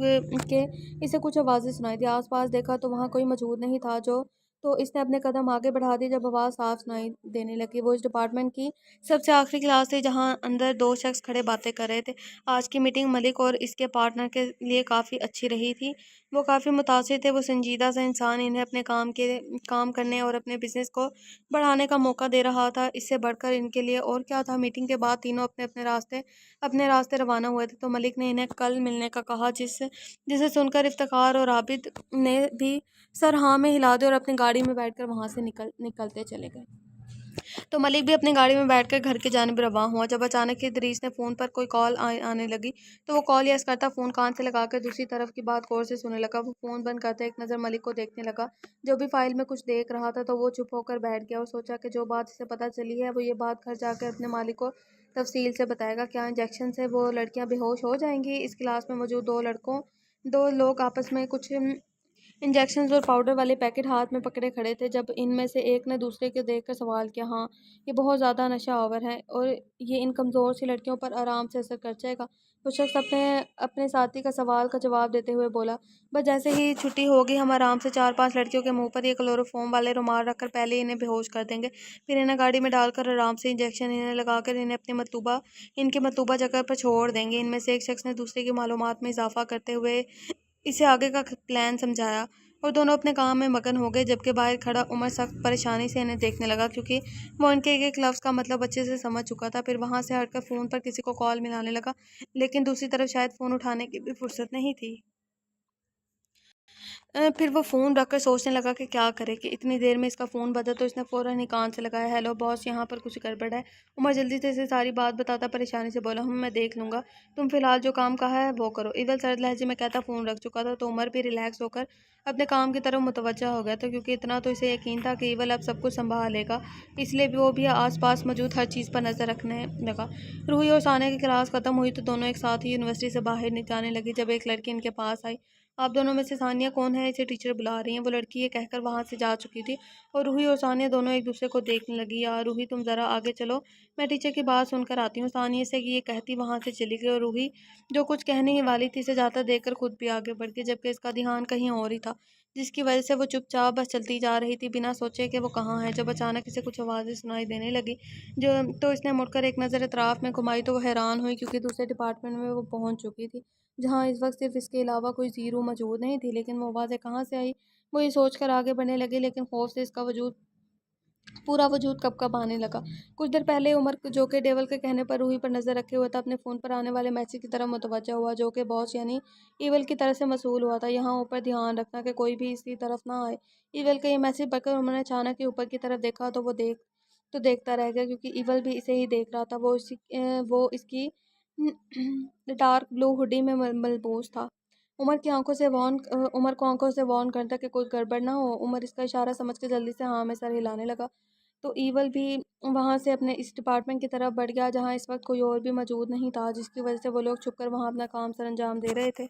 A: के इसे कुछ आवाज़ें सुनाई दी। आसपास देखा तो वहाँ कोई मौजूद नहीं था, तो इसने अपने कदम आगे बढ़ा दिए जब आवाज़ साफ सुनाई देने लगी। वो इस डिपार्टमेंट की सबसे आखिरी क्लास थी जहाँ अंदर दो शख्स खड़े बातें कर रहे थे। आज की मीटिंग मलिक और इसके पार्टनर के लिए काफ़ी अच्छी रही थी। वो काफ़ी मुतासिर थे। वो संजीदा सा इंसान इन्हें अपने काम करने और अपने बिजनेस को बढ़ाने का मौका दे रहा था। इससे बढ़कर इनके लिए और क्या था। मीटिंग के बाद तीनों अपने रास्ते रवाना हुए थे तो मलिक ने इन्हें कल मिलने का कहा, जिसे सुनकर इफ्तिखार और आबिद ने भी सर हाँ में हिला दिया और अपनी गाड़ी में बैठकर वहाँ से निकलते चले गए। तो मलिक भी अपनी गाड़ी में बैठकर घर की जानिब रवाना हुआ, जब अचानक ही इदरीस ने फ़ोन पर कोई कॉल आने लगी तो वो कॉल यस करता फ़ोन कान से लगाकर दूसरी तरफ की बात गौर से सुनने लगा। वो फ़ोन बंद करते एक नज़र मलिक को देखने लगा जो भी फाइल में कुछ देख रहा था, तो वो चुप होकर बैठ गया और सोचा कि जो बात इसे पता चली है वो ये बात घर जाकर अपने मालिक को तफसील से बताएगा। क्या इंजेक्शन से वो लड़कियां बेहोश हो जाएंगी? इस क्लास में मौजूद दो लोग आपस में कुछ इंजेक्शन और पाउडर वाले पैकेट हाथ में पकड़े खड़े थे, जब इनमें से एक ने दूसरे को देखकर सवाल किया, हाँ, ये बहुत ज़्यादा नशा आवर है और ये इन कमज़ोर सी लड़कियों पर आराम से असर कर जाएगा। वो शख्स अपने अपने साथी का सवाल का जवाब देते हुए बोला, बस जैसे ही छुट्टी होगी हम आराम से 4-5 लड़कियों के मुंह पर ये क्लोरोफॉर्म वाले रुमाल रखकर पहले इन्हें बेहोश कर देंगे, फिर इन्हें गाड़ी में डालकर आराम से इंजेक्शन इन्हें लगाकर इन्हें इनकी मतलूबा जगह पर छोड़ देंगे। इनमें से एक शख्स ने दूसरे की मालूमात में इजाफा करते हुए इसे आगे का प्लान समझाया और दोनों अपने काम में मगन हो गए, जबकि बाहर खड़ा उमर सख्त परेशानी से इन्हें देखने लगा क्योंकि वो इनके एक लफ्ज़ का मतलब अच्छे से समझ चुका था। फिर वहाँ से हटकर फ़ोन पर किसी को कॉल मिलाने लगा, लेकिन दूसरी तरफ शायद फ़ोन उठाने की भी फुर्सत नहीं थी। फिर वो फ़ोन रखकर सोचने लगा कि क्या करे कि इतनी देर में इसका फ़ोन बजा तो इसने फ़ौरन ही कान से लगाया, हेलो बॉस, यहाँ पर कुछ गड़बड़ है। उमर जल्दी से इसे सारी बात बताता परेशानी से बोला, मैं देख लूँगा, तुम फ़िलहाल जो काम कहा है वो करो। इवल सर्द लहजे में कहता फ़ोन रख चुका था तो उमर भी रिलैक्स होकर अपने काम की तरफ मुतवज्जा हो गया था, क्योंकि इतना तो इसे यकीन था कि इवल अब सब कुछ संभाल लेगा। इसलिए भी वो भी आसपास मौजूद हर चीज़ पर नज़र रखने लगा। रूही और सानिया की क्लास ख़त्म हुई तो दोनों एक साथ ही यूनिवर्सिटी से बाहर जाने लगी, जब एक लड़की इनके पास आई। आप दोनों में से सानिया कौन है? इसे टीचर बुला रही हैं। वो लड़की ये कहकर वहाँ से जा चुकी थी और रूही और सानिया दोनों एक दूसरे को देखने लगी। यार रूही, तुम ज़रा आगे चलो, मैं टीचर की बात सुनकर आती हूँ। सानिया से ये कहती वहाँ से चली गई और रूही जो कुछ कहने ही वाली थी इसे जाता देखकर खुद भी आगे बढ़ गई, जबकि इसका ध्यान कहीं और ही था, जिसकी वजह से वो चुपचाप बस चलती जा रही थी बिना सोचे कि वो कहाँ है। जब अचानक इसे कुछ आवाज़ें सुनाई देने लगी जो तो इसने मुड़कर एक नज़र इतराफ़ में घुमाई तो वो हैरान हुई, क्योंकि दूसरे डिपार्टमेंट में वो पहुँच चुकी थी जहाँ इस वक्त सिर्फ इसके अलावा कोई ज़ीरो मौजूद नहीं थी। लेकिन वो आवाज़ें कहाँ से आई, वो ये सोचकर आगे बढ़ने लगी, लेकिन खौफ से इसका पूरा वजूद कब आने लगा। कुछ देर पहले उमर जो कि डेवल के कहने पर रूही पर नज़र रखे हुआ था, अपने फ़ोन पर आने वाले मैसेज की तरफ मुतवज्जा हुआ जो कि बॉस यानी ईवल की तरफ से मसूल हुआ था। यहाँ ऊपर ध्यान रखना कि कोई भी इसकी तरफ ना आए। ईवल का ये मैसेज पढ़कर उन्होंने अचानक ही ऊपर की तरफ देखा तो देखता रह गया, क्योंकि ईवल भी इसे ही देख रहा था। वो इसकी डार्क ब्लू हुडी में मलबूस था। उमर को आंखों से वार्न करता कि कोई गड़बड़ ना हो। उमर इसका इशारा समझ के जल्दी से हाँ में सर हिलाने लगा, तो ईवल भी वहाँ से अपने इस डिपार्टमेंट की तरफ बढ़ गया जहाँ इस वक्त कोई और भी मौजूद नहीं था, जिसकी वजह से वो लोग छुपकर वहाँ अपना काम सर अंजाम दे रहे थे।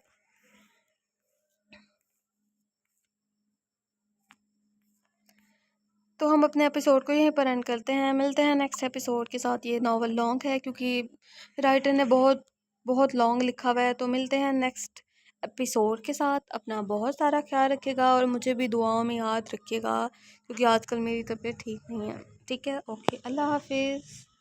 A: तो हम अपने एपिसोड को यहीं पर एंड करते हैं, मिलते हैं नेक्स्ट एपिसोड के साथ। ये नावल लॉन्ग है क्योंकि राइटर ने बहुत बहुत लॉन्ग लिखा हुआ है। तो मिलते हैं नेक्स्ट एपिसोड के साथ। अपना बहुत सारा ख्याल रखिएगा और मुझे भी दुआओं में याद रखिएगा, क्योंकि आजकल मेरी तबीयत ठीक नहीं है। ठीक है, ओके, अल्लाह हाफिज़।